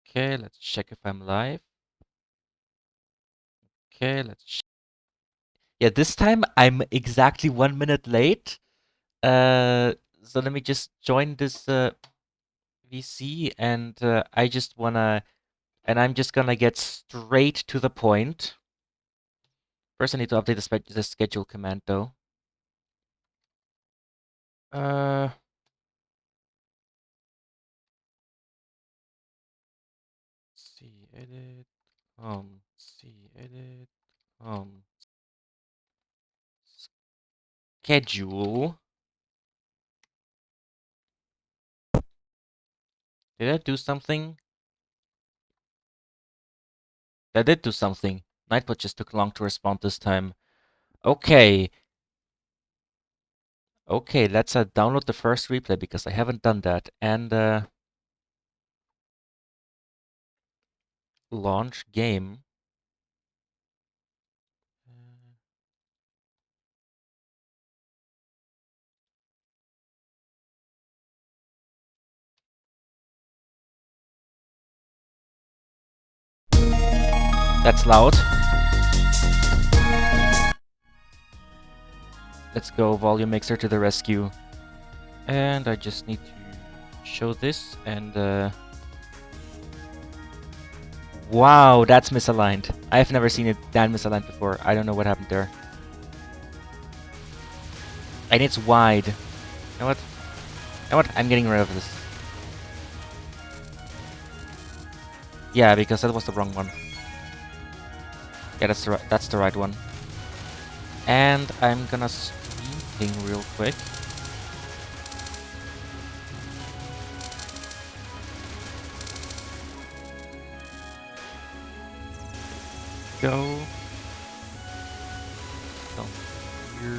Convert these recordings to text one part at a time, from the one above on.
Okay, let's check if I'm live. Okay, yeah, this time I'm exactly 1 minute late. So let me just join this VC and I'm just gonna get straight to the point. First, I need to update the schedule command though. Uh, C edit, C edit, schedule. Did I do something? I did do something. Nightbot just took long to respond this time. Okay. Okay, let's download the first replay because I haven't done that. And launch game. That's loud. Let's go, volume mixer to the rescue. And I just need to show this and wow, that's misaligned. I've never seen it that misaligned before. I don't know what happened there. And it's wide. You know what? You know what? I'm getting rid of this. Yeah, because that was the wrong one. Yeah, that's the right one. And I'm gonna stream thing real quick. Go. Down here.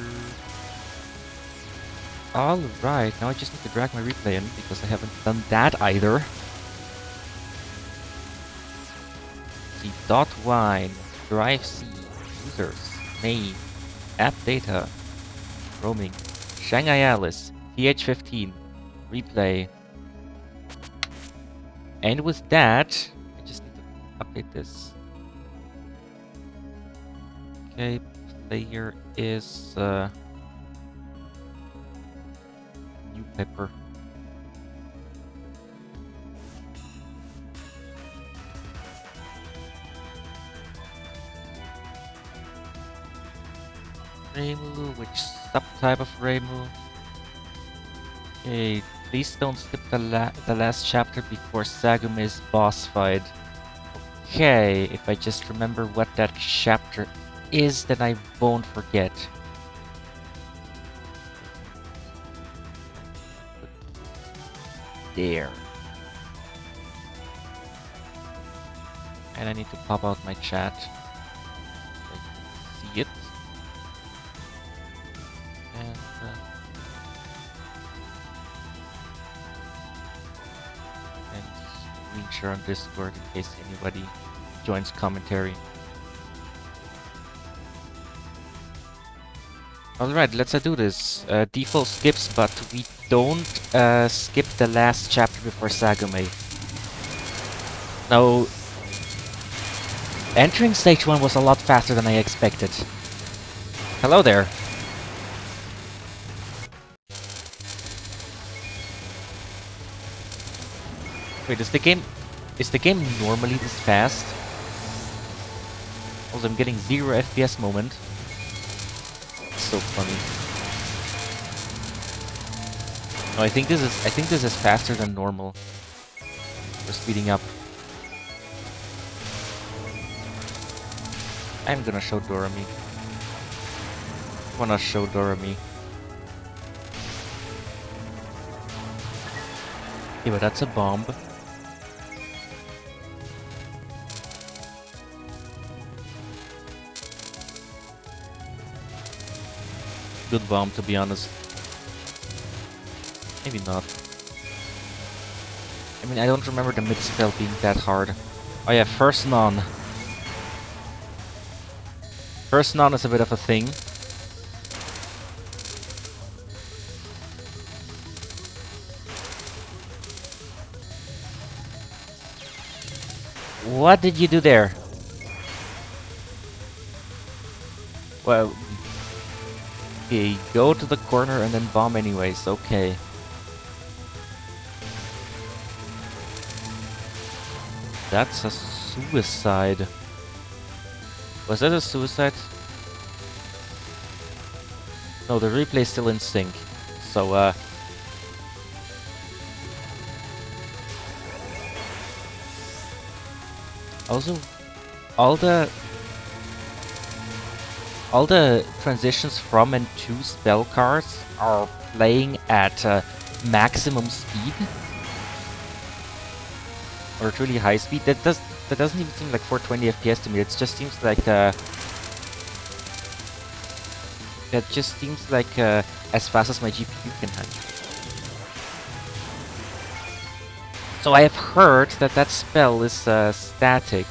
Alright, now I just need to drag my replay in because I haven't done that either. C dot wine, drive C, users, name, app data, roaming, Shanghai Alice, TH15, replay. And with that, I just need to update this. Okay, player is new pepper. Reimu, which subtype of Reimu? Okay, please don't skip the last chapter before Sagume's boss fight. Okay, if I just remember what that chapter is, then I won't forget. There. And I need to pop out my chat so I can see it. And screen share on Discord in case anybody joins commentary. Alright, let's do this. Default skips, but we don't skip the last chapter before Sagume. Now, entering stage 1 was a lot faster than I expected. Hello there. Wait, is the game normally this fast? Also, I'm getting 0 FPS moment. So funny. No, I think this is faster than normal. We're speeding up. I'm gonna show Dorami. I wanna show Dorami. Okay, but that's a bomb. Good bomb, to be honest. Maybe not. I mean, I don't remember the mid-spell being that hard. Oh yeah, first non. First non is a bit of a thing. What did you do there? Well, okay, go to the corner and then bomb anyways, okay. That's a suicide. Was that a suicide? No, the replay's still in sync. So, also, all the transitions from and to spell cards are playing at maximum speed. Or truly high speed. That doesn't even seem like 420 FPS to me. It just seems like as fast as my GPU can handle. So I have heard that spell is static.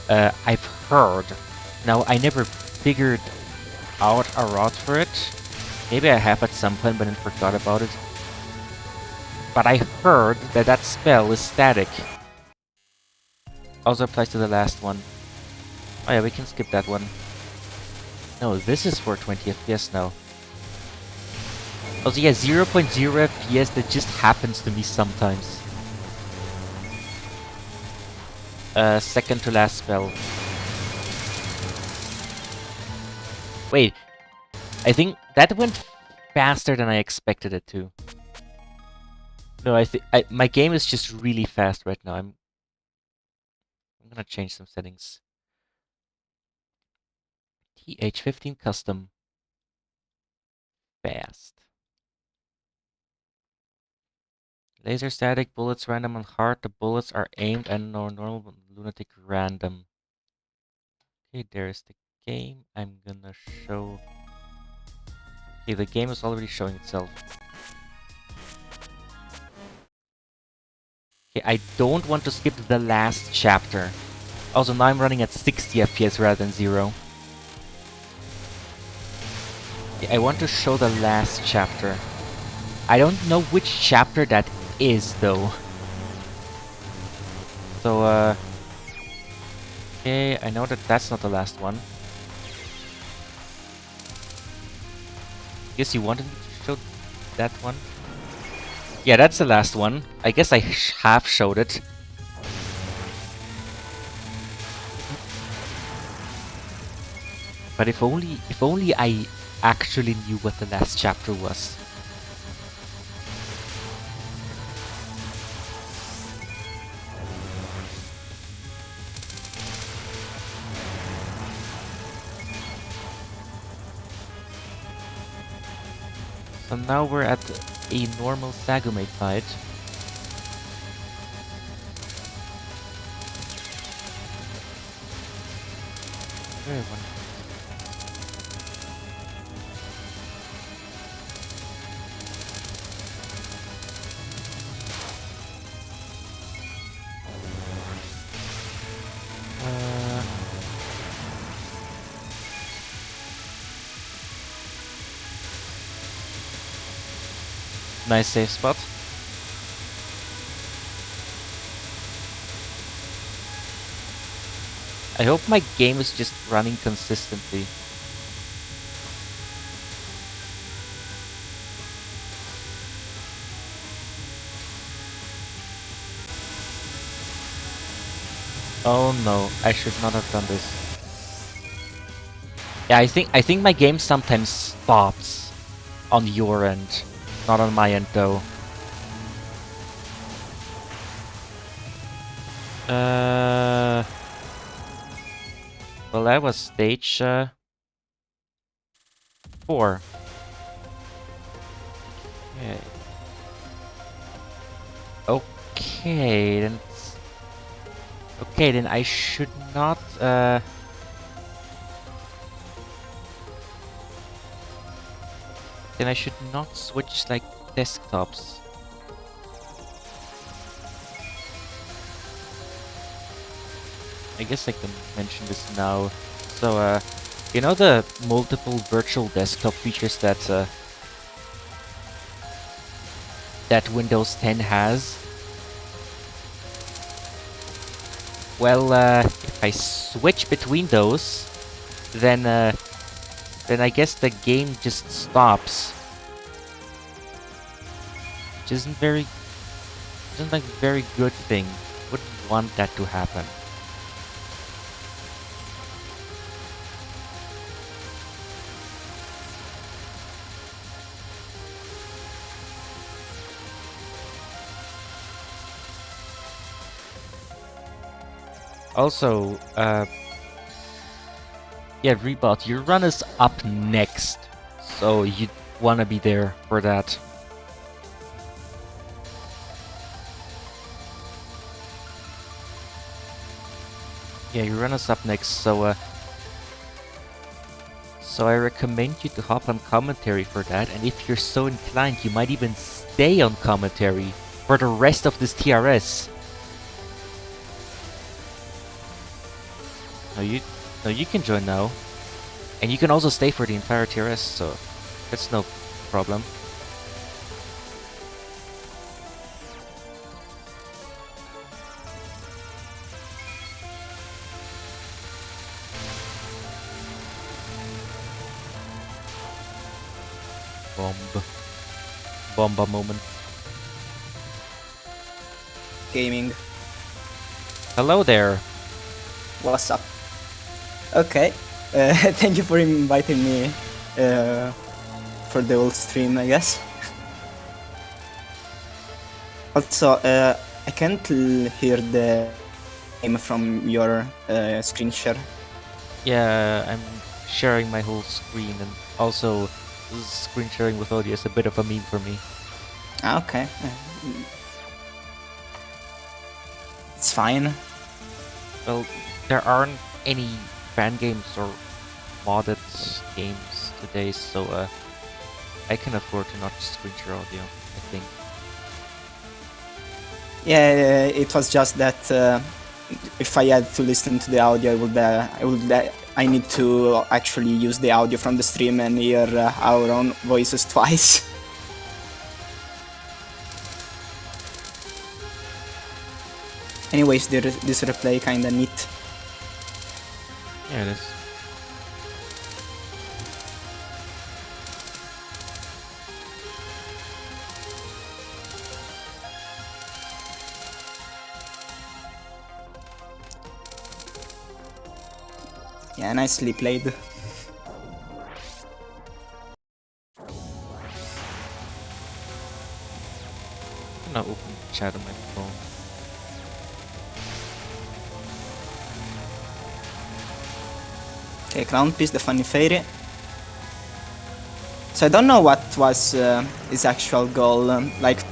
I've heard. Now I never figured out a route for it. Maybe I have at some point, but then forgot about it. But I heard that spell is static. Also applies to the last one. Oh yeah, we can skip that one. No, this is 420 FPS now. Also yeah, 0.0 FPS that just happens to me sometimes. Second to last spell. Wait, I think that went faster than I expected it to. No, my game is just really fast right now. I'm gonna change some settings. TH15 custom. Fast. Laser static, bullets random and hard. The bullets are aimed and normal lunatic random. Okay, there's the game. I'm gonna show... Okay, the game is already showing itself. Okay, I don't want to skip the last chapter. Also, now I'm running at 60 FPS rather than 0. Okay, I want to show the last chapter. I don't know which chapter that is, though. So, okay, I know that that's not the last one. Guess you wanted me to show that one? Yeah, that's the last one. I guess I half showed it. But if only I actually knew what the last chapter was. So now we're at a normal Sagume fight. Very wonderful. Nice safe spot. I hope my game is just running consistently. Oh no, I should not have done this. Yeah, I think my game sometimes stops on your end, not on my end though. Well, that was stage 4. Okay. Okay, then. Okay, then I should not. Then I should not switch like desktops. I guess I can mention this now. So, you know the multiple virtual desktop features that that Windows 10 has? Well, if I switch between those, then I guess the game just stops. Which isn't like a very good thing. Wouldn't want that to happen. Also, yeah, Rebot, your run is up next, so you wanna be there for that. Yeah, your run is up next, so I recommend you to hop on commentary for that, and if you're so inclined, you might even stay on commentary for the rest of this TRS. No, you can join now. And you can also stay for the entire TRS, so that's no problem. Bomba moment. Gaming. Hello there. What's up? Okay. Thank you for inviting me for the whole stream, I guess. Also, I can't hear the name from your screen share. Yeah, I'm sharing my whole screen, and also screen sharing with audio is a bit of a meme for me. Okay. It's fine. Well, there aren't any fan games or modded games today, so I can afford to not screen share audio, I think. Yeah, it was just that if I had to listen to the audio, I need to actually use the audio from the stream and hear our own voices twice. Anyways, this replay kinda neat. Yeah, it is. Yeah, nicely played. I'm gonna open chat on my phone. Okay, Clown Piece, the Funny Fairy. So I don't know what was his actual goal. Like,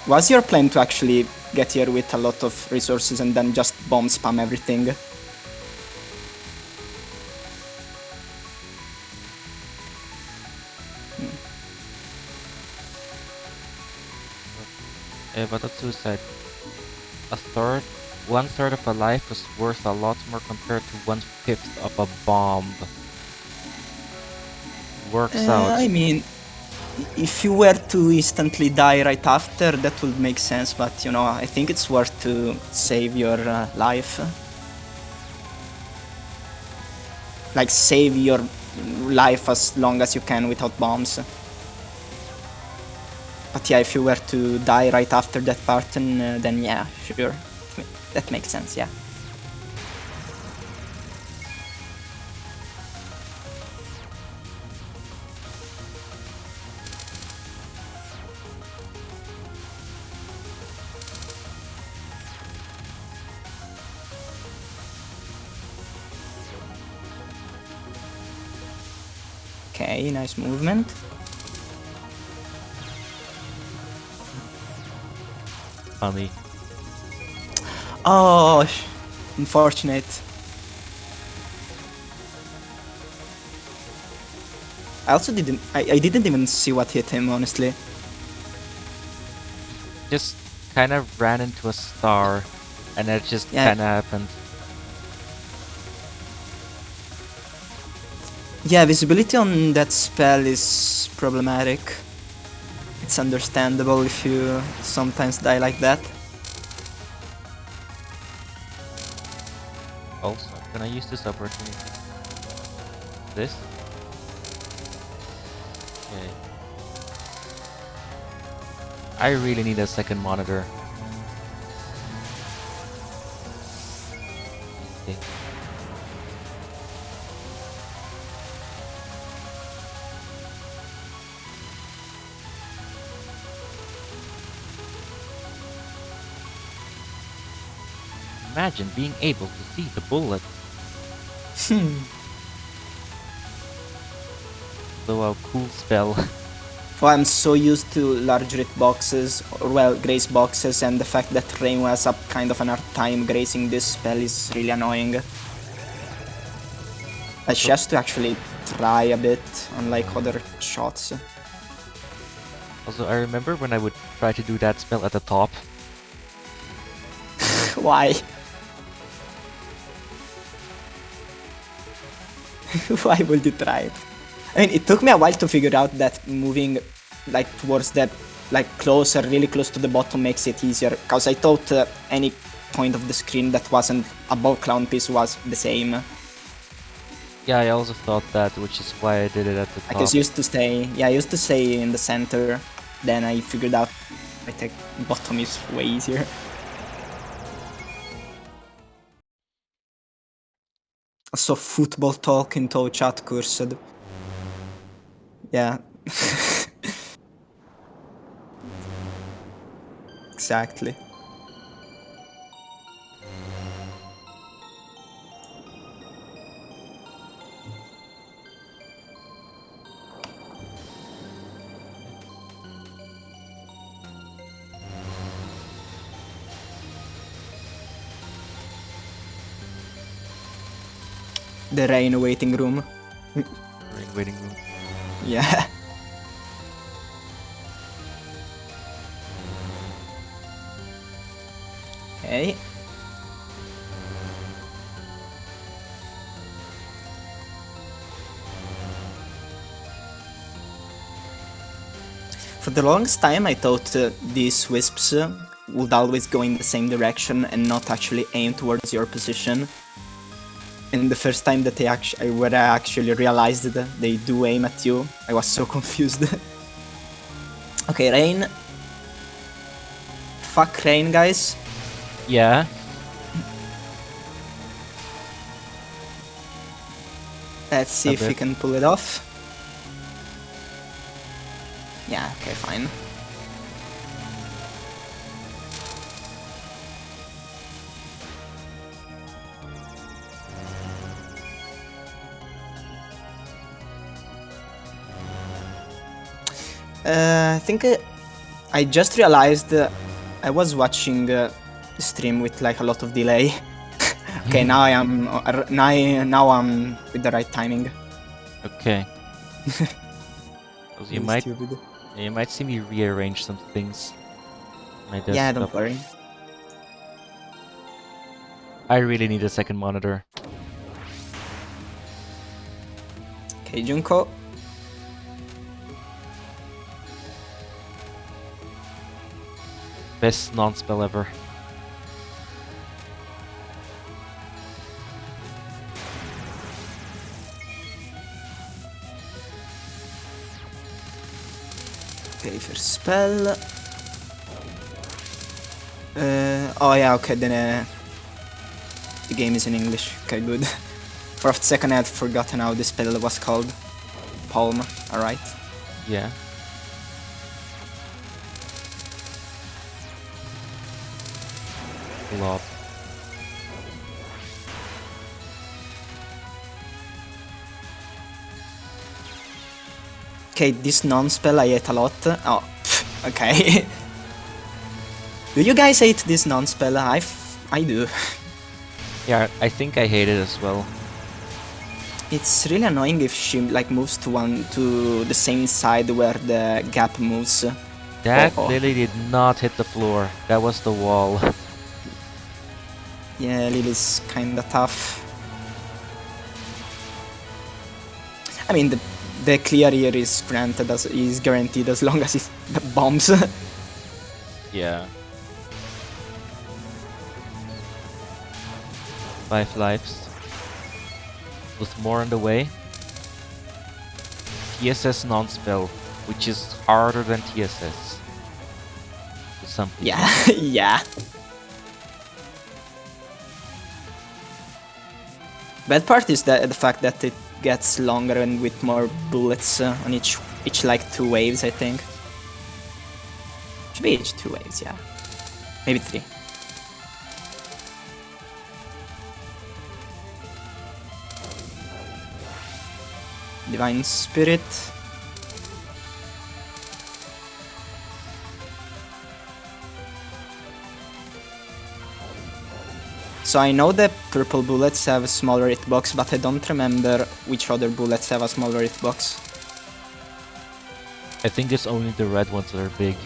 was your plan to actually get here with a lot of resources and then just bomb spam everything? But that's suicide. One third of a life is worth a lot more compared to 1/5 of a bomb. Works out. I mean, if you were to instantly die right after, that would make sense, but you know, I think it's worth to save your life. Like, save your life as long as you can without bombs. But yeah, if you were to die right after that pattern, then yeah, sure. That makes sense, yeah. Okay, nice movement. Funny. Oh, unfortunate. I didn't even see what hit him, honestly. Just kind of ran into a star, and it just Yeah. kind of happened. Yeah, visibility on that spell is problematic. It's understandable if you sometimes die like that. Also, can I use this opportunity? This? Okay. I really need a second monitor. Okay. Imagine being able to see the bullet. So a cool spell. Well, I'm so used to large red boxes, or well, grace boxes, and the fact that Rain has a kind of an hard time gracing this spell is really annoying. She has to actually try a bit, unlike other shots. Also, I remember when I would try to do that spell at the top. Why? Why would you try it? I mean, it took me a while to figure out that moving like towards that, like closer, really close to the bottom makes it easier. Because I thought any point of the screen that wasn't above Clown Piece was the same. Yeah, I also thought that, which is why I did it at the top. I used to stay in the center. Then I figured out I think bottom is way easier. So football talk in Touhou chat cursed. Yeah. Exactly. The Rain waiting room. Rain waiting room. Yeah. Okay. For the longest time I thought these wisps would always go in the same direction and not actually aim towards your position. And the first time that I actually realized that they do aim at you, I was so confused. Okay, Rain. Fuck Rain, guys. Yeah. Let's see if we can pull it off. Yeah, okay, fine. I think I just realized I was watching the stream with like a lot of delay. Okay, now I'm with the right timing. Okay. You might see me rearrange some things. My desktop. Yeah, don't worry. I really need a second monitor. Okay, Junko. Best non-spell ever. Okay, first spell. Oh yeah, okay, then the game is in English. Okay, good. For a second I had forgotten how the spell was called. Palm, alright. Yeah. Blob. Okay, this non-spell I hate a lot. Oh, okay. Do you guys hate this non-spell? I do. Yeah, I think I hate it as well. It's really annoying if she like moves to the same side where the gap moves. That Lily did not hit the floor. That was the wall. Yeah, Lily's kinda tough. I mean, the clear here is guaranteed as long as it bombs. Yeah. 5 lives. With more on the way. TSS non-spell, which is harder than TSS. To some people. Yeah, yeah. Bad part is the fact that it gets longer and with more bullets on each like 2 waves, I think. Should be each 2 waves, yeah. Maybe 3. Divine Spirit. So I know the purple bullets have a smaller hitbox, but I don't remember which other bullets have a smaller hitbox. I think it's only the red ones that are big.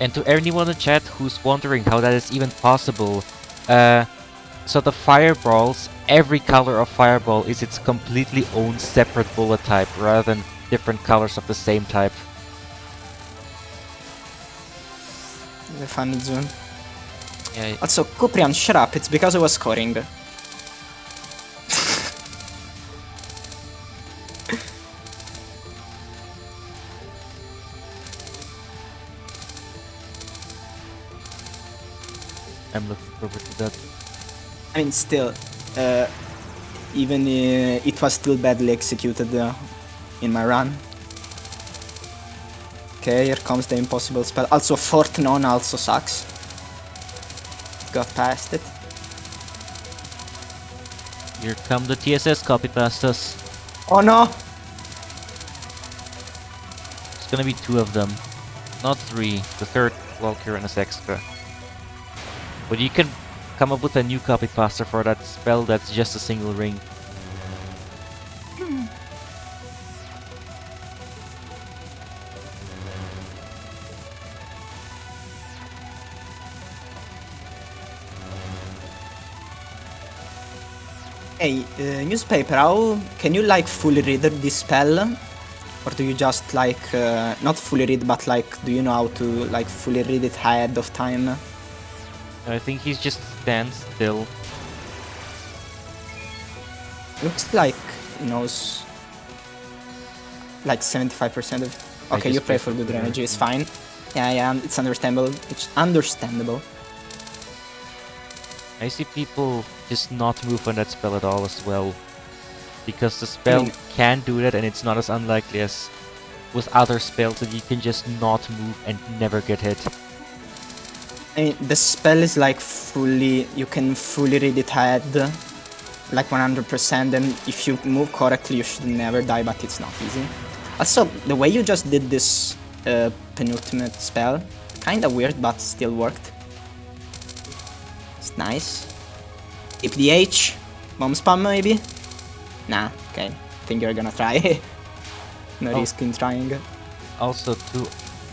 And to anyone in chat who's wondering how that is even possible, so the fireballs, every color of fireball is its completely own separate bullet type, rather than different colors of the same type. The funny zone. Yeah, Also, Kuprian, shut up, it's because I was scoring. I'm looking forward to that. I mean, still, even it was still badly executed in my run. Okay, here comes the impossible spell. Also, fourth non also sucks. Got past it. Here come the TSS copypastas. Oh no! It's gonna be 2 of them, not 3. The third Valkyrie is extra. But you can come up with a new copypasta for that spell that's just a single ring. Hey, newspaper, how can you like fully read this spell? Or do you just like, not fully read, but like, do you know how to like fully read it ahead of time? I think he's just stands still. Looks like he knows like 75% of it. I Okay, just you pray wait for good for energy, it's fine. Yeah, it's understandable. It's understandable. I see people just not move on that spell at all as well. Because the spell can do that and it's not as unlikely as with other spells that you can just not move and never get hit. I mean, the spell is like fully, you can fully read it ahead, like 100%, and if you move correctly you should never die, but it's not easy. Also, the way you just did this penultimate spell, kinda weird, but still worked. It's nice. Keep the H. Bomb spam maybe? Nah, okay. Think you're gonna try. No risk in trying. Also, to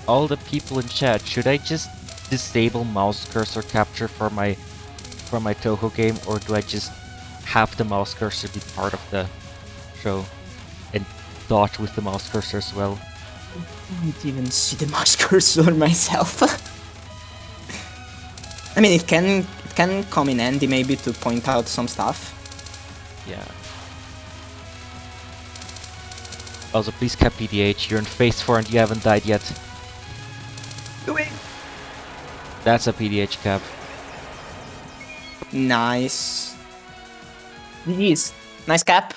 all the people in chat, should I just disable mouse cursor capture for my Touhou game, or do I just have the mouse cursor be part of the show and dodge with the mouse cursor as well? I don't even see the mouse cursor myself. I mean, it can come in handy maybe to point out some stuff. Yeah. Also, please cap PDH. You're in phase 4 and you haven't died yet. Doing. That's a PDH cap. Nice. Jeez. Nice cap.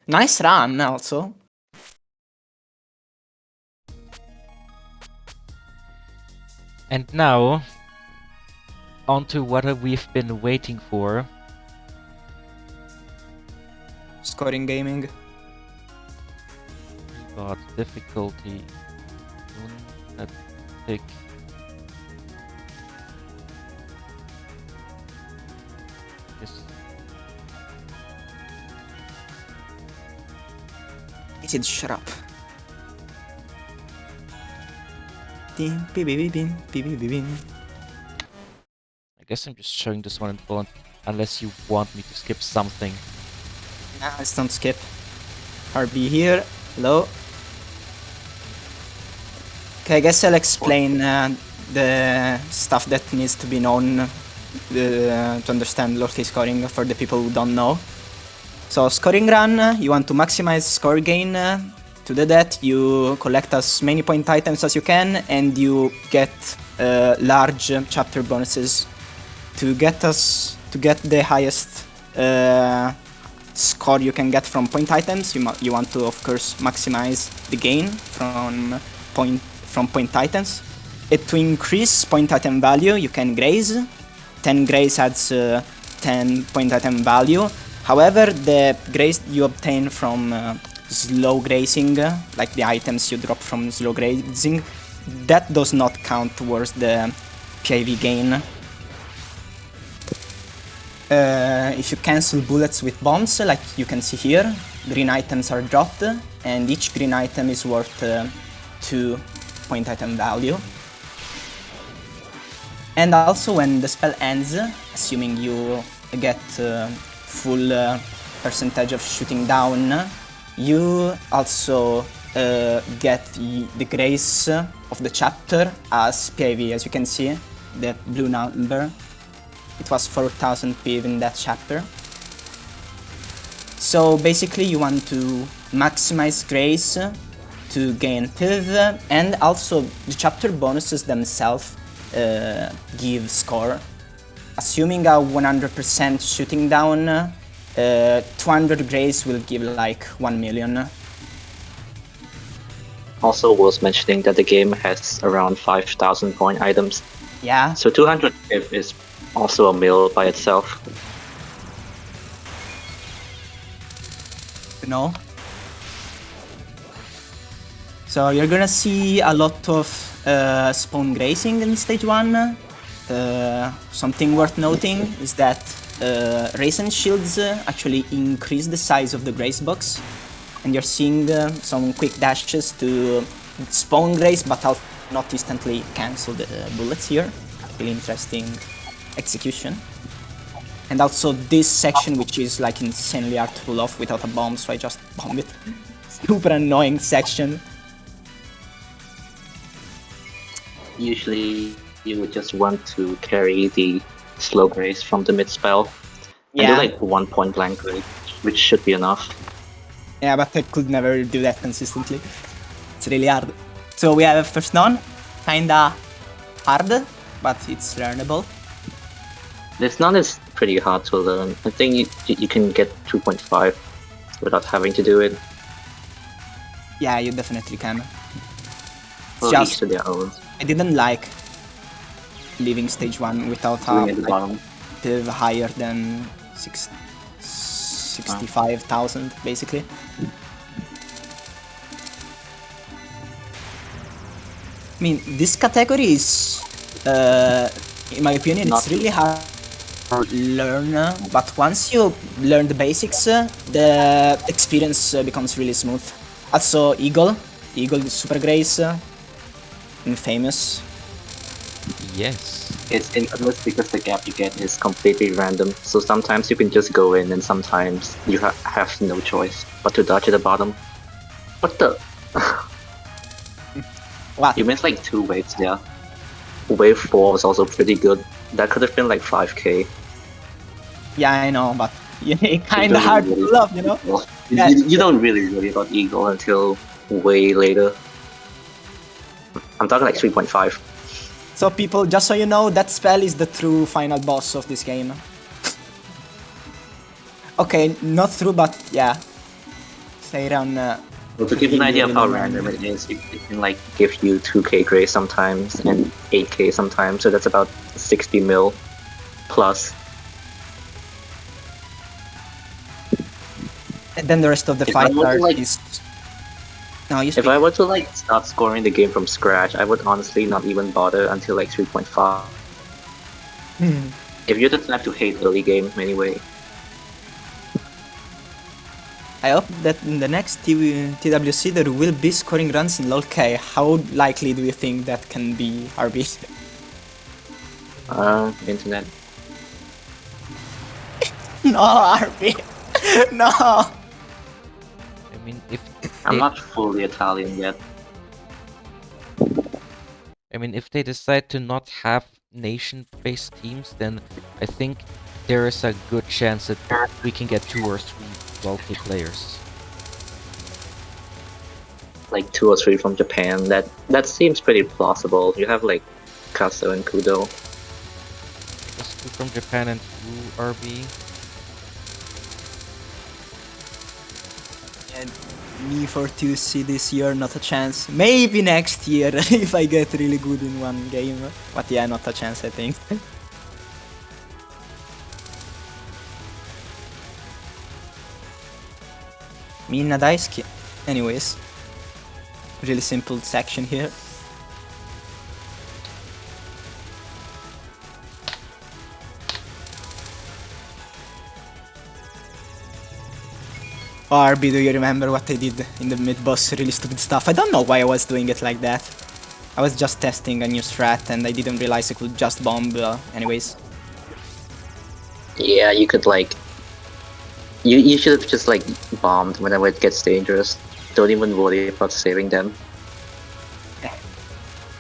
Nice run also. And now, onto what we've been waiting for. Scoring gaming. Got difficulty. Let's pick. This. He said shut up. I guess I'm just showing this one in full, unless you want me to skip something. Nah, let's don't skip. RB here. Hello. Okay, I guess I'll explain the stuff that needs to be known to understand LoL scoring for the people who don't know. So scoring run, you want to maximize score gain. To do that, you collect as many point items as you can, and you get large chapter bonuses. To get the highest score you can get from point items, you want to, of course, maximize the gain from point items. To increase point item value, you can graze. 10 graze adds 10 point item value. However, the graze you obtain from slow grazing, like the items you drop from slow grazing, that does not count towards the PIV gain. If you cancel bullets with bombs, like you can see here, green items are dropped, and each green item is worth 2 point item value. And also when the spell ends, assuming you get full percentage of shooting down, you also get the grace of the chapter as PIV. As you can see, the blue number, it was 4000 PIV in that chapter. So basically you want to maximize grace to gain PIV, and also the chapter bonuses themselves give score. Assuming a 100% shooting down, 200 grace will give like 1 million. Also worth mentioning that the game has around 5,000 point items. Yeah. So 200 if is also a mill by itself. No. So you're gonna see a lot of spawn grazing in stage 1. Something worth noting is that Raisin shields actually increase the size of the grace box, and you're seeing some quick dashes to spawn grace, but I'll not instantly cancel the bullets here. Really interesting execution. And also this section, which is like insanely hard to pull off without a bomb, so I just bomb it. Super annoying section. Usually you would just want to carry the slow grace from the mid spell. And Yeah. do like 1 point blank grace, which should be enough. Yeah, but I could never do that consistently. It's really hard. So we have first none, kinda hard, but it's learnable. This none is pretty hard to learn. I think you can get 2.5 without having to do it. Yeah, you definitely can. It's Well, just each to their own. I didn't like leaving stage 1 without Doing at the bottom. a higher than 65,000 basically. I mean, this category is, in my opinion, it's really hard to learn, but once you learn the basics, the experience becomes really smooth. Also, Eagle is super grace, infamous. Yes. It's infamous because the gap you get is completely random. So sometimes you can just go in, and sometimes you have no choice but to dodge at the bottom. What the? What? You missed like 2 waves there. Wave 4 was also pretty good. That could have been like 5k. Yeah, I know, but it's kinda hard to pull up, you know? Yeah. You don't really worry about Eagle until way later. I'm talking like 3.5. So people, just so you know, that spell is the true final boss of this game. Okay, not true, but yeah. Seiran. Well, to give you an idea of how random it is, it can like give you 2k grace sometimes and 8k sometimes, so that's about 60 mil plus. And then the rest of the If I fight were to, are like- is. No, you speak. If I were to like start scoring the game from scratch, I would honestly not even bother until like 3.5. If you're the type to hate early game anyway. I hope that in the next TWC there will be scoring runs in LoL-K. How likely do you think that can be, RB? Internet. No, RB! No! I mean, if I'm they, not fully Italian yet. I mean, if they decide to not have nation-based teams, then I think there is a good chance that we can get 2 or 3 well-paid players. Like 2 or 3 from Japan. That seems pretty plausible. You have like Kaso and Kudo. Just 2 from Japan and 2 RB. And me for 2C this year, not a chance. Maybe next year if I get really good in one game. But yeah, not a chance, I think. Minna Daisuke. Anyways. Really simple section here. RB, do you remember what I did in the mid-boss? Really stupid stuff. I don't know why I was doing it like that. I was just testing a new strat and I didn't realize I could just bomb anyways. Yeah, you could like... You should have just like bombed whenever it gets dangerous. Don't even worry about saving them.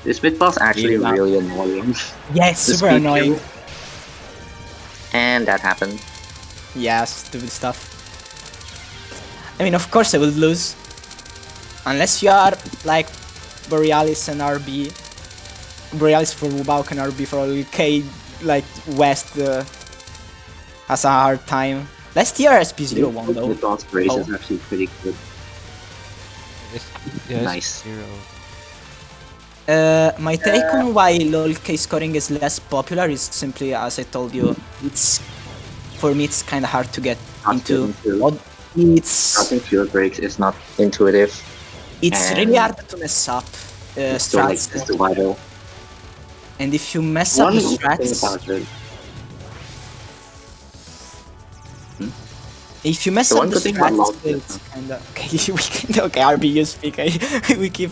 This mid boss actually Yeah. really annoying. Yeah, it's The super speed annoying. kill. And that happened. Yeah, stupid stuff. I mean, of course I will lose. Unless you are like Borealis and RB. Borealis for Wubauk and RB for UK, like West has a hard time. Last year SP0 won though. Mid boss race is Oh. actually pretty good. Yeah, Nice. 0. My take on why LoLK scoring is less popular is simply, as I told you, it's for me it's kind of hard to get into. It's Starting field breaks is not intuitive. really and hard to mess up So like strats, it's the vital. and if you mess up One the thing strats, about it, if you mess The up one the good thing about strats, LoL- it's kind of okay. We can okay. RB, you speak. We keep.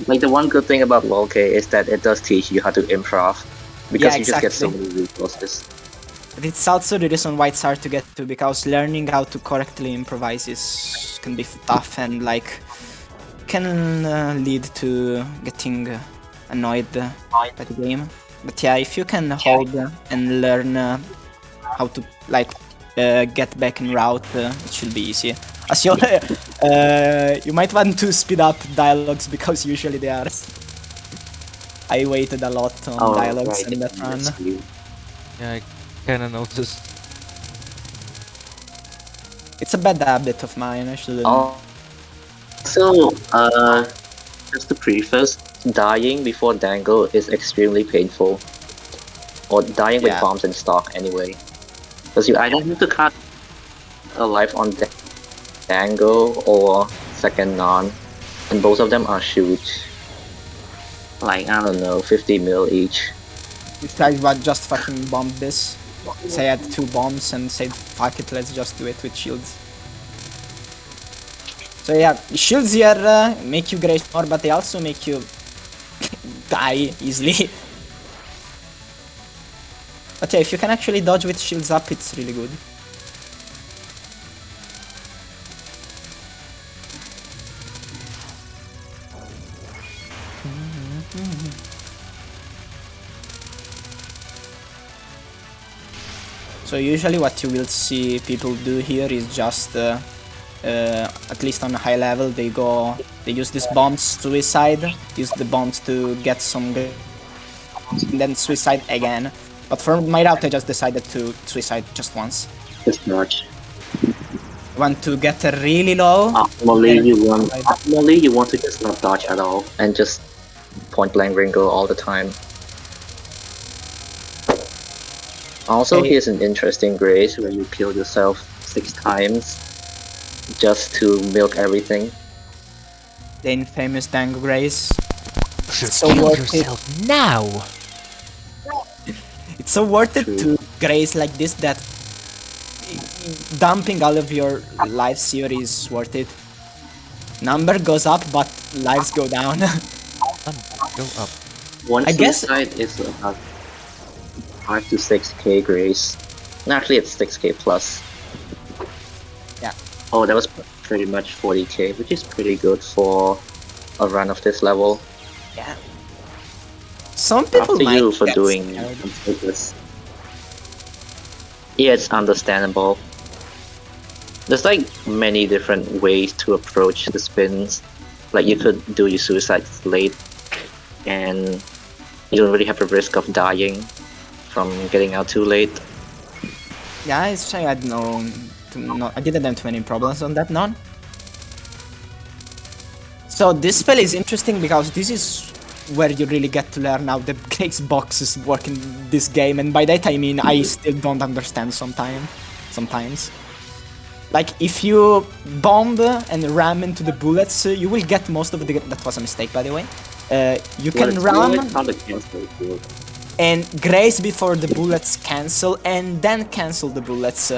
like the one good thing about LoLK is that it does teach you how to improv. Because Yeah, you just get so exactly. many resources. But it's also the reason why it's hard to get to, because learning how to correctly improvise can be tough and like can lead to getting annoyed by the game. But yeah, if you can hold and learn how to like get back in route, it should be easy. As you you might want to speed up dialogues because usually they are. I waited a lot on dialogues in that run. Yeah, I kinda noticed. It's a bad habit of mine. I shouldn't. So, just to preface, dying before Dango is extremely painful. Or dying with Yeah. bombs in stock anyway. Because you either have to cut a life on Dango or second non, and both of them are huge. Like, I don't know, 50 mil each. This guy just fucking bombed this. Say I had 2 bombs and said fuck it, let's just do it with shields. So yeah, shields here make you graze more, but they also make you die easily. But yeah, if you can actually dodge with shields up, it's really good. So usually what you will see people do here is just, at least on a high level, they use these bombs suicide, use the bombs to get some and then suicide again. But for my route I just decided to suicide just once. Just much. Want to get really low? Optimally, Yeah. you want to just not dodge at all and just point blank Ringo all the time. Also, Okay. here's an interesting grace where you kill yourself 6 times just to milk everything. The infamous Dango Grace. Should So kill worth it. yourself now! It's so worth it True. to grace like this that dumping all of your lives here is worth it. Number goes up, but lives go down. Go up. One I guess- suicide is about 5 to 6k grace. And actually, it's 6k plus. Yeah. Oh, that was pretty much 40k, which is pretty good for a run of this level. Yeah. Some people After might you for get doing scared. this. Yeah, it's understandable. There's like many different ways to approach the spins. Like you could do your suicide late, and you don't really have a risk of dying from getting out too late. Yeah, I had I didn't have too many problems on that none. So this spell is interesting because this is where you really get to learn how the Grace boxes work in this game, and by that I mean I still don't understand sometimes. Like if you bomb and ram into the bullets, you will get most of the. That was a mistake, by the way. You can ram and graze before the bullets cancel, and then cancel the bullets.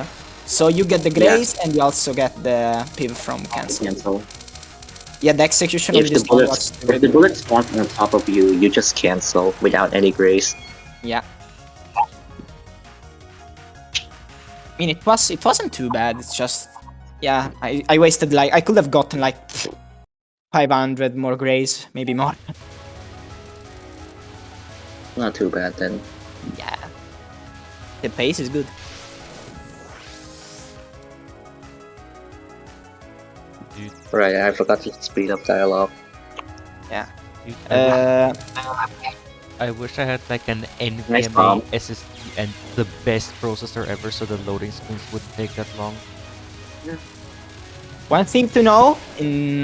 So you get the graze and you also get the piv from cancel. Yeah, the execution of this one was if the bullet spawns on top of you, you just cancel without any grace. Yeah. I mean, it wasn't too bad. It's just, yeah, I wasted I could have gotten like 500 more grace, maybe more. Not too bad then. Yeah. The pace is good. Dude, Right, I forgot to speed up dialogue. Yeah. dude, Uh, I wish I had like an Nice bomb. NVMe SSD and the best processor ever, so the loading screens wouldn't take that long. One thing to know in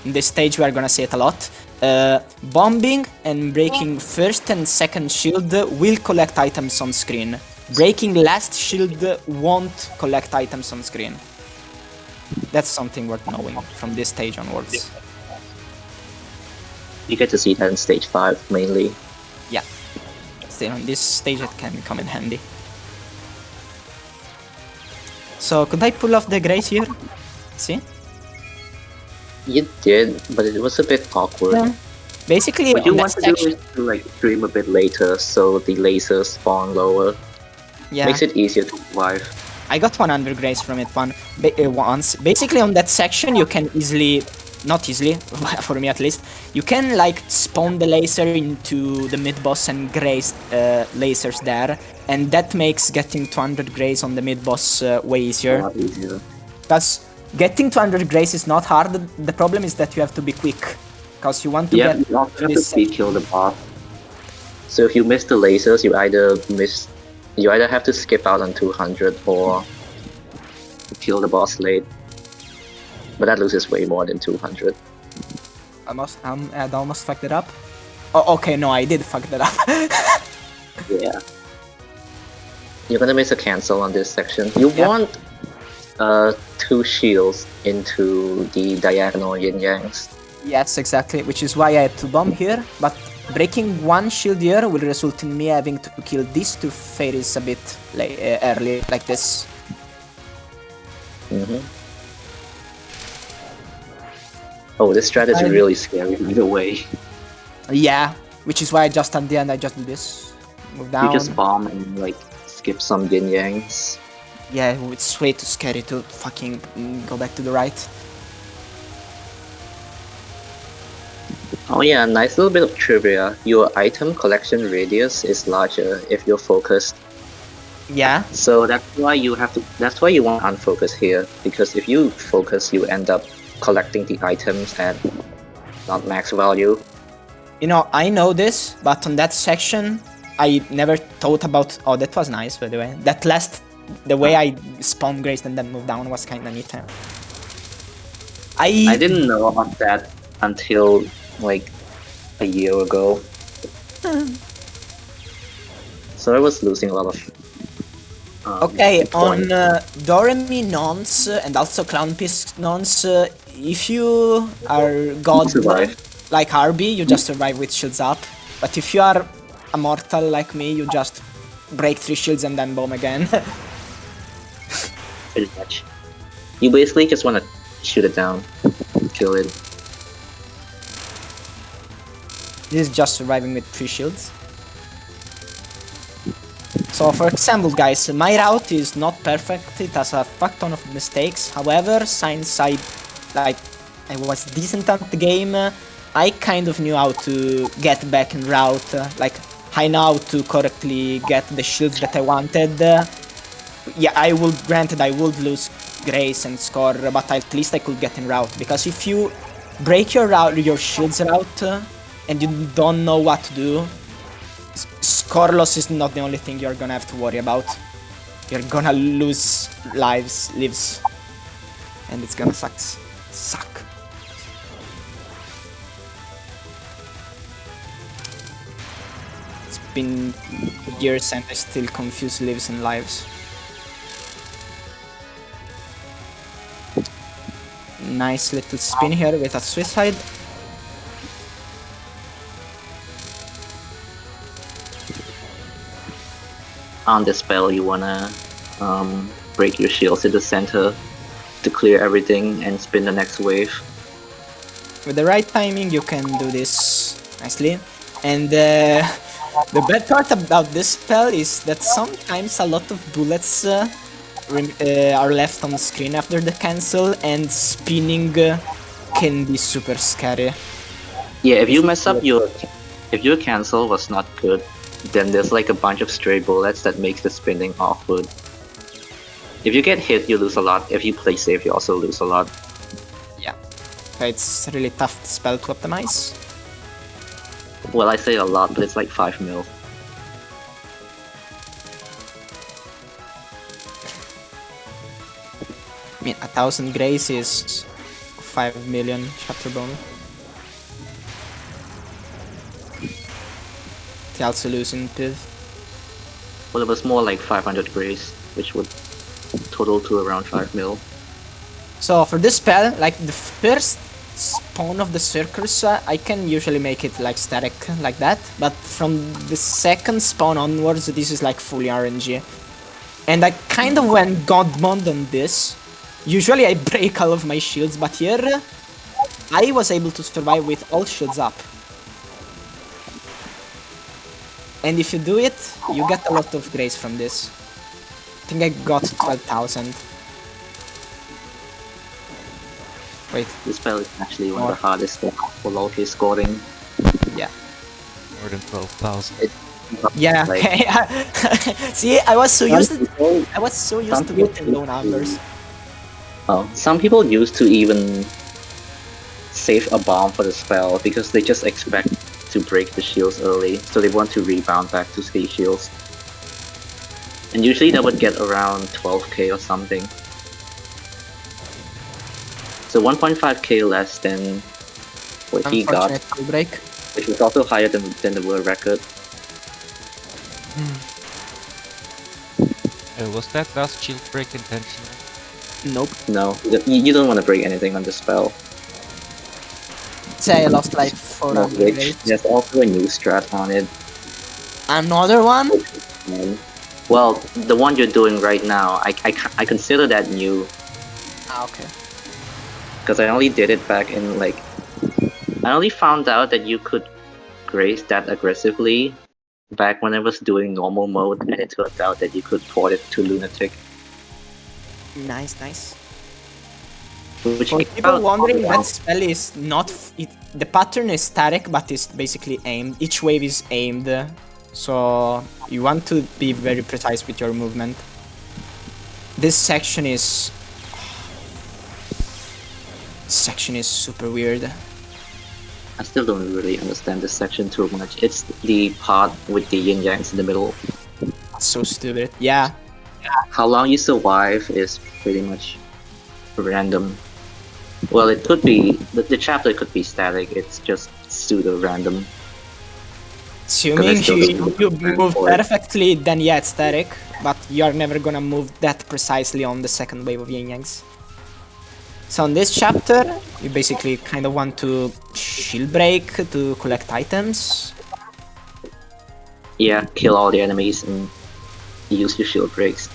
this stage, we are gonna say it a lot. Bombing and breaking first and second shield will collect items on screen. Breaking last shield won't collect items on screen. That's something worth knowing from this stage onwards. You get to see that in stage 5 mainly. Yeah. Still, on this stage it can come in handy. So, could I pull off the grace here? See? You did, but it was a bit awkward. Yeah. Basically, What you on want that to do section, is to like stream a bit later, so the lasers spawn lower. yeah. Makes it easier to survive. I got 100 grace from it once. Basically, on that section, you can not easily, for me at least, you can like spawn the laser into the mid-boss and grace lasers there, and that makes getting 200 grace on the mid-boss way A easier. lot easier. Because getting 200 grace is not hard, the problem is that you have to be quick. Because you want to Yeah, get you also have to this speed kill the boss. So if you miss the lasers, you either have to skip out on 200 or kill the boss late. But that loses way more than 200. I'd almost fucked it up. Oh, okay, no, I did fuck that up. Yeah. You're gonna miss a cancel on this section. You Yeah. want 2 shields into the diagonal yin-yangs. Yes, exactly, which is why I had to bomb here, but breaking one shield here will result in me having to kill these two fairies a bit early, like this. Oh, this strat is really scary either way. Yeah, which is why just at the end I just do this. Move down. You just bomb and like skip some yin-yangs. Yeah, it's way too scary to fucking go back to the right. Oh yeah, nice little bit of trivia. Your item collection radius is larger if you're focused. Yeah, So that's why you want unfocus here, because if you focus, you end up collecting the items at not max value. you know, I know this, but on that section, I never thought about... Oh, that was nice, by the way. That the way I spawned Grace and then moved down was kinda neat. I didn't know about that until like a year ago. So I was losing a lot of Okay, on points. Doremi nons and also Clown Piece nons, if you are god Survive. like RB, you just survive with shields up. But if you are a mortal like me, you just break 3 shields and then bomb again. Pretty much. You basically just want to shoot it down, kill it. This is just surviving with 3 shields. So for example, guys, my route is not perfect, it has a fuck ton of mistakes. However, since I was decent at the game, I kind of knew how to get back in route. Like, I know how to correctly get the shields that I wanted. Yeah, granted, I would lose Grace and score, but at least I could get in route. Because if you break your shields route and you don't know what to do, score loss is not the only thing you're gonna have to worry about. You're gonna lose lives, and it's gonna suck. It's been years and I still confuse lives and lives. Nice little spin here with a suicide. On the spell, you wanna break your shields to the center to clear everything and spin the next wave. With the right timing, you can do this nicely. And the bad part about this spell is that sometimes a lot of bullets are left on the screen after the cancel, and spinning can be super scary. Yeah, if you mess up if your cancel was not good, then there's like a bunch of stray bullets that makes the spinning awkward. If you get hit, you lose a lot. If you play safe, you also lose a lot. Yeah, so it's a really tough spell to optimize. Well, I say a lot, but it's like 5 mil. I mean, 1,000 grace is 5 million chapter bonus. They also lose in Piv. Well, it was more like 500 grace, which would total to around 5 mil. So for this spell, like the first spawn of the circus, I can usually make it like static like that, but from the second spawn onwards, this is like fully RNG. And I kind of went God Mode on this. Usually I break all of my shields, but here I was able to survive with all shields up. And if you do it, you get a lot of grace from this. I think I got 12,000. Wait. This spell is actually one of the hardest for low case scoring. Yeah. More than 12,000. Yeah. Like, See, I was so used some to people getting low numbers. Some people used to even save a bomb for the spell because they just expect to break the shields early, so they want to rebound back to stay shields. And usually that would get around 12k or something. So 1.5k less than what he got, Unfortunate break. which was also higher than the world record. Was that last shield break intentional? Nope. No, you don't want to break anything on the spell. Say I lost like 400 Which grace. there's also a new strat on it. Another one? Well, the one you're doing right now, I consider that new Ah, okay. because I only did it back in like I only found out that you could grace that aggressively back when I was doing normal mode, and it turned out that you could port it to Lunatic. Nice, nice. Which For came people out wondering, well. that spell is not... the pattern is static, but it's basically aimed. Each wave is aimed. So you want to be very precise with your movement. This section is... super weird. I still don't really understand this section too much. It's the part with the yin yangs in the middle. So stupid. Yeah. How long you survive is pretty much random. Well, it could be the chapter could be static. It's just pseudo random. Assuming still you doesn't move for it. perfectly, then yeah, it's static. But you're never gonna move that precisely on the second wave of yin yangs. So in this chapter, you basically kind of want to shield break to collect items. Yeah, kill all the enemies and use your shield breaks.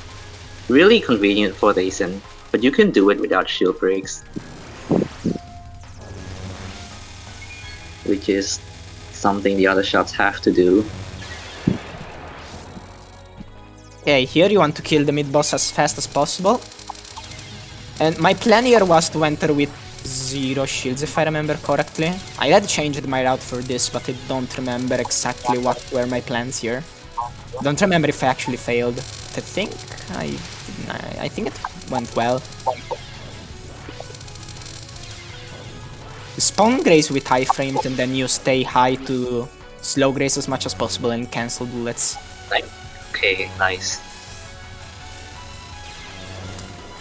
Really convenient for Daisen, but you can do it without shield breaks. Which is something the other shots have to do. Okay, here you want to kill the mid boss as fast as possible. And my plan here was to enter with 0 shields if I remember correctly. I had changed my route for this, but I don't remember exactly what were my plans here. Don't remember if I actually failed. I think I think it went well. Spawn Grace with high frames and then you stay high to slow Grace as much as possible and cancel bullets. Okay, nice.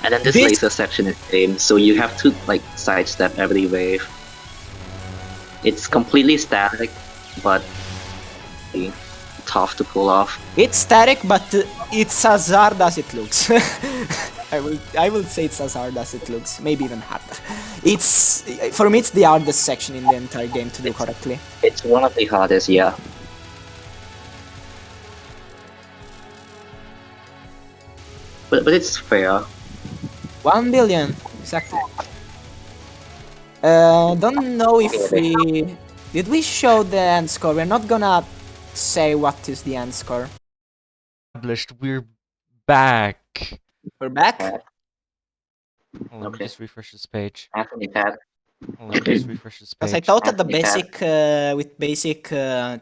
And then this This- laser section is same, so you have to like sidestep every wave. It's completely static, but tough to pull off. It's static, but it's as hard as it looks. I will say it's as hard as it looks, maybe even harder. It's for me, it's the hardest section in the entire game to do correctly. It's one of the hardest, yeah. But it's fair. 1 billion, exactly. Don't know if did we show the end score. We're not gonna say what is the end score. Published. We're back. We're back. Hold on, let me Okay. just refresh this page. Anthony Pat. Hold on, let me just refresh this Because I page. thought that the Yeah. basic with basic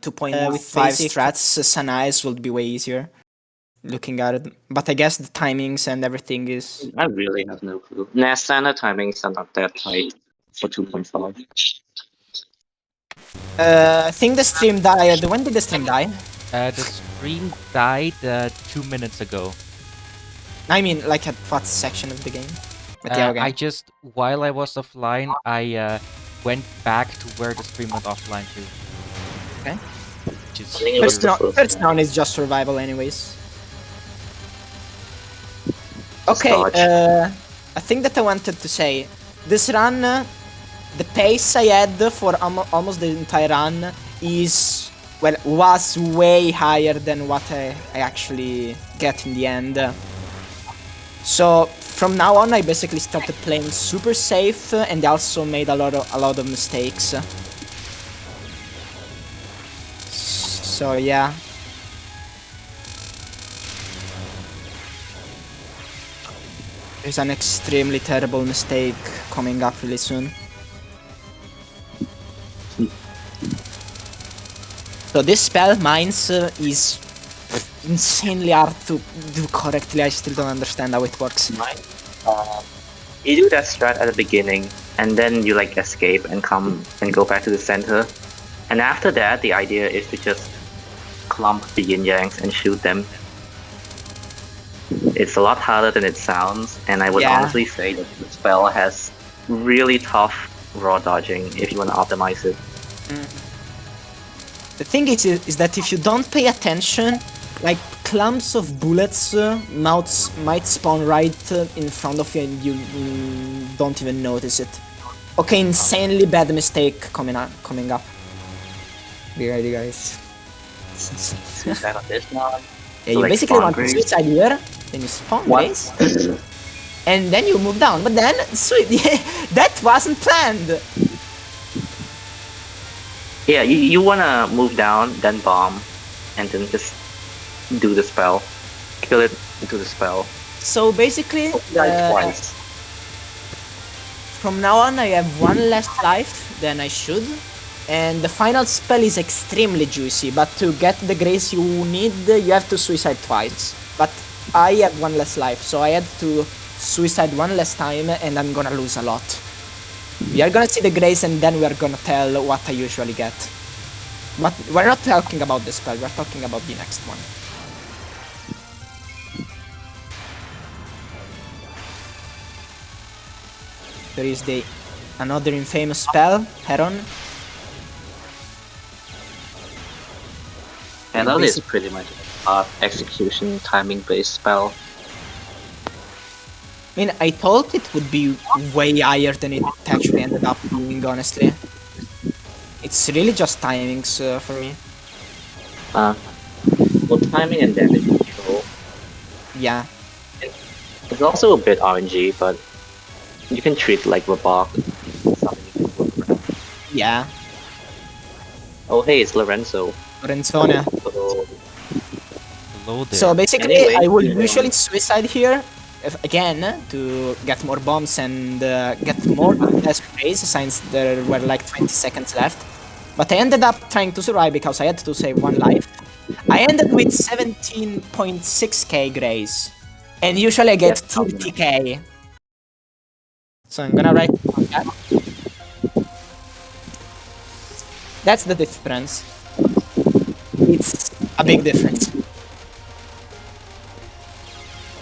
2.5 strats, Sanai's would be way easier. Looking at it, but I guess the timings and everything is. I really have no clue. Nah, standard timings are not that tight for 2.5. I think the stream died. When did the stream die? The stream died 2 minutes ago. I mean, like at what section of the game? But yeah, okay. I just, while I was offline, I went back to where the stream went offline to. Okay. Which is I think it was here. First round is just survival, anyways. Okay, Dodge. I think that I wanted to say this run, the pace I had for almost the entire run was way higher than what I actually get in the end. So from now on, I basically started playing super safe, and I also made a lot of mistakes. So yeah. There's an extremely terrible mistake coming up really soon. So this spell, Mines, is insanely hard to do correctly. I still don't understand how it works. You do that strat at the beginning, and then you like escape and come and go back to the center. And after that, the idea is to just clump the yin yangs and shoot them. It's a lot harder than it sounds, and I would Yeah. honestly say that the spell has really tough raw dodging if you want to optimize it. The thing is that if you don't pay attention, like clumps of bullets might spawn right in front of you and you don't even notice it. Okay, insanely bad mistake coming up. Be ready, guys. Suicide on this one. Yeah, you like basically spawn want to grace. suicide here, then you spawn grace, and then you move down. But then, that wasn't planned. Yeah, you wanna move down, then bomb, and then just do the spell. Kill it into the spell. So basically, Twice. from now on I have one less life than I should, and the final spell is extremely juicy, but to get the grace you need, you have to suicide twice. But I have one less life, so I had to suicide one less time, and I'm gonna lose a lot. We are gonna see the grace, and then we are gonna tell what I usually get. But we're not talking about the spell, we're talking about the next one. There is another infamous spell, Heron. And that is pretty much a execution timing based spell. I mean, I thought it would be way higher than it actually ended up being, honestly. It's really just timings for me. Well, timing and damage control. Yeah. It's also a bit RNG, but you can treat it like Rabok. Yeah. Oh hey, it's Lorenzo. Lorenzona. So, Hello there. So basically, Anyway, I would yeah. usually suicide here, again to get more bombs and get more sprays since there were like 20 seconds left. But I ended up trying to survive because I had to save one life. I ended with 17.6k grays. And usually I get 30k. So I'm gonna write that. That's the difference. It's a big difference.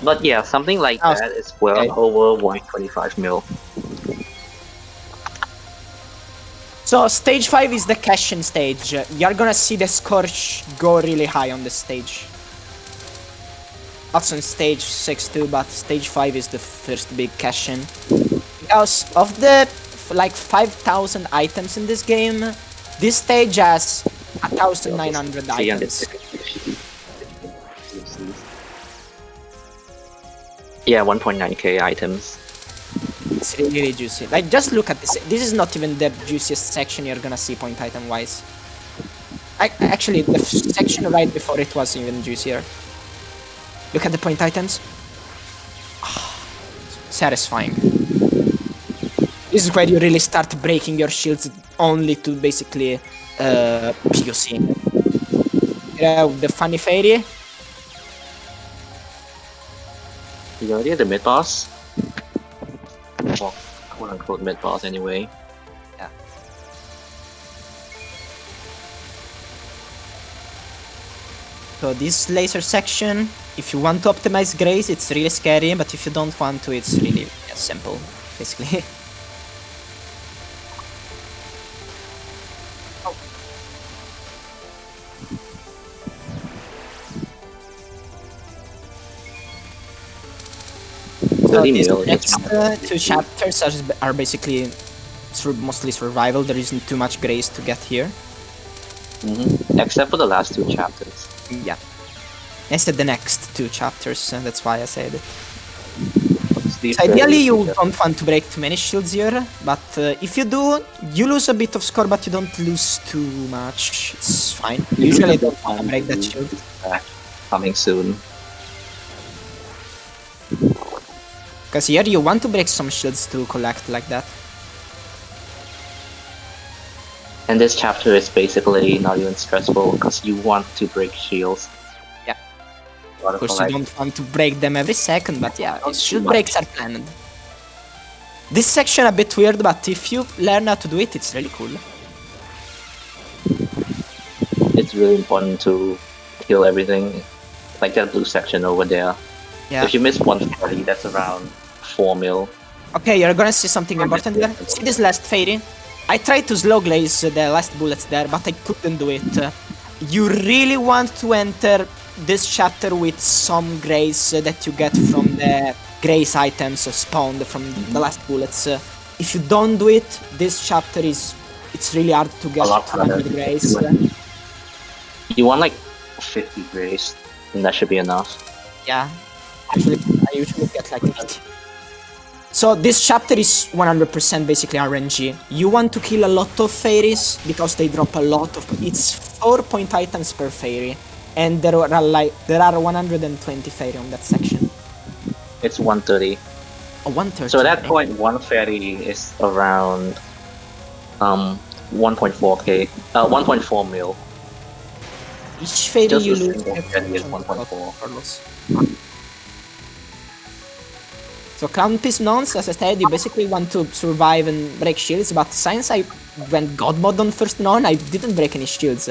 But yeah, something like Oh, that is well okay. over 125 mil. So stage 5 is the cash-in stage. You're gonna see the Scorch go really high on the stage. Also on stage 6 too, but stage 5 is the first big cash-in. Because of the like 5,000 items in this game, this stage has 1,900 items. Yeah, 1.9k items. It's really, really juicy. Like, just look at this. This is not even the juiciest section you're gonna see point item wise. Actually, the section right before it was even juicier. Look at the point items. Satisfying. This is where you really start breaking your shields only to basically POC. The funny fairy. You already the mid boss? Well, quote unquote mid boss anyway. Yeah. So this laser section, if you want to optimize grace, it's really scary, but if you don't want to, it's really simple, basically. So 30 these mil. next two chapters are basically mostly survival. There isn't too much grace to get here. Except for the last two chapters. Yeah. I said the next two chapters, that's why I said it. So ideally you don't want to break too many shields here, but if you do, you lose a bit of score, but you don't lose too much. It's fine. Usually I don't want to break that shield. Coming soon. Because here you want to break some shields to collect like that. And this chapter is basically not even stressful because you want to break shields. Yeah. Of course you don't want to break them every second, but yeah, shield breaks are planned. This section a bit weird, but if you learn how to do it, it's really cool. It's really important to kill everything. Like that blue section over there. Yeah. If you miss 140, that's around 4 mil. Okay, you're gonna see something important there. See this last fairy? I tried to slow glaze the last bullets there, but I couldn't do it. You really want to enter this chapter with some grace that you get from the grace items spawned from the last bullets. If you don't do it, this chapter it's really hard to get 200 grace. You want like 50 grace, and that should be enough. Yeah, actually, I usually get like 80. So this chapter is 100% basically RNG. You want to kill a lot of fairies because they drop a lot of. It's 4 point items per fairy, and there are 120 fairy on that section. It's 130. Oh, 130. So at that point, one fairy is around 1.4k, 1.4 mil. Each fairy Just you a lose. single fairy is 1.4. So Crown Piece Nonce, as I said, you basically want to survive and break shields, but since I went God mode on first non, I didn't break any shields.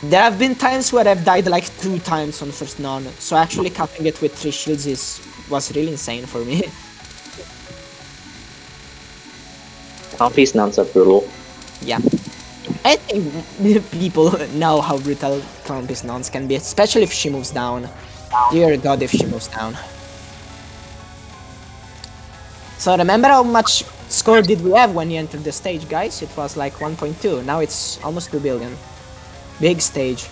There have been times where I've died like 2 times on first non, so actually capping it with 3 shields was really insane for me. Crown Piece nuns are brutal. Yeah. I think people know how brutal Crown Piece Nonce can be, especially if she moves down. Dear God, if she moves down. So remember how much score did we have when you entered the stage, guys? It was like 1.2. Now it's almost 2 billion. Big stage.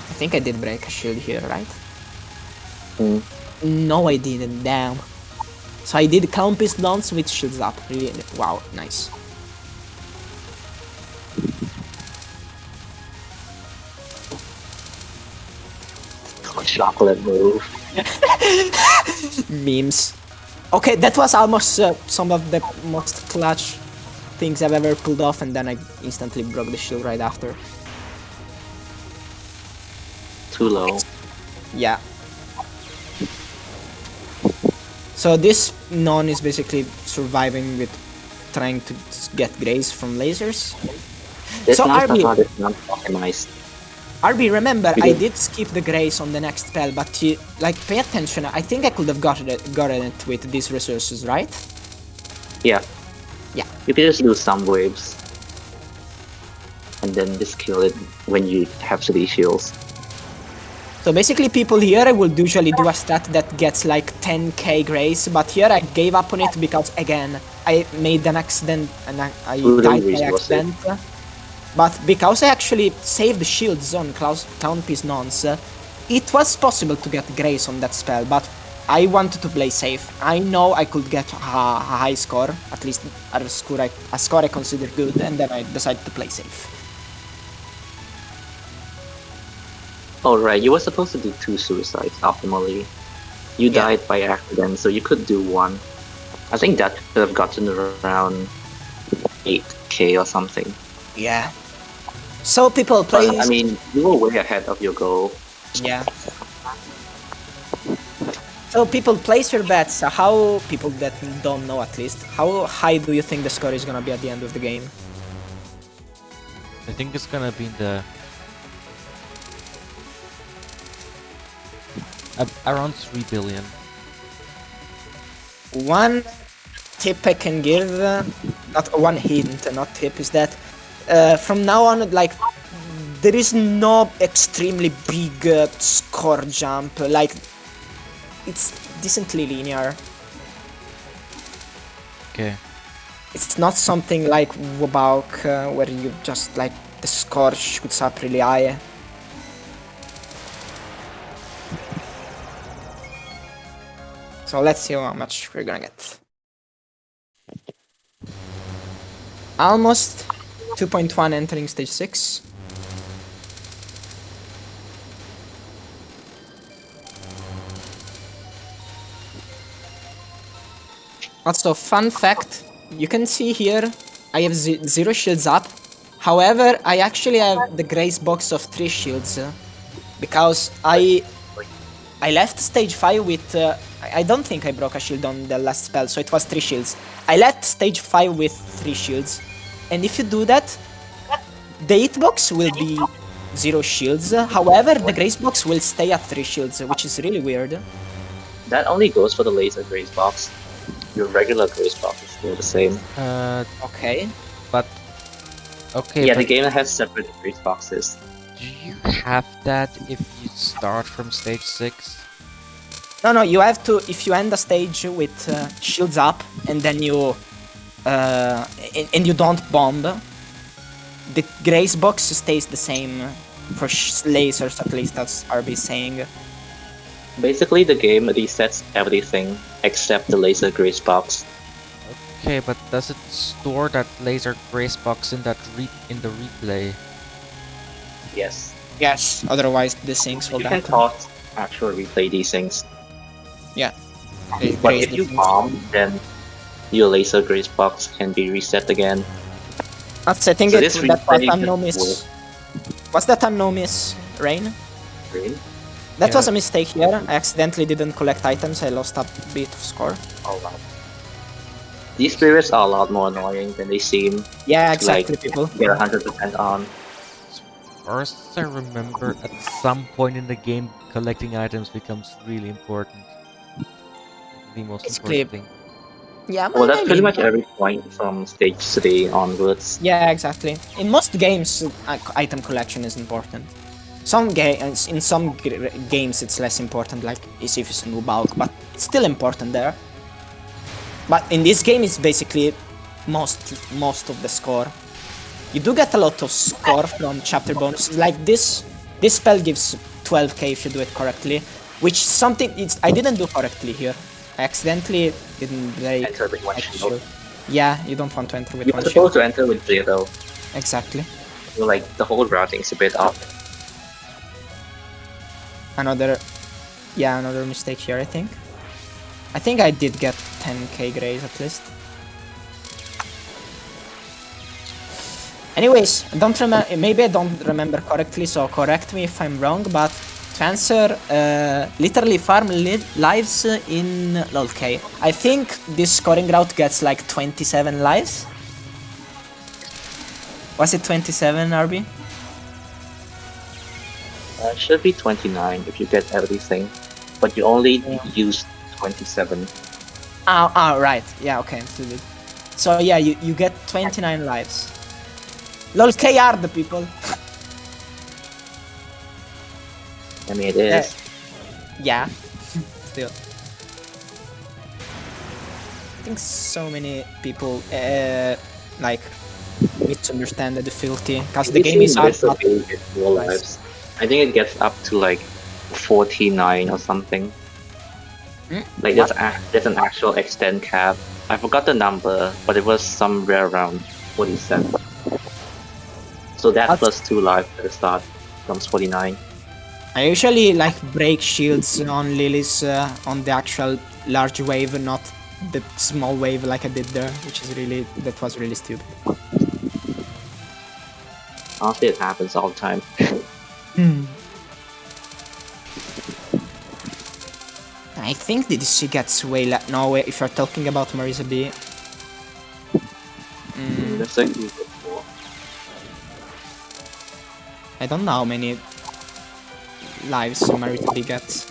I think I did break a shield here, right? No, I didn't. Damn. So I did Crown Piece Nonce with shields up. Really, wow, nice. chocolate move. Memes. Okay, that was almost some of the most clutch things I've ever pulled off, and then I instantly broke the shield right after. Too low. Yeah. So this non is basically surviving with trying to get Grace from lasers. This So not RB, how this not optimized. RB, remember I Because- did skip the Grace on the next spell, but like pay attention. I think I could have gotten it with these resources, right? Yeah. Yeah. You can just do some waves. And then just kill it when you have 3 shields. So basically people here will usually do a stat that gets like 10k Grace, but here I gave up on it because again, I made an accident and I Wouldn't died by resource it. accident. But because I actually saved the shields on Clown Piece Nons, it was possible to get Grace on that spell, but I wanted to play safe. I know I could get a high score, at least a score I consider good, and then I decided to play safe. Alright, you were supposed to do 2 suicides optimally. You Yeah. died by accident, so you could do 1. I think that could have gotten around 8k or something. Yeah. So people play. But, I mean, you were way ahead of your goal. Yeah. So people place your bets. How people that don't know at least, how high do you think the score is gonna be at the end of the game? I think it's gonna be in the around 3 billion. One tip I can give, not one hint, not tip, is that from now on, like, there is no extremely big score jump. Like, it's decently linear. Okay. It's not something like Wabawk, where you just, like, the score shoots up really high. So let's see how much we're gonna get. Almost 2.1 entering stage 6. Also, fun fact, you can see here I have 0 shields up. However, I actually have the grace box of 3 shields because I left stage 5 with I don't think I broke a shield on the last spell, so it was 3 shields. I left stage 5 with 3 shields, and if you do that, the hitbox will be 0 shields. However, the grace box will stay at 3 shields, which is really weird. That only goes for the laser grace box. Your regular grace box is still the same. Okay. But okay. Yeah, but the game has separate grace boxes. do you have that if you start from stage 6? No, you have to, if you end a stage with shields up, and then you and you don't bomb, the grace box stays the same for lasers, at least that's RB saying. Basically, the game resets everything except the laser grace box. Okay, but does it store that laser grace box in that in the replay? Yes. Yes. Otherwise, the sinks will You can happen. pause actual replay these things. Yeah. But if you bomb, then your laser grace box can be reset again. That's, I think So it, this that was replay time no can miss. Was that time no miss, Rain? Really? That Yeah. was a mistake here. I accidentally didn't collect items. I lost a bit of score. Oh wow. These spirits are a lot more annoying than they seem. Yeah, exactly, Like, people. Get 100% on. As far as I remember, at some point in the game, collecting items becomes really important. The most Basically, important thing. Yeah, Well, that's pretty maybe. much every point from stage 3 onwards. Yeah, exactly. In most games, item collection is important. Some games, in some games, it's less important, like Isiphus and Wubawk, but it's still important there. But in this game, it's basically most of the score. You do get a lot of score from chapter bonuses. Like this spell gives 12k if you do it correctly, which something I didn't do correctly here. I accidentally didn't break. Enter with one shield. Yeah, you don't want to enter with You're one supposed shield. to enter with 0. Exactly. So, like, the whole routing's a bit off. Another Yeah, another mistake here, I think. I think I did get 10k grays at least. Anyways, don't remember. Maybe I don't remember correctly, so correct me if I'm wrong. But to answer, literally farm lives in LOLK. I think this scoring route gets like 27 lives. Was it 27, RB? It should be 29 if you get everything, but you only use 27. Right. Yeah, okay, I'm still good. So yeah, you get 29 lives. LOL KR the people. I mean, it is. Yeah. Still. I think so many people like misunderstand the difficulty because the game is hard. More lives. I think it gets up to like 49 or something. Like there's an actual extend cap. I forgot the number, but it was somewhere around 47. So that plus 2 lives at the start becomes 49. I usually like break shields on lilies on the actual large wave, not the small wave like I did there, that was really stupid. Honestly, it happens all the time. I think the DC gets way less. No, if you're talking about Marisa B. That's like before. I don't know how many lives Marisa B gets.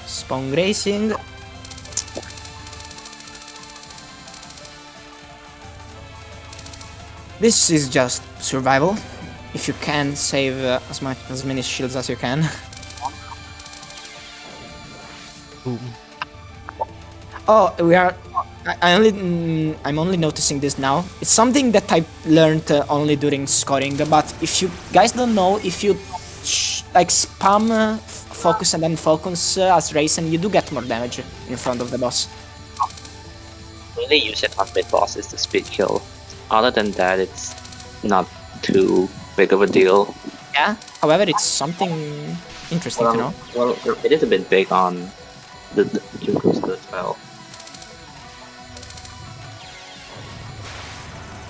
Spawn grazing. This is just survival. If you can save as many shields as you can. Boom. Oh, we are. I'm only noticing this now. It's something that I learned only during scoring. But if you guys don't know, if you like spam focus and then focus as Raisin, you do get more damage in front of the boss. Only use it on mid boss is the speed kill. Other than that, it's not too big of a deal. Yeah. However, it's something interesting to know. Well, it is a bit big on the Junko's as well.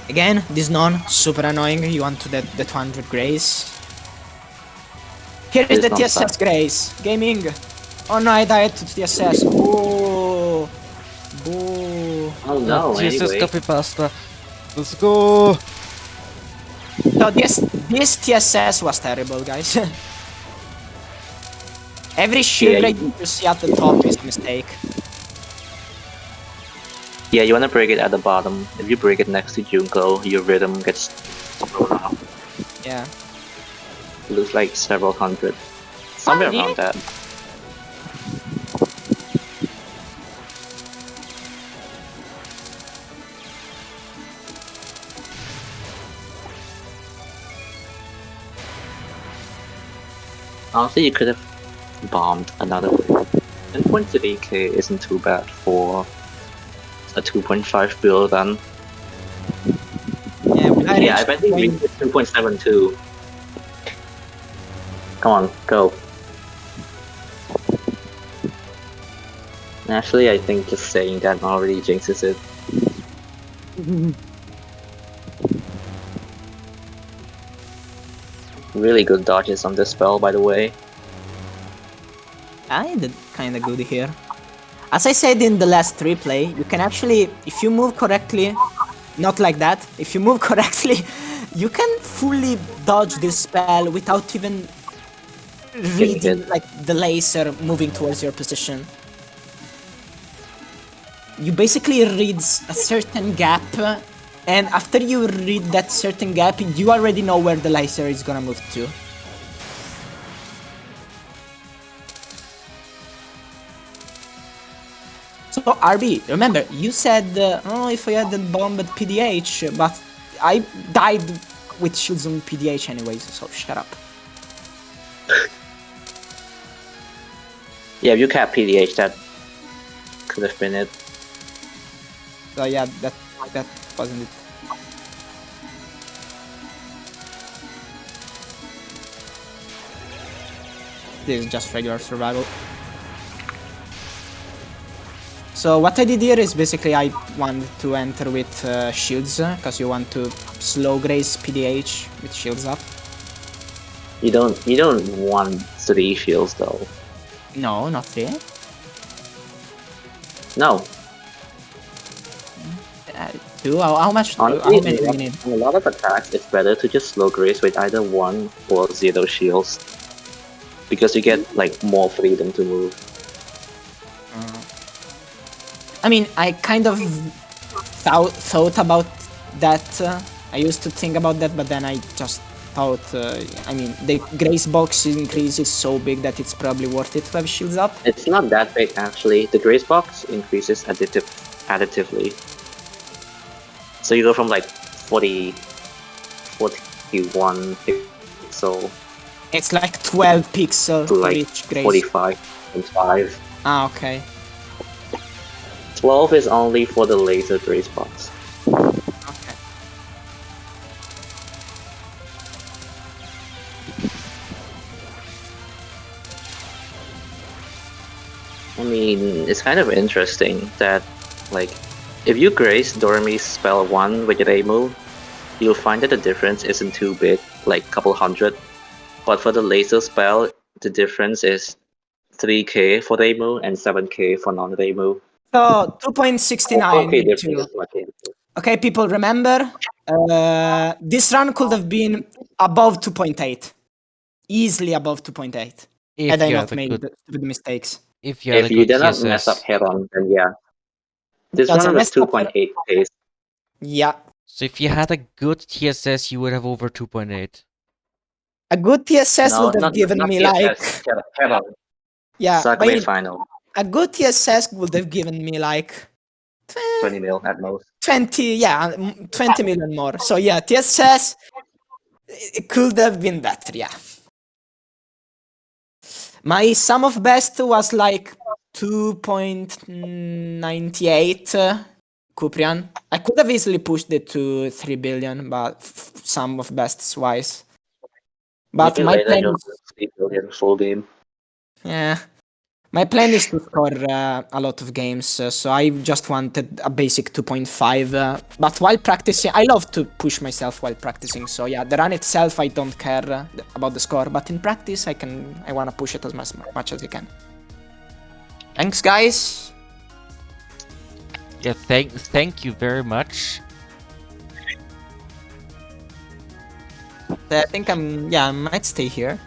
Again, this non super annoying. You want to the 200 grace. Here is the TSS grace. Gaming. Oh no, I died to TSS. Boo. Boo. Oh no, Jesus, anyway. copy pasta. Let's go. So this TSS was terrible, guys. Every shield break you see at the top is a mistake. Yeah, you wanna break it at the bottom. If you break it next to Junko, your rhythm gets blown up. Yeah. It looks like several hundred. Somewhere around that. Honestly, you could have bombed another way. 10.3k isn't too bad for a 2.5 build then. Yeah, I bet they reached 2.72. Come on, go. Actually, I think just saying that already jinxes it. Really good dodges on this spell, by the way. I did kinda good here. As I said in the last replay, you can actually, if you move correctly, not like that, if you move correctly, you can fully dodge this spell without even reading like the laser moving towards your position. You basically read a certain gap, and after you read that certain gap, you already know where the laser is gonna move to. So RB, remember, you said, oh, if I hadn't bombed PDH, but I died with shields on PDH anyways, so shut up. Yeah, if you cap PDH, that could have been it. So yeah, that wasn't it. This is just regular survival. So what I did here is basically I wanted to enter with shields, because you want to slow graze PDH with shields up. You don't want 3 shields though. No, not three. No. Two? How much? Honestly, How many do you need? in a lot of attacks, it's better to just slow grace with either 1 or 0 shields. Because you get like more freedom to move. I mean, I kind of thought about that. I used to think about that, but then I just thought, I mean, the grace box increase is so big that it's probably worth it to have shields up. It's not that big actually. The grace box increases additively. So you go from like 41 pixel It's like 12 pixels to for like each grace. 45 and 5. Ah, okay. 12 is only for the laser grace box. Okay. I mean, it's kind of interesting that, like, if you grace Dorami's spell 1 with Reimu, you'll find that the difference isn't too big, like a couple hundred. But for the laser spell, the difference is 3k for Reimu and 7k for non-Reimu. So 2.69 Okay, into. difference. Okay, people, remember, this run could have been above 2.8. Easily above 2.8. Had I not made stupid mistakes. If you had If a you good did not mess up TSS. head-on, then yeah. This That's a one was messed up 2.8 pace. Yeah. So if you had a good TSS, you would have over 2.8. A good TSS No, would have not given me TSS, like. head-on. Yeah, Subway wait, final. a good TSS would have given me like 20 mil at most. 20, yeah, 20 million more. So yeah, TSS, it could have been better, yeah. My sum of best was like 2.98 Kuprian. I could have easily pushed it to 3 billion, but sum of bests wise. But Maybe my later plan you'll is, do 3 billion full game. yeah, my plan is to score a lot of games, so I just wanted a basic 2.5. But while practicing, I love to push myself while practicing. So yeah, the run itself, I don't care about the score, but in practice, I want to push it as much as I can. Thanks, guys. Yeah, thank you very much. I think I might stay here.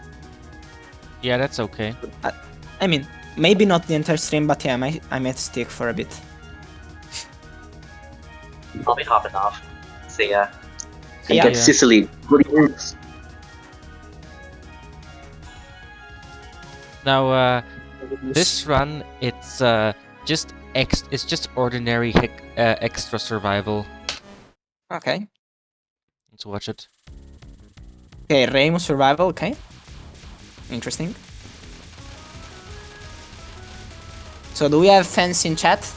Yeah, that's okay. I mean, maybe not the entire stream, but yeah, I might stick for a bit. I'll be hopping off. See ya. And Yeah. get Sicily. Now, this run, it's just it's just ordinary extra survival. Okay. Let's watch it. Okay, Reimu survival. Okay. Interesting. So do we have fans in chat?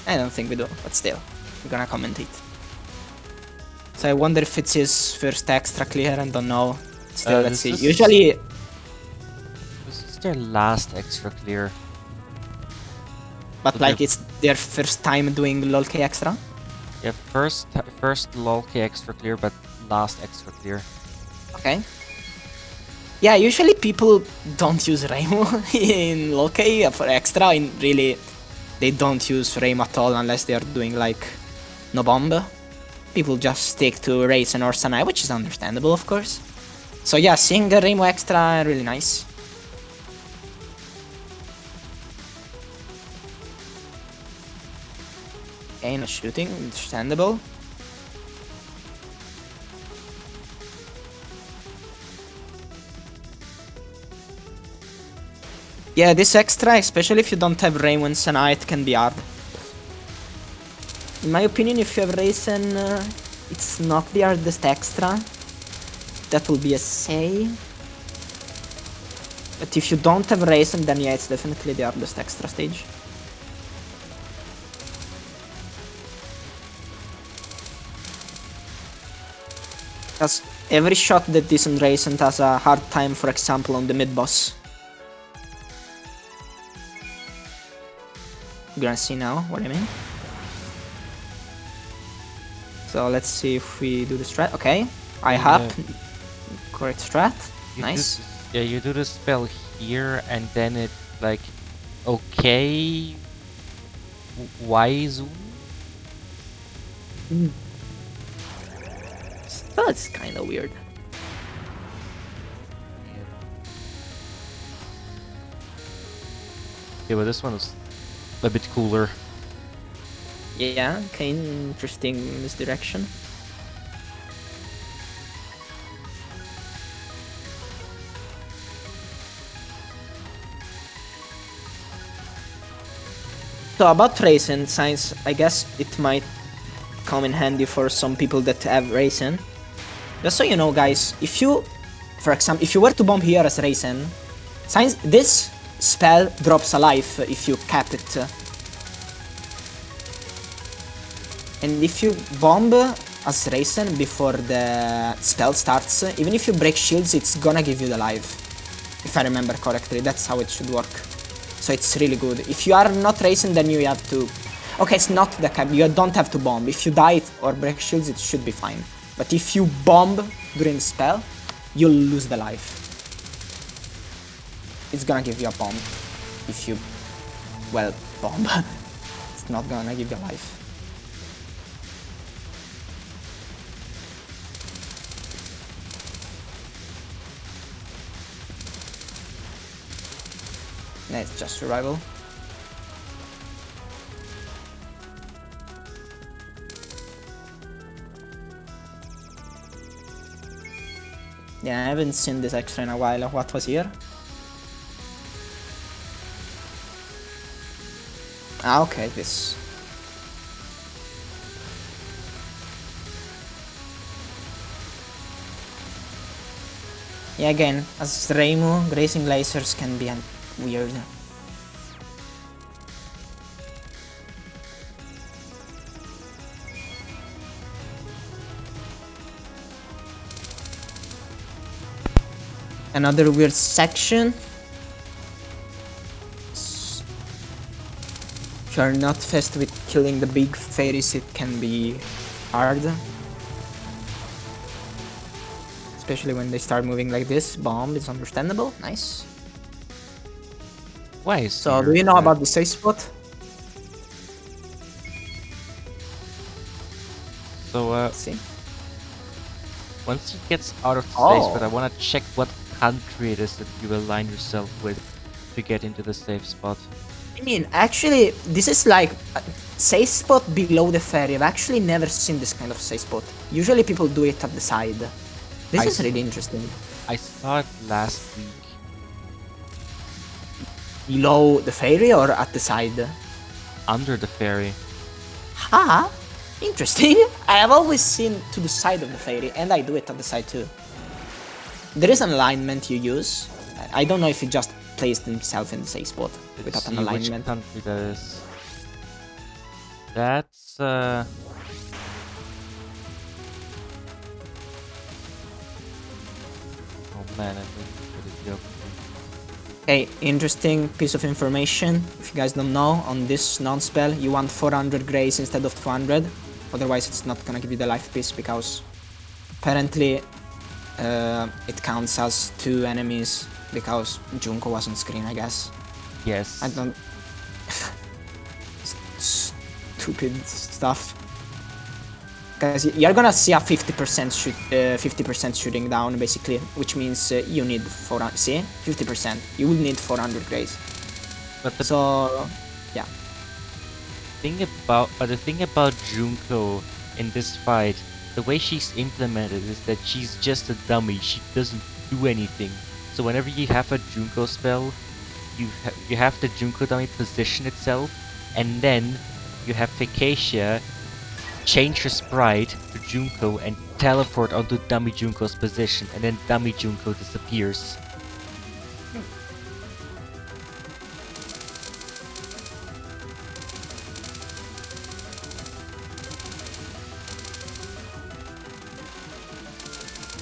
I don't think we do, but still, we're gonna comment it. So I wonder if it's his first extra clear, and don't know. Still, let's see. Usually, this is their last extra clear. but like it's their first time doing LOLK extra. Yeah, first LOLK extra clear, but last extra clear. Okay. Yeah, usually people don't use Reimu in LOLK for extra. In really, they don't use Reimu at all unless they are doing like no bomb. People just stick to Race and Orsanai, which is understandable, of course. So yeah, seeing a Reimu extra really nice. Okay, no shooting, understandable. Yeah, this extra, especially if you don't have Reimu and Sanai, it can be hard. In my opinion, if you have Raisin, it's not the hardest extra. That will be a say. But if you don't have Raisin, then yeah, it's definitely the hardest extra stage. Because every shot that isn't Raisin has a hard time, for example, on the mid-boss. You're gonna see now what I mean. So let's see if we do the strat. Okay, I hop. Correct strat. Nice. Yeah, you do the spell here, and then it like, okay, why zoom? That's kind of weird. Yeah, but this one is a bit cooler. Yeah, kind of interesting misdirection. So about Raisin, since I guess it might come in handy for some people that have Raisin. Just so you know, guys, if you, for example, if you were to bomb here as Raisin, since this spell drops a life if you cap it. And if you bomb as Raisin before the spell starts, even if you break shields, it's gonna give you the life. If I remember correctly, that's how it should work. So it's really good. If you are not Raisin, then you have to... Okay, it's not the cap, you don't have to bomb. If you die or break shields, it should be fine. But if you bomb during the spell, you'll lose the life. It's gonna give you a bomb. If you... well, bomb. It's not gonna give you life. Nah, it's just survival. Yeah, I haven't seen this extra in a while. What was here? Ah, okay, this. Yeah, again, as Reimu, grazing lasers can be weird. Another weird section. If you're not fast with killing the big fairies, it can be hard. Especially when they start moving like this. Bomb is understandable. Nice. Why is So, do you know about the safe spot? So, Let's see. once he gets out of the Oh. safe spot, I want to check what country it is that you align yourself with to get into the safe spot. I mean, actually, this is like a safe spot below the ferry. I've actually never seen this kind of safe spot. Usually people do it at the side. This is really interesting. I saw it last week. Below the ferry or at the side? Under the ferry. Huh? Interesting. I have always seen to the side of the ferry, and I do it at the side too. There is an alignment you use. I don't know if it just placed himself in the safe spot without an alignment. Which country that is. That's oh man, I didn't put it up. Hey, interesting piece of information. If you guys don't know, on this non-spell, you want 400 grays instead of 200. Otherwise, it's not gonna give you the life piece because apparently it counts as 2 enemies because Junko was on screen, I guess. Yes. I don't... Stupid stuff. Because you're gonna see a 50% shooting down, basically, which means you need 400. See, 50%. You will need 400 grays. But the So, yeah. the thing about Junko in this fight, the way she's implemented is that she's just a dummy. She doesn't do anything. So whenever you have a Junko spell, you have the Junko dummy position itself, and then you have Fekacia change her sprite to Junko and teleport onto dummy Junko's position, and then dummy Junko disappears.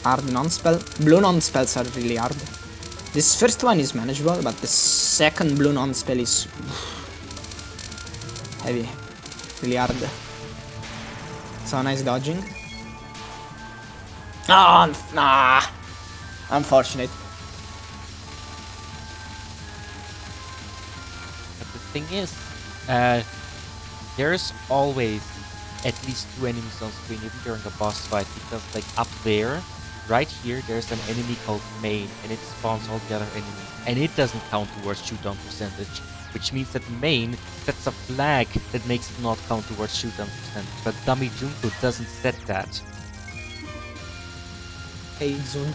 hard non-spell. Blue non-spells are really hard. This first one is manageable, but the second blue non-spell is heavy. Really hard. So nice dodging. Oh, nah. Unfortunate. But the thing is, there's always at least 2 enemies on screen even during a boss fight, because like up there, right here, there's an enemy called main, and it spawns all the other enemies, and it doesn't count towards shoot-down percentage, which means that main sets a flag that makes it not count towards shoot-down percentage, but dummy Junko doesn't set that. Hey, Zun.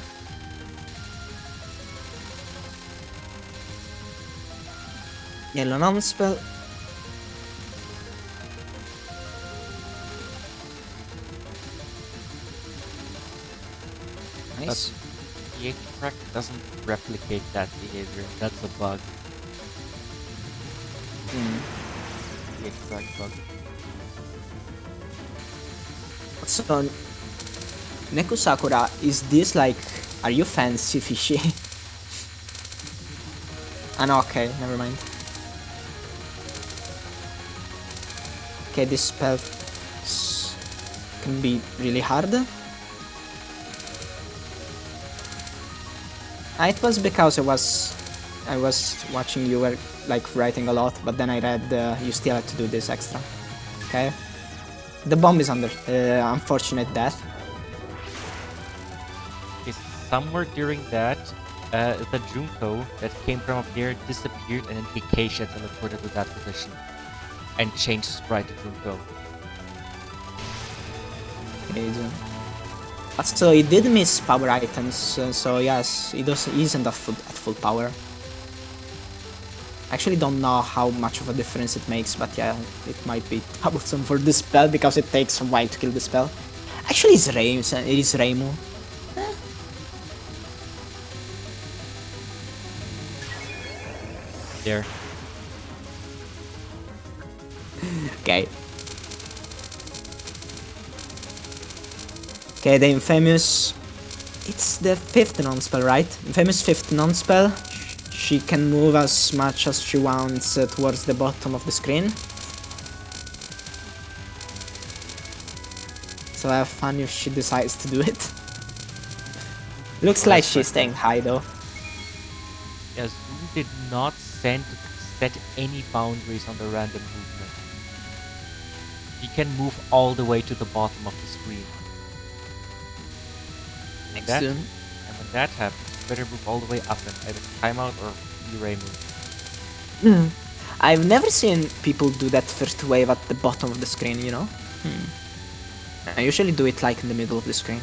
Yellow non-spell. Nice. The track doesn't replicate that behavior. That's a bug. The track bug. So, Neku Sakura, is this like... Are you fancy fishy? Ah no, okay, never mind. Okay, this spell can be really hard. It was because I was watching you were like writing a lot, but then I read you still had to do this extra. Okay. The bomb is under unfortunate death. Okay, somewhere during that, the Junko that came from up there disappeared, and then Keisha teleported to that position and changed sprite to Junko. Okay, but so he did miss power items, so yes, he isn't at full power. I actually don't know how much of a difference it makes, but yeah, it might be troublesome for this spell because it takes a while to kill the spell. Actually, it is Reimu. There. Okay. Okay, the infamous... It's the 5th non-spell, right? Infamous 5th non-spell. She can move as much as she wants towards the bottom of the screen. So have fun if she decides to do it. Looks like she's staying high though. Yeah, Zoom did not set any boundaries on the random movement. He can move all the way to the bottom of the screen. And when that happens, you better move all the way up and either timeout or E-ray move. I've never seen people do that first wave at the bottom of the screen, you know? I usually do it like in the middle of the screen.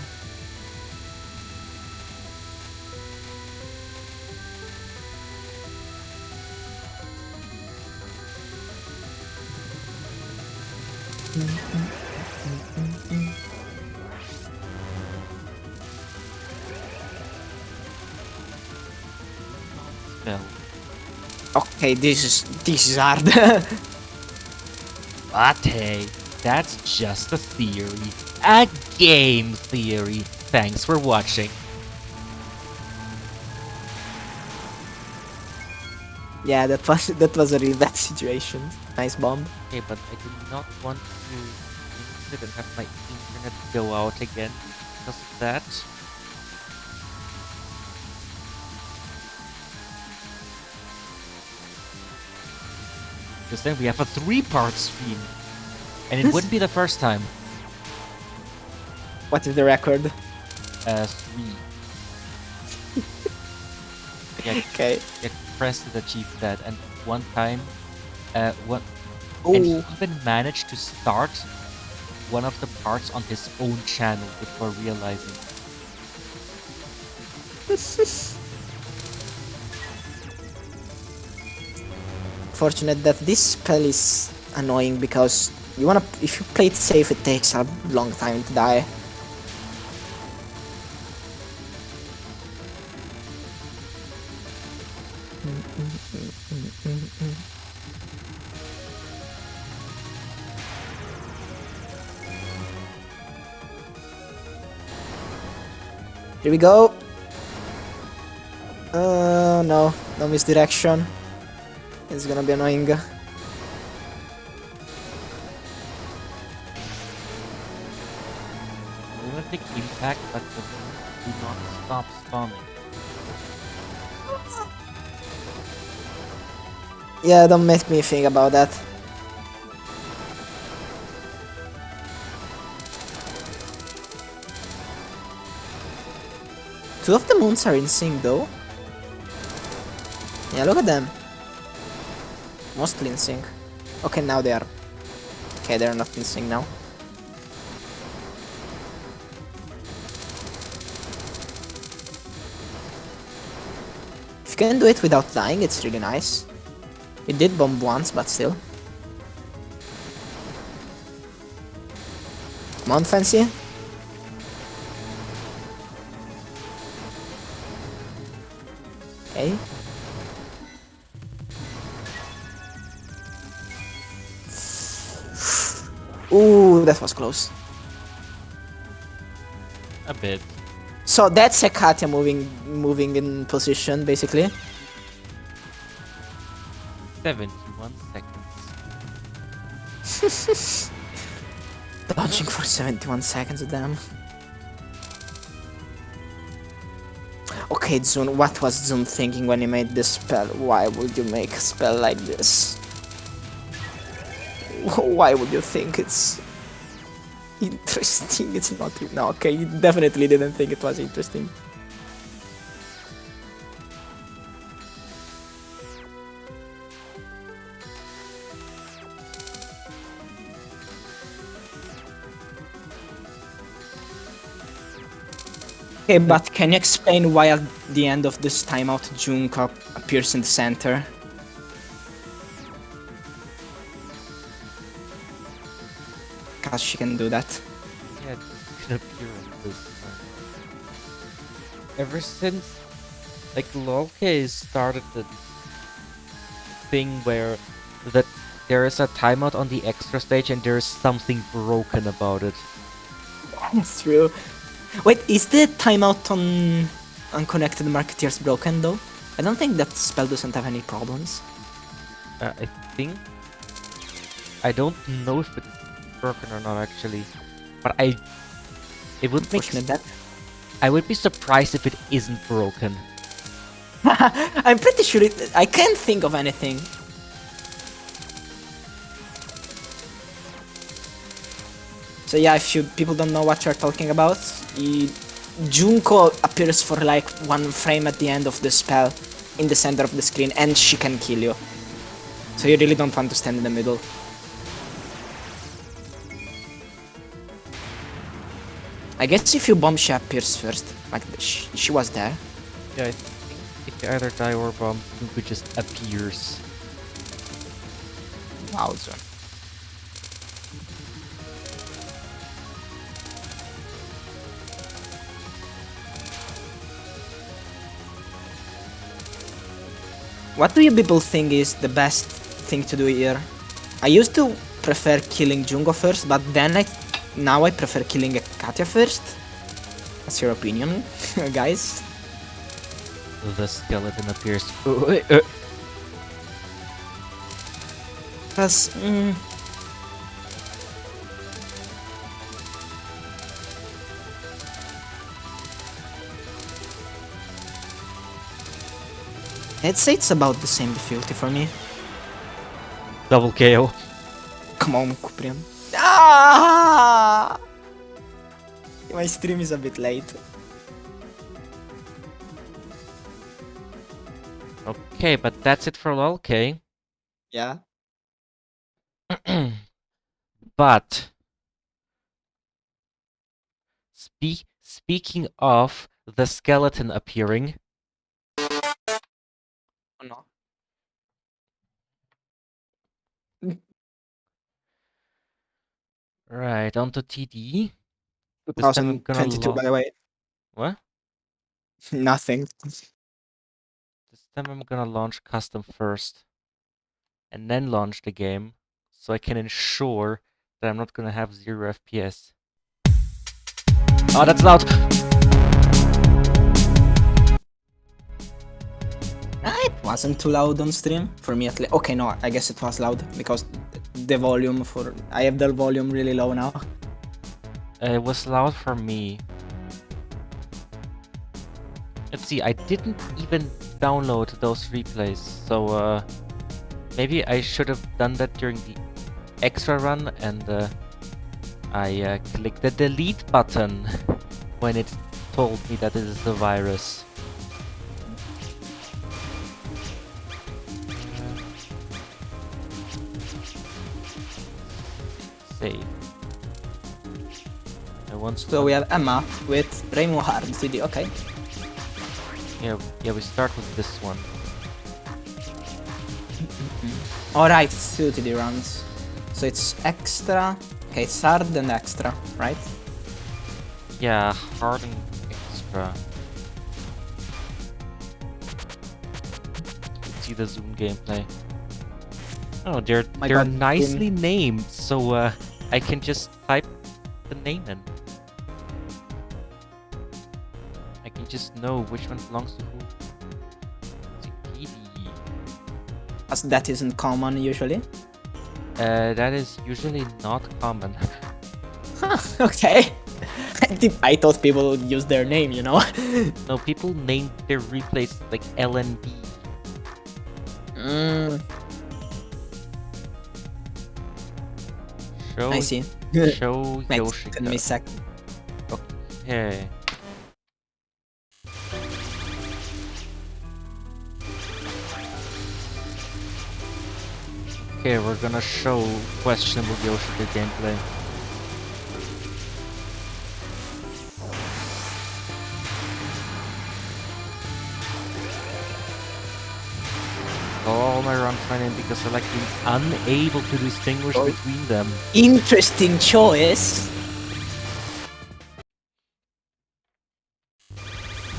No. Okay, this is hard. But hey, that's just a theory. A game theory. Thanks for watching. Yeah, that was a real bad situation. Nice bomb. Okay, but I do not want to sit and have my internet go out again because of that. Because then we have a 3-part stream. And it wouldn't be the first time. What is the record? 3. Yeah, Okay. yeah, Preston achieved that, and one time, and he Oh, even managed to start one of the parts on his own channel before realizing. fortunate that this spell is annoying because if you play it safe, it takes a long time to die. Here we go. No misdirection. It's gonna be annoying. Lunatic impact, but do not stop spawning. Yeah, don't make me think about that. Two of the moons are in sync though. Yeah, look at them. Mostly in sync. Okay, now they are. Okay, they're not in sync now. If you can do it without dying, it's really nice. It did bomb once, but still. Come on, Fancy. Okay. Ooh, that was close. A bit. So that's a Katya moving in position, basically. 71 seconds. Dodging for 71 seconds, damn. Okay, Zun, what was Zun thinking when he made this spell? Why would you make a spell like this? Why would you think it's interesting? It's not. No, okay, you definitely didn't think it was interesting. Okay, but can you explain why at the end of this timeout Junko appears in the center? Because she can do that. Yeah, it can appear on this one. Ever since, like, LOLK started the thing where that there is a timeout on the extra stage and there is something broken about it. That's true. Wait, is the timeout on Unconnected Marketeers broken though? I don't think that spell doesn't have any problems. I think... I don't know if it's broken or not actually, but it would make... Unfortunate that. I would be surprised if it isn't broken. I'm pretty sure I can't think of anything. So yeah, if people don't know what you're talking about, Junko appears for like 1 frame at the end of the spell in the center of the screen and she can kill you. So you really don't want to stand in the middle. I guess if you bomb, she appears first. Like, she was there. Yeah, I think if you either die or bomb, Tuku just appears. Wowza. What do you people think is the best thing to do here? I used to prefer killing Jungo first, but then now I prefer killing Katya first. What's your opinion, guys? The skeleton appears. Because, I'd say it's about the same difficulty for me. Double KO. Come on, Kuprian. Ah! My stream is a bit late. Okay, but that's it for LOLK. Yeah. But speaking of the skeleton appearing, Oh no. right, onto TD. This time I'm gonna 2022, by the way. What? Nothing. This time I'm gonna launch custom first, and then launch the game, so I can ensure that I'm not gonna have 0 FPS. Oh, that's loud! It wasn't too loud on stream for me at least. Okay, no, I guess it was loud because the volume for I have the volume really low now. It was loud for me. Let's see, I didn't even download those replays, so maybe I should have done that during the extra run, and I clicked the delete button when it told me that it is a virus. Save. I want to. So we have a map with Rainbow Hard CD. Okay. Yeah, we start with this one. Alright, it's 2 TD runs. So it's extra. Okay, it's hard and extra, right? Yeah, hard and extra. Let's see the Zoom gameplay. Oh, they're My they're God, nicely named, so I can just type the name in. I can just know which one belongs to who. Zikidi. As that isn't common usually. That is usually not common. Huh, okay. I thought people would use their name, you know? No, people name their replays like LNB. Show, I see. show Wait, Yoshika. give me a sec. Okay. Okay, we're gonna show questionable Yoshika gameplay. All my runs find in because I like being unable to distinguish between them. Interesting choice.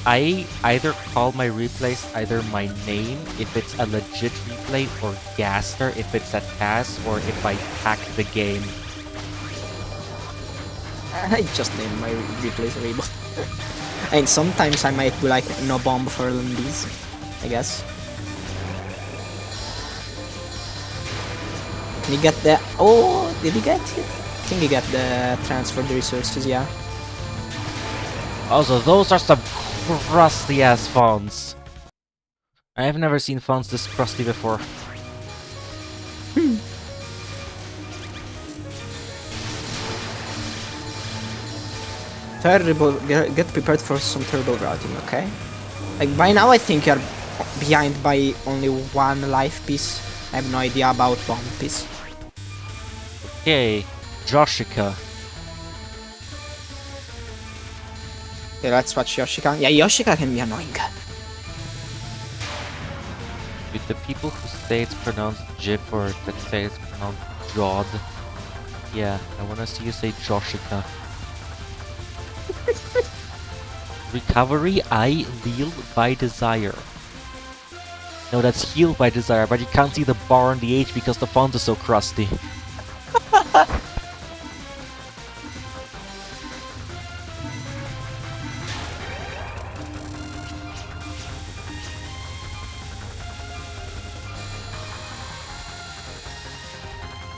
I either call my replays either my name if it's a legit replay or Gaster if it's a task or if I hack the game. I just named my replays Rainbow. And sometimes I might do like no bomb for LMDs, I guess. Can you get the... Oh, did he get it? Can you get the transfer the resources, yeah. Also, those are some crusty ass fonts. I have never seen fonts this crusty before. Terrible, get prepared for some terrible routing, okay? Like by now I think you're behind by only one life piece. I have no idea about bomb piece. Okay, Joshika. Okay, let's watch Yoshika. Yeah, Yoshika can be annoying. With the people who say it's pronounced Jip or that say it's pronounced Jod. Yeah, I wanna see you say Joshika. Recovery, I heal by desire. No, that's heal by desire, but you can't see the bar on the H because the font is so crusty.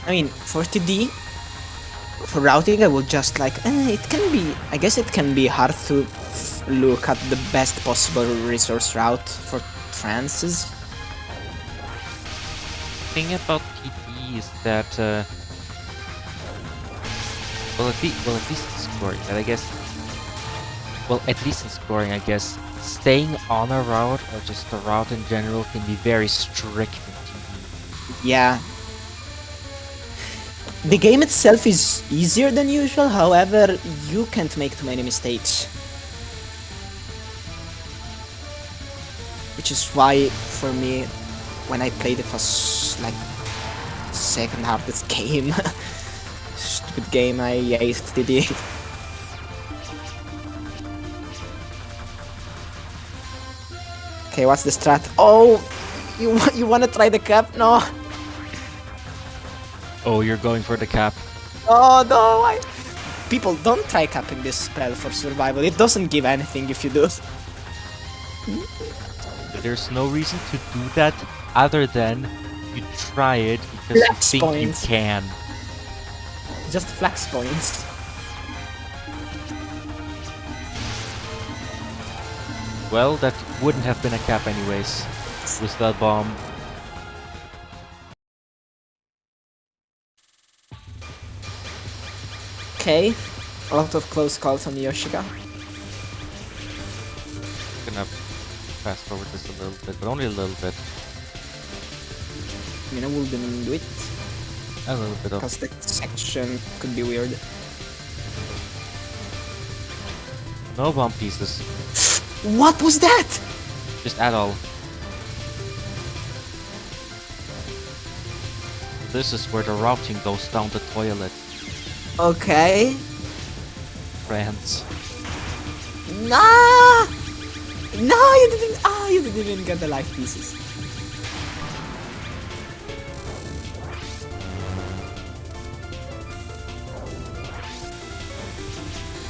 I mean, for TD, for routing, I would just like, it can be, I guess it can be hard to look at the best possible resource route for Francis. The thing about TD is that, well, at least in scoring, and I guess, well, at least in scoring, I guess, staying on a route or just a route in general can be very strict in TD. Yeah. The game itself is easier than usual, however, you can't make too many mistakes. Which is why, for me, when I played it was like second hardest game. Stupid game, I hate TD. Okay, what's the strat? Oh, you wanna try the cap? No. Oh, you're going for the cap. Oh no! People, don't try capping this spell for survival. It doesn't give anything if you do. there's no reason to do that other than you try it because Flex you think points. you can. Just flex points. Well, that wouldn't have been a cap anyways, with that bomb. Okay, a lot of close calls on Yoshika. Gonna fast forward this a little bit, but only a little bit. I mean, I wouldn't do it, A little bit of. because the section could be weird. No bomb pieces, What was that? just at all. This is where the routing goes down the toilet, Okay. friends. Nah! No, you didn't. Ah, you didn't even get the life pieces.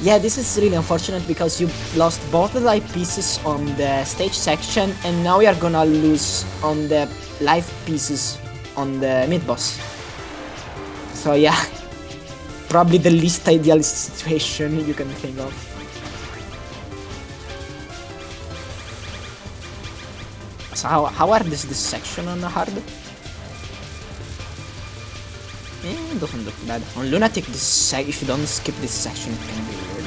Yeah, this is really unfortunate because you lost both the life pieces on the stage section, and now you are gonna lose on the life pieces on the mid boss. So yeah, probably the least ideal situation you can think of. So how are this section on hard? It doesn't look bad. On Lunatic, if you don't skip this section, it can be weird.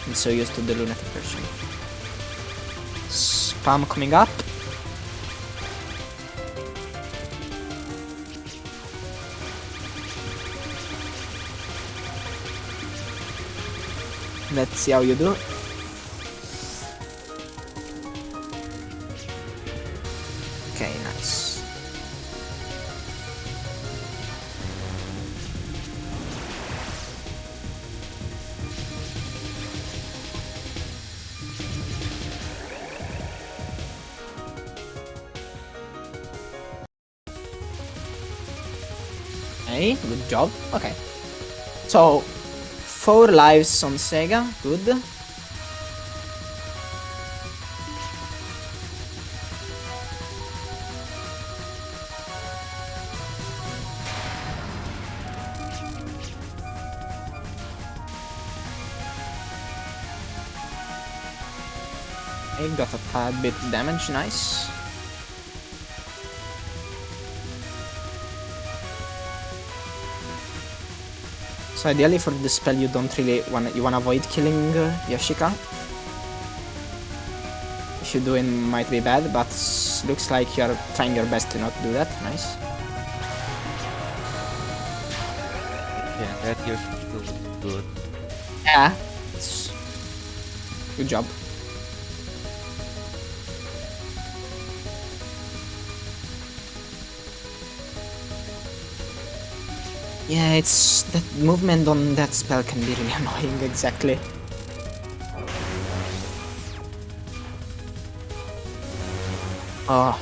I'm so used to the Lunatic version. Spam coming up. Let's see how you do. Okay, nice. Okay, good job. Okay. So, 4 lives on Sega, good. I got a tad bit of damage, nice. So ideally for this spell you don't really wanna avoid killing Yoshika. If you do it might be bad, but looks like you're trying your best to not do that, nice. Yeah, that here feels good. Yeah. Good job. Yeah, it's that movement on that spell can be really annoying, exactly. Oh,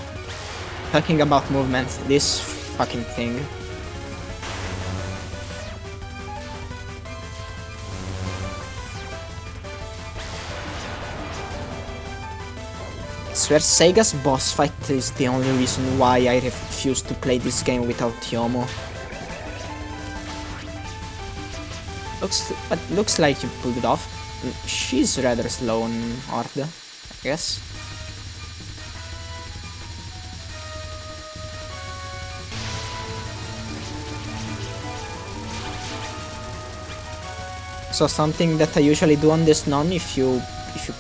talking about movement, this fucking thing. I swear Sega's boss fight is the only reason why I refuse to play this game without Yomo. Looks like you pulled it off. She's rather slow on Ard, I guess. So something that I usually do on this non, if you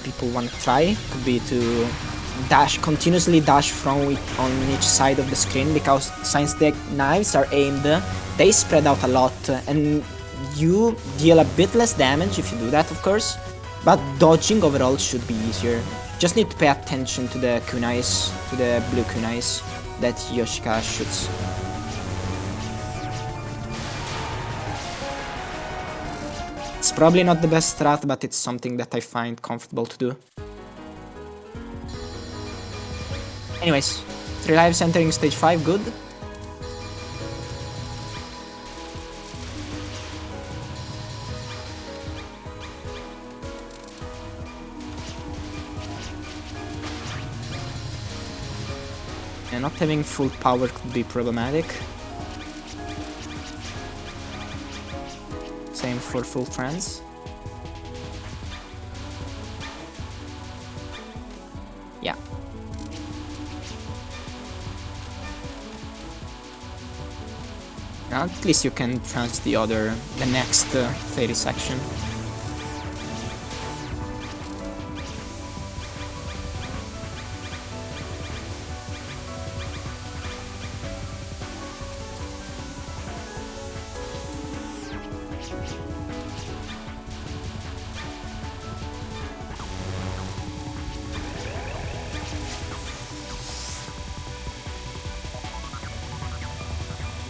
people want to try, could be to continuously dash from it on each side of the screen, because since the knives are aimed, they spread out a lot, and you deal a bit less damage if you do that, of course, but dodging overall should be easier. Just need to pay attention to the kunais, to the blue kunais that Yoshika shoots. It's probably not the best strat, but it's something that I find comfortable to do. Anyways, 3 lives entering stage 5, good. And not having full power could be problematic. Same for full trance. Yeah. Now at least you can trance the next fairy section.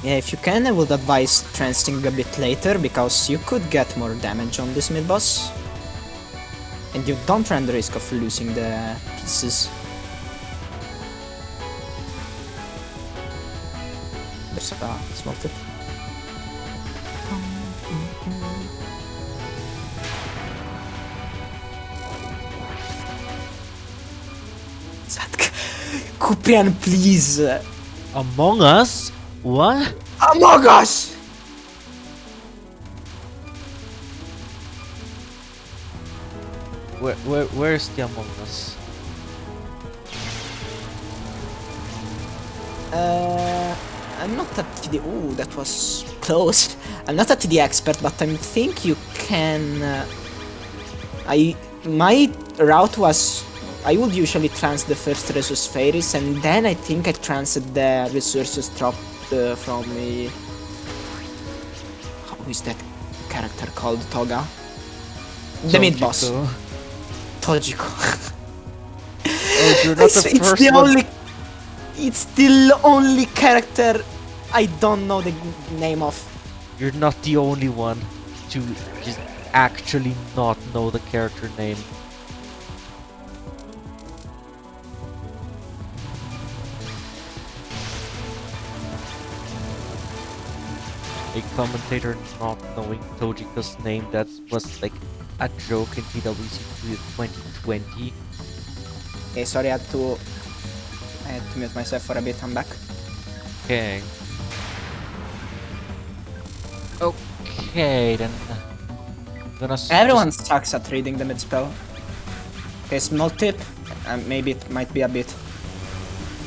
Yeah, if you can, I would advise trancing a bit later, because you could get more damage on this mid-boss. And you don't run the risk of losing the pieces. There's a small tip. Kuprian, please! Among Us? What? Among Us! Where's the Among Us? I'm not a TD. Oh, that was close. I'm not a TD expert, but I think you can. My route was I would usually trance the first resource fairies, and then I think I tranced the resources dropped from a. How is that character called? Toga? The mid boss. Tojiko. Oh, you're not the first one. It's the only character I don't know the name of. You're not the only one to just actually not know the character name. A commentator not knowing Tojiko's name, that was like a joke in TWC 2020. Okay, sorry, I had to mute myself for a bit. I'm back. Okay. Okay, then. Everyone sucks at reading the mid spell. Okay, small tip. Maybe it might be a bit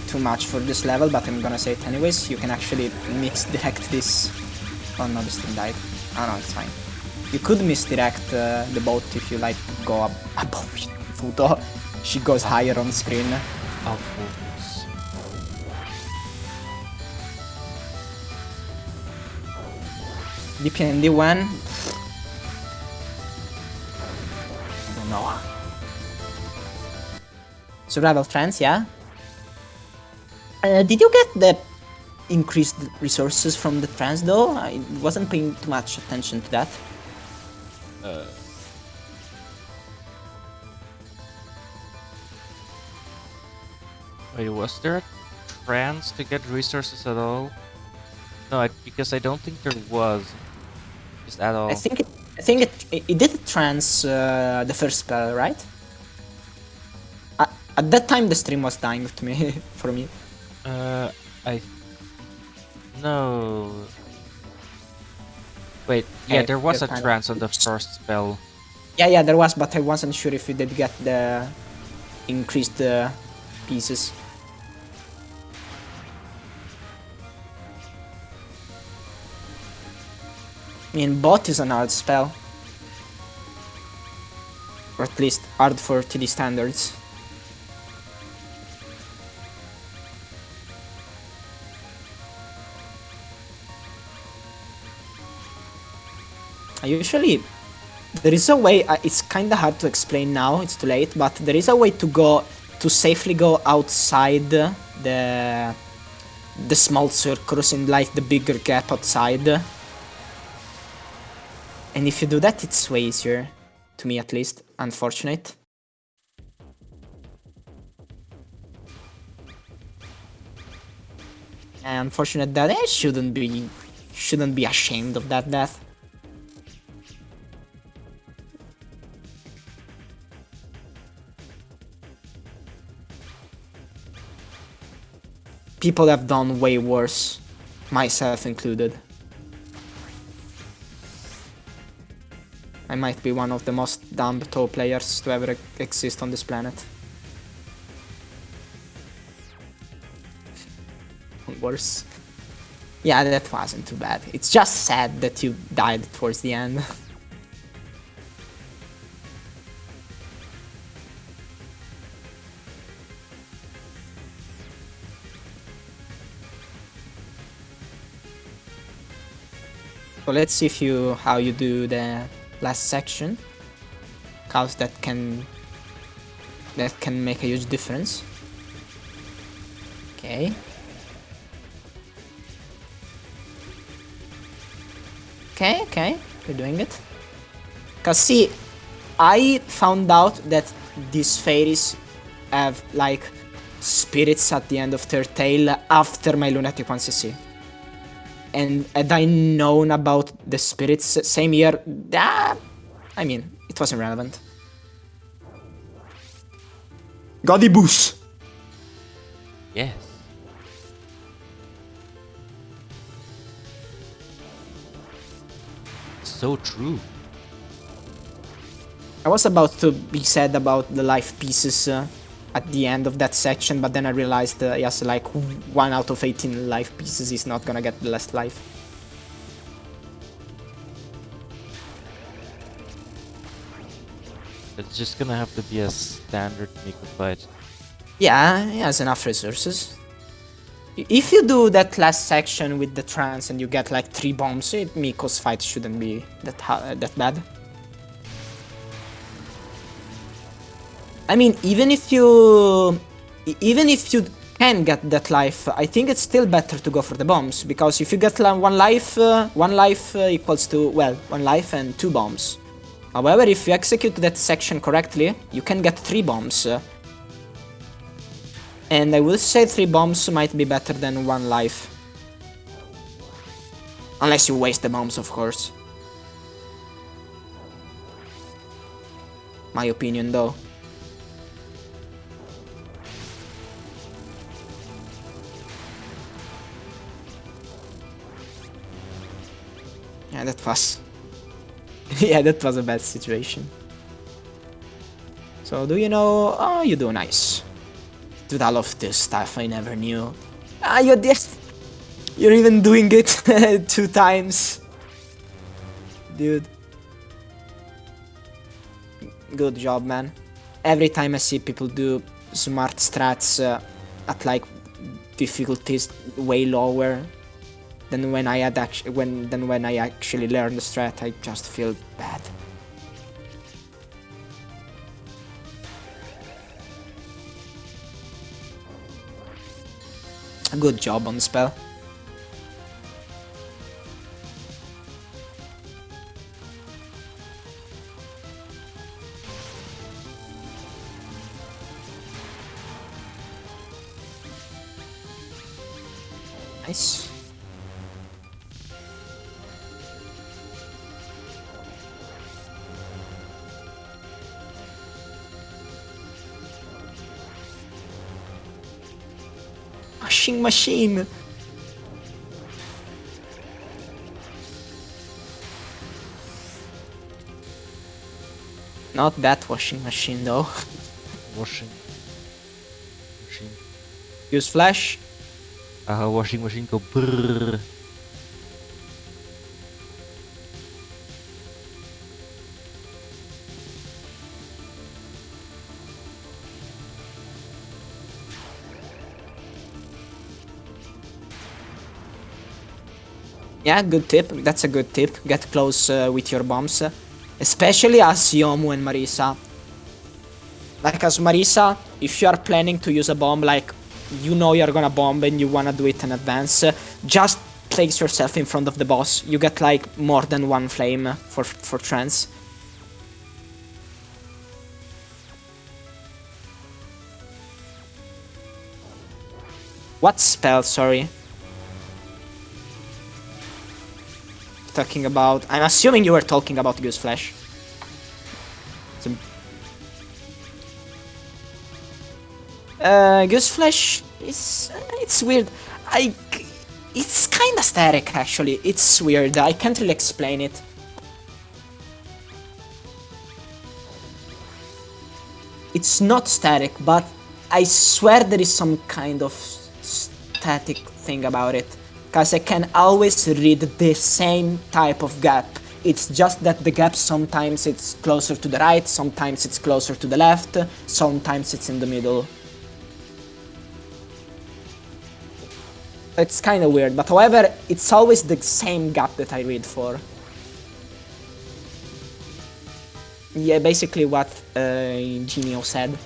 too much for this level, but I'm gonna say it anyways. You can actually misdirect this. Oh no, this thing died. Oh no, it's fine. You could misdirect the boat if you like go up above Futo. She goes higher on screen. Of course. DPND 1. Oh no. Survival trance, yeah? Did you get the increased resources from the trance though? I wasn't paying too much attention to that. Wait, was there a trance to get resources at all? No, because I don't think there was. Just at all. I think it did trance the first spell, right? At that time the stream was dying to me for me. No. Wait, yeah, there was a trance on the first spell. Yeah, there was, but I wasn't sure if you did get the increased pieces. I mean, bot is an hard spell. Or at least hard for TD standards. There is a way, it's kinda hard to explain now, it's too late, but there is a way to safely go outside the small circles in like the bigger gap outside. And if you do that, it's way easier, to me at least, unfortunate. And unfortunate that I shouldn't be ashamed of that death. people have done way worse, myself included. I might be one of the most dumb Touhou players to ever exist on this planet. Worse. Yeah, that wasn't too bad. It's just sad that you died towards the end. So let's see how you do the last section, cause that can make a huge difference. Okay. Okay, you're doing it. Cause see, I found out that these fairies have like spirits at the end of their tail after my Lunatic 1cc. And had I known about the spirits same year, I mean, it wasn't relevant. Godibus! Yes. So true. I was about to be sad about the life pieces at the end of that section, but then I realized yes, like 1 out of 18 life pieces is not gonna get the last life. It's just gonna have to be a standard Miko fight. Yeah, he has enough resources. If you do that last section with the trance and you get like 3 bombs, Miko's fight shouldn't be that bad. I mean, even if you can get that life, I think it's still better to go for the bombs, because if you get one life equals to, well, 1 life and 2 bombs. However, if you execute that section correctly, you can get 3 bombs. And I will say 3 bombs might be better than 1 life. Unless you waste the bombs, of course. My opinion, though. Yeah, that was... yeah, that was a bad situation. So, do you know... Oh, you do, nice. Dude, I love this stuff, I never knew. Ah, you're even doing it 2 times. Dude. Good job, man. Every time I see people do smart strats at like difficulties way lower than when I actually learn the strat, I just feel bad. Good job on the spell. Nice. Washing machine. Not that washing machine though. Washing machine. Use flash. Washing machine go brrrr. Yeah, good tip. That's a good tip. Get close with your bombs. Especially as Yomu and Marisa. Like as Marisa, if you are planning to use a bomb, like you know you're gonna bomb and you wanna do it in advance, just place yourself in front of the boss. You get like more than 1 flame for trance. What spell, sorry? Talking about... I'm assuming you were talking about Goose Flash. Goose Flesh is it's weird. It's kinda static actually. It's weird. I can't really explain it. It's not static, but I swear there is some kind of static thing about it. Cause I can always read the same type of gap. It's just that the gap sometimes it's closer to the right, sometimes it's closer to the left, sometimes it's in the middle. It's kind of weird, but however, it's always the same gap that I read for. Yeah, basically what Genio said.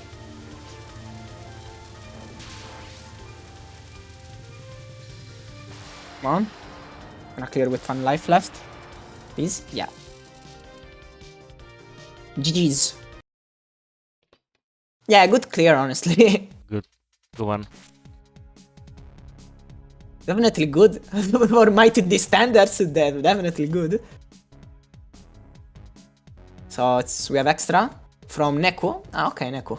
Come on. Gonna clear with 1 life left. Please? Yeah. GG's. Yeah, good clear, honestly. Good one. Definitely good. For Mighty D standards, definitely good. So we have extra from Neku. Ah, okay, Neku.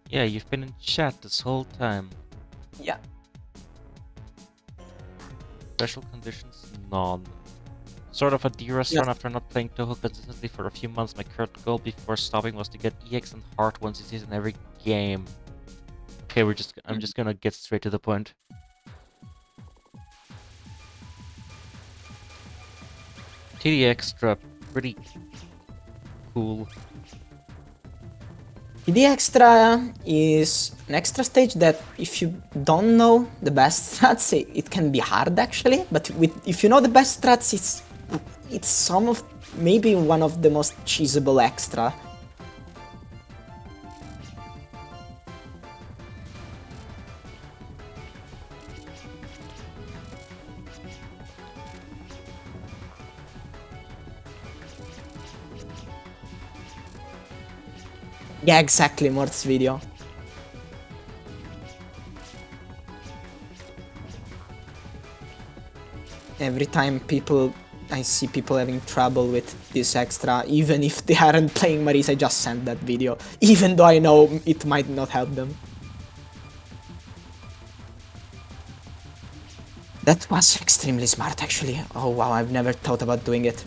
Yeah, you've been in chat this whole time. Yeah. Special conditions? None. Sort of a D-Rust Yes. run after not playing Touhou consistently for a few months. My current goal before stopping was to get EX and Heart 1CCs in every game. Okay, I'm just gonna get straight to the point. TD Extra, pretty cool. PD Extra is an extra stage that if you don't know the best strats, it can be hard actually. But if you know the best strats, it's some of maybe one of the most cheesable extra. Yeah, exactly, Mort's video. Every time I see people having trouble with this extra, even if they aren't playing Marisa, I just send that video, even though I know it might not help them. That was extremely smart actually. Oh wow, I've never thought about doing it.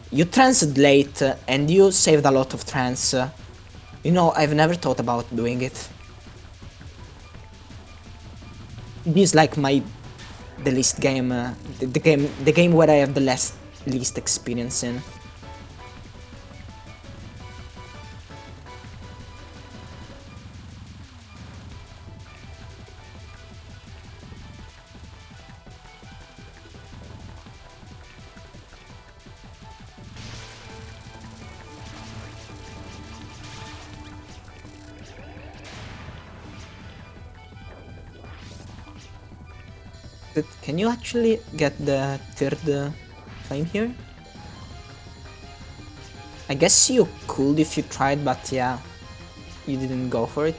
You transed late and you saved a lot of trans. You know, I've never thought about doing it. This is like the least game, the game where I have the least experience in. Can you actually get the third flame here? I guess you could if you tried, but yeah, you didn't go for it.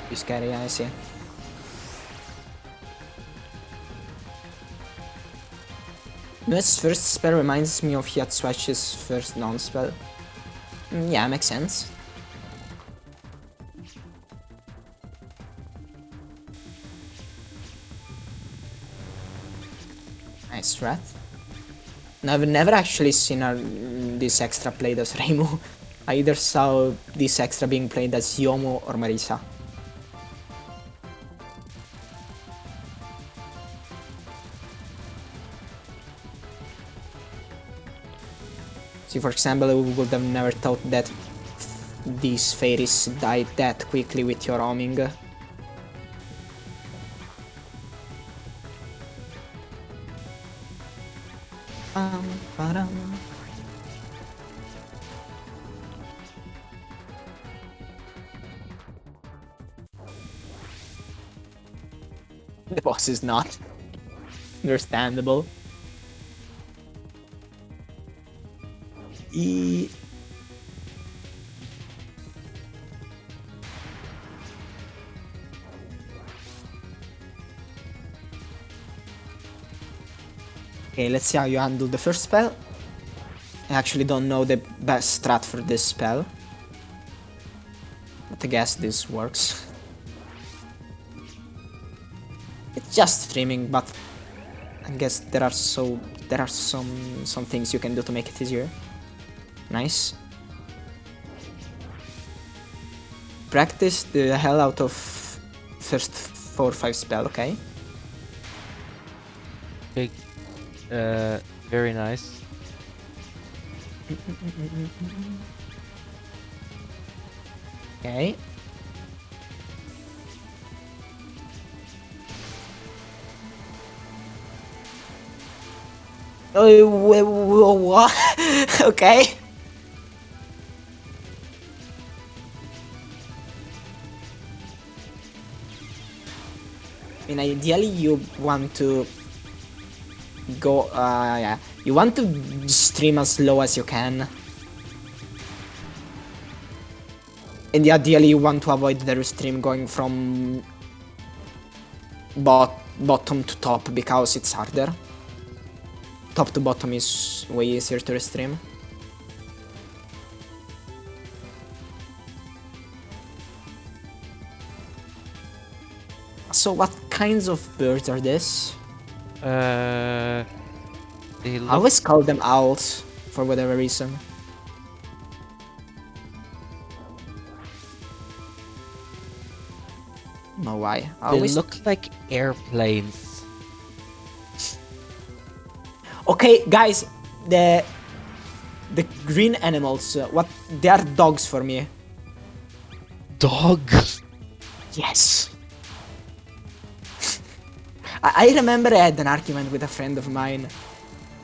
You're scary, yeah, I see. This first spell reminds me of Yatswash's first non-spell. Yeah, makes sense. Nice rat. No, I've never actually seen this extra played as Reimu. I either saw this extra being played as Yomo or Marisa. See, for example, we would have never thought that these fairies died that quickly with your homing. The boss is not. Understandable. Okay, let's see how you handle the first spell. I actually don't know the best strat for this spell. But I guess this works. It's just streaming, but I guess there are some things you can do to make it easier. Nice. Practice the hell out of first 4-5 spell, okay? Big, very nice. Okay. Oh, what? Okay. I mean, ideally you want to go, yeah, you want to stream as low as you can. And ideally you want to avoid the stream going from bottom to top because it's harder. Top to bottom is way easier to restream. So what kinds of birds are this? They I look always call them owls for whatever reason. No why. I they always look like airplanes. Okay, guys, the green animals, what they are dogs for me. Dogs. Yes. I remember I had an argument with a friend of mine.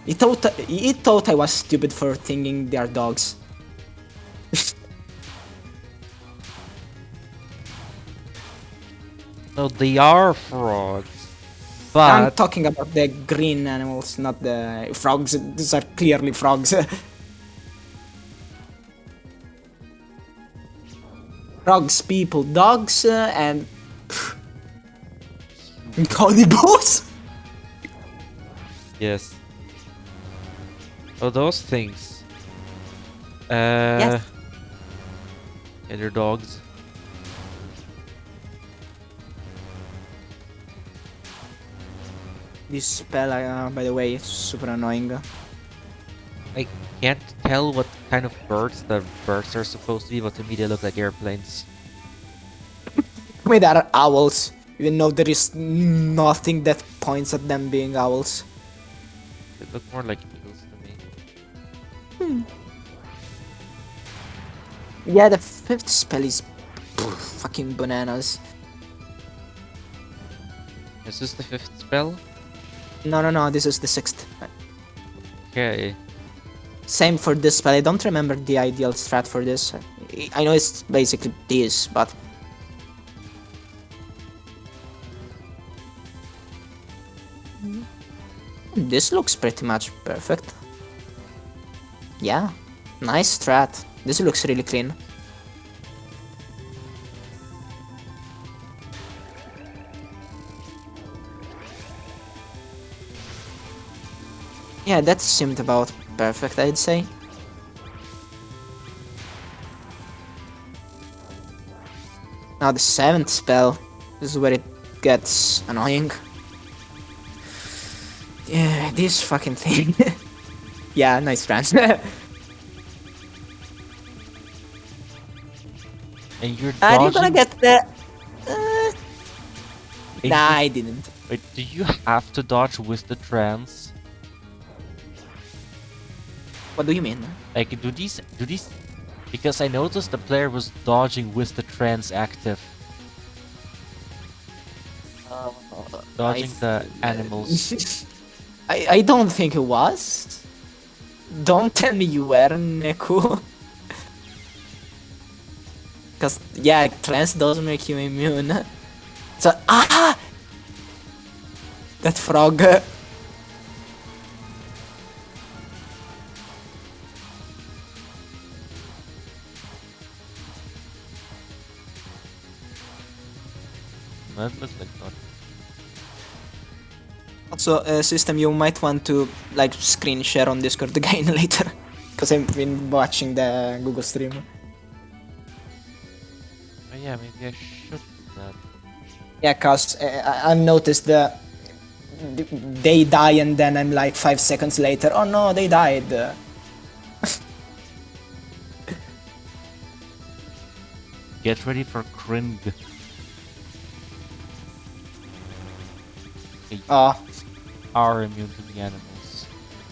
He thought I was stupid for thinking they are dogs. No, they are frogs. I'm But talking about the green animals, not the frogs. These are clearly frogs. Frogs, people, dogs, and cannibals. yes. Oh, those things. Yes. And they're dogs. This spell, by the way, is super annoying. I can't tell what kind of birds the birds are supposed to be, but to me they look like airplanes. To me, they are owls, even though there is nothing that points at them being owls. They look more like eagles to me. Yeah, the fifth spell is fucking bananas. Is this the fifth spell? No, this is the sixth. Okay. Same for this spell. I don't remember the ideal strat for this. I know it's basically this, but this looks pretty much perfect. Yeah, nice strat. This looks really clean. Yeah, that seemed about perfect, I'd say. Now the seventh spell is where it gets annoying. Yeah, this fucking thing. Yeah, nice trans. And you're Are you gonna dodging. get the... and Nah, you- I didn't. Wait, do you have to dodge with the trance? What do you mean? Like, do these? Because I noticed the player was dodging with the trance active, dodging the animals. I don't think it was. Don't tell me you were, Neku. Cause yeah, trance does make you immune. So that frog. That looks like that. Also, system, you might want to like screen share on Discord again later. Because I've been watching the Google stream. Oh yeah, maybe I should do that. Yeah, cause I've noticed they die and then I'm like 5 seconds later, oh no, they died. Get ready for Kring. They Oh, are immune to the animals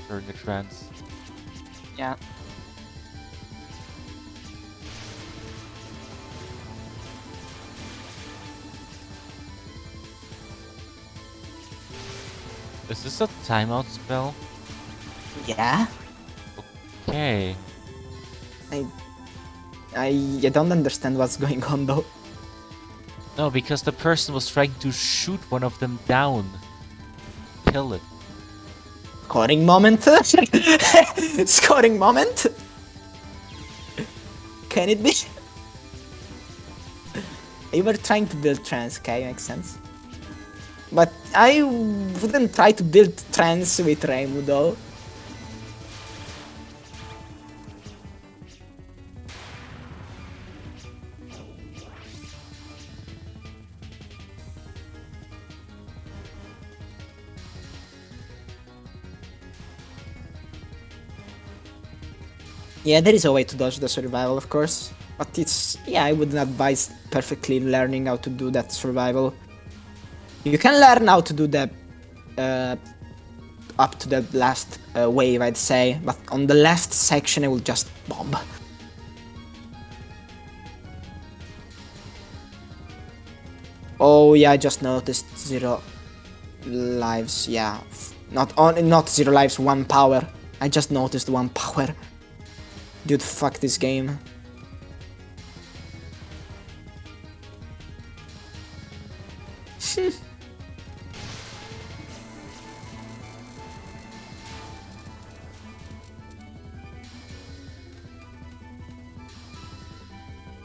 during the trance. yeah. Is this a timeout spell? Yeah? Okay. I don't understand what's going on though. No, because the person was trying to shoot one of them down. Kill it. Scoring moment? Scoring moment? Can it be? You were trying to build trans, okay, makes sense. But I wouldn't try to build trans with Reimu though. Yeah, there is a way to dodge the survival, of course. But it's, yeah, I wouldn't advise perfectly learning how to do that survival. You can learn how to do the up to the last wave, I'd say, but on the left section I will just bomb. Oh yeah, I just noticed 0 lives. Yeah, not 0 lives, 1 power. I just noticed 1 power. Dude, fuck this game.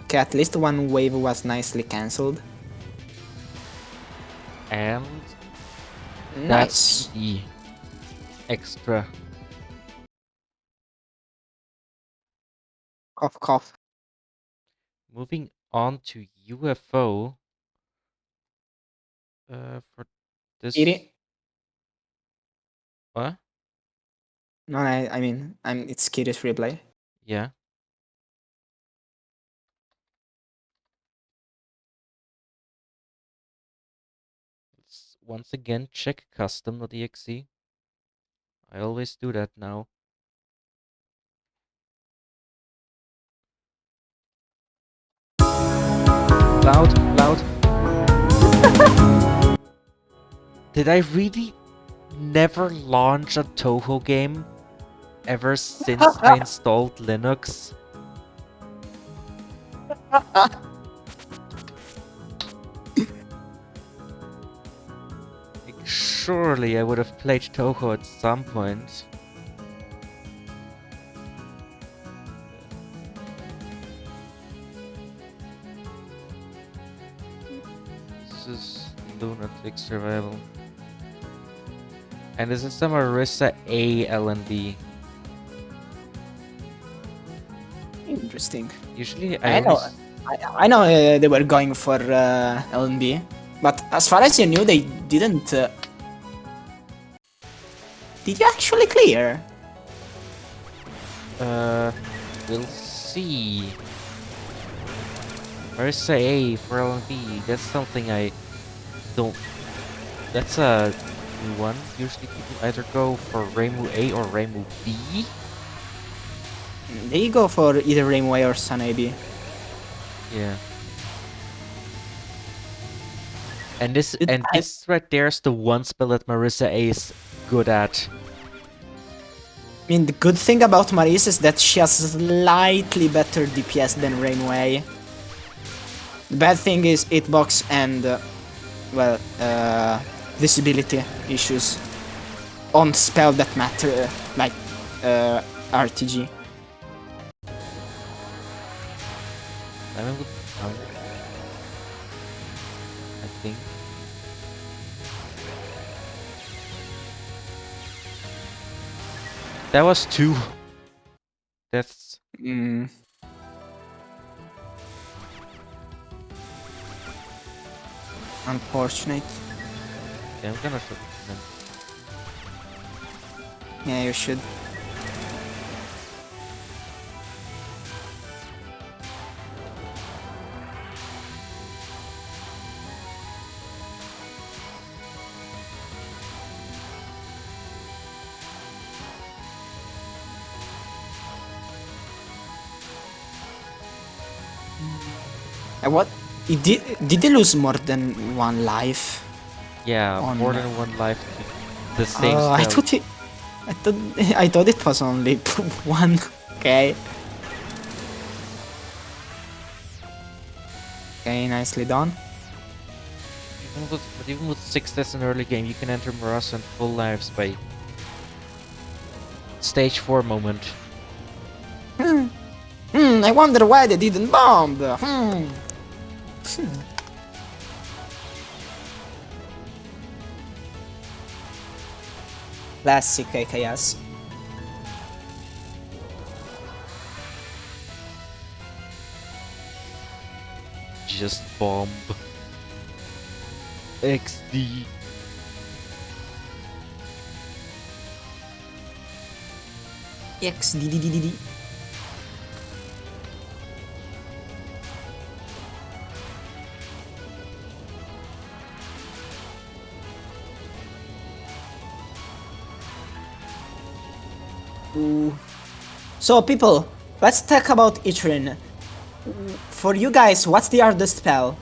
Okay, at least 1 wave was nicely cancelled. And Nice. that's the extra. Cough, cough. Moving on to UFO. For this. Kiri? What? No, I mean, it's Kiri's replay. Yeah. Let's once again check custom.exe. I always do that now. Loud, loud. Did I really never launch a Touhou game ever since I installed Linux? Like, surely I would have played Touhou at some point. This is Lunatic Survival. And this is the Marissa A LND. Interesting. Usually I know. always- I know they were going for LNB, but as far as you knew, they didn't. Did you actually clear? We'll see. Marissa A for LNB. That's something I don't. That's a new one. Usually people either go for Reimu A or Reimu B. They go for either Rainway or Sun AB. Yeah. And this It- and I- this right there is the one spell that Marissa A is good at. I mean, the good thing about Maris is that she has slightly better DPS than Rainway. The bad thing is hitbox and, well, visibility issues on spell that matter, like RTG. I think. That was 2. deaths. Mm. Unfortunate. Yeah, I'm gonna shoot them. Yeah, you should. What? Did he lose more than one life? Yeah, Oh, more no. than one life to the same Oh, I spell. thought he, I thought it was only one. Okay. Okay, nicely done. Even with 6 deaths in early game, you can enter Morass and full lives by stage 4 moment. I wonder why they didn't bomb. Classic AKS. Just bomb. XD. XDDDD. Ooh. So people, let's talk about Itrin. For you guys, what's the hardest spell?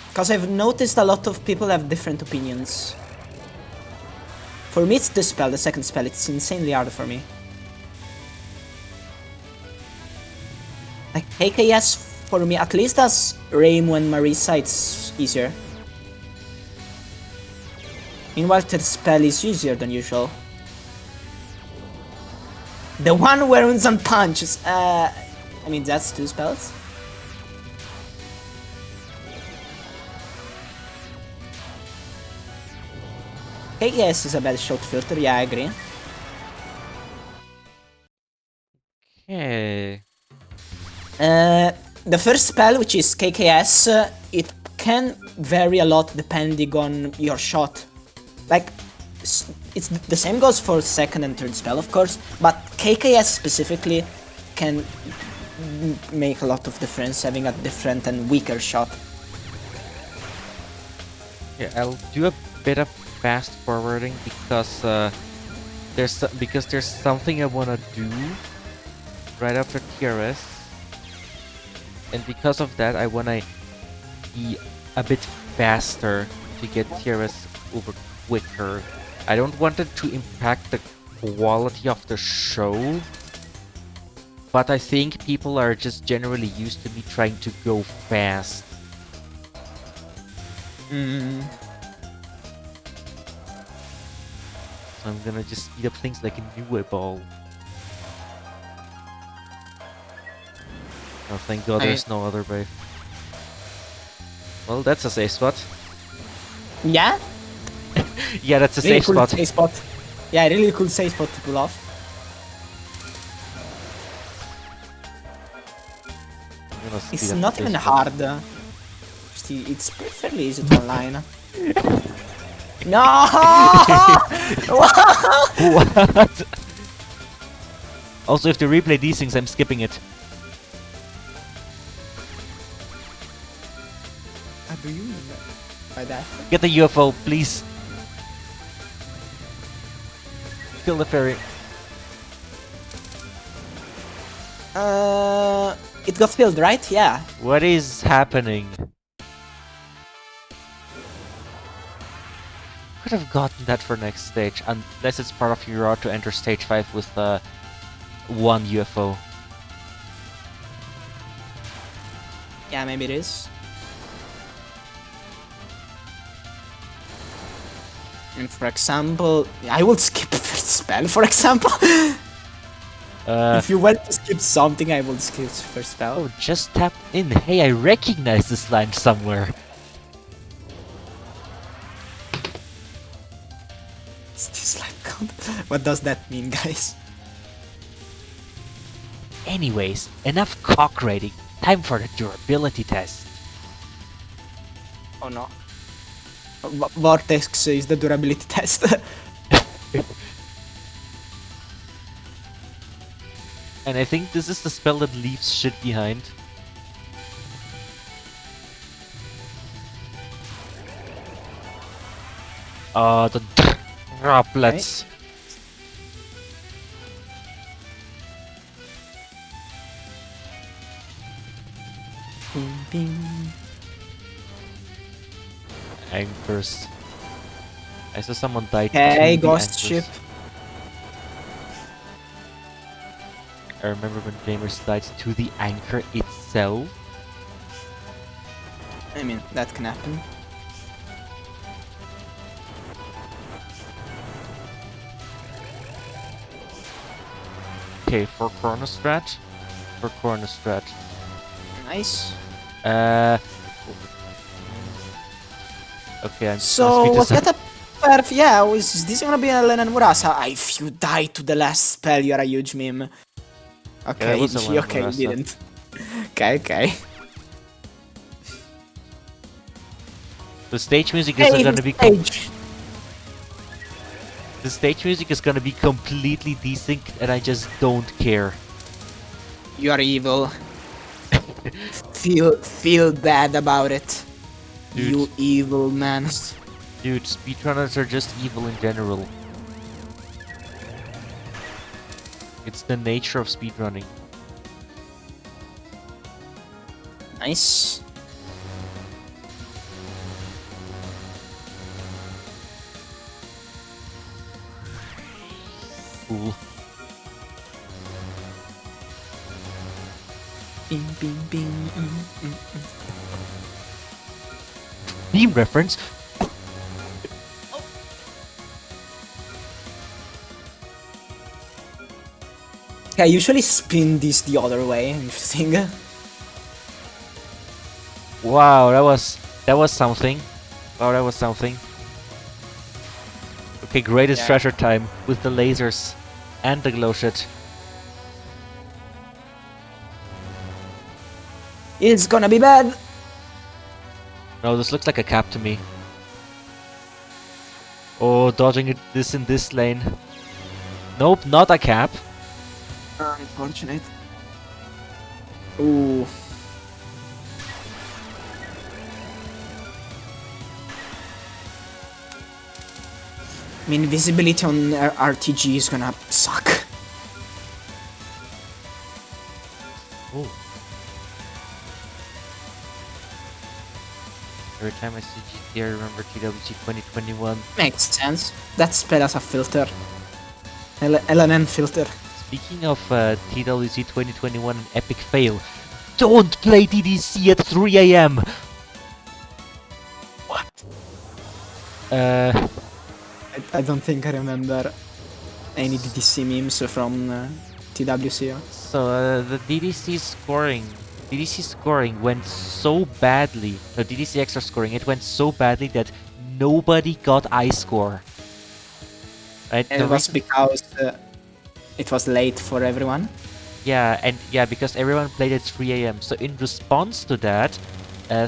Because I've noticed a lot of people have different opinions. For me, it's the spell, the second spell. It's insanely hard for me. Like, AKS for me, at least as Raim and Marisa, it's easier. Meanwhile, the spell is easier than usual. The one wounds and punches. I mean, that's 2 spells. KKS is a bad shot filter, yeah, I agree. Okay. The first spell, which is KKS, it can vary a lot depending on your shot. Like, it's the same goes for second and third spell, of course, but KKS specifically can make a lot of difference having a different and weaker shot. Yeah, I'll do a bit of fast forwarding because there's something I wanna do right after TRS, and because of that I wanna be a bit faster to get TRS over quicker. I don't want it to impact the quality of the show, but I think people are just generally used to me trying to go fast. So I'm gonna just speed up things like a new ball. Oh, thank God there's no other way. Well, that's a safe spot. Yeah? Yeah, that's a Really safe cool spot. safe spot. Yeah, really cool safe spot to pull off. I'm gonna speed It's up not the even safe spot. hard. It's fairly easy to online. No! What? Also, if they replay these things, I'm skipping it. What do you mean by that? Get the UFO, please. Kill the ferry. It got filled, right? Yeah. What is happening? Could have gotten that for next stage, unless it's part of your route to enter stage 5 with one UFO. Yeah, maybe it is. And for example, I would skip first spell, for example. If you want to skip something, I will skip first spell. Oh, just tap in. Hey, I recognize this line somewhere. Is this live count? What does that mean, guys? Anyways, enough cock rating. Time for the durability test. Oh no. Vortex is the durability test. And I think this is the spell that leaves shit behind. The droplets. Bing, bing. Anchors. I saw someone die to Hey, the ghost anchors. ship. I remember when gamers died to the anchor itself. I mean, that can happen. Okay, for corner strat. For corner strat. Nice. Okay, I'm So, was that a perf? Yeah, is this gonna be a Lenan Murasa? If you die to the last spell, you're a huge meme. Okay, was a Lenan okay, you Murasa. didn't. Okay. The stage music Hey, is gonna the be stage. the stage music is gonna be completely desynced, and I just don't care. You are evil. feel bad about it. Dude. You evil man. Dude, speedrunners are just evil in general. It's the nature of speedrunning. Nice. Cool. Bing, bing, bing. Theme reference. I usually spin this the other way. Interesting. Wow, that was something. Wow, that was something. Okay, greatest Yeah. treasure time with the lasers and the glow shit. It's gonna be bad. No, this looks like a cap to me. Oh, dodging it this in this lane. Nope, not a cap. Unfortunate. Ooh. I mean, visibility on RTG is gonna suck. Ooh. Every time I see GT, I remember TWG 2021. Makes sense. That spell has a filter. LNN filter. Speaking of TWC 2021, an epic fail. Don't play DDC at 3 AM! What? Uh, I don't think I remember any DDC memes from TWC. so the DDC scoring went so badly. The DDC extra scoring, it went so badly that nobody got I score. Right? And it was because it was late for everyone. Yeah, because everyone played at 3 AM. So in response to that,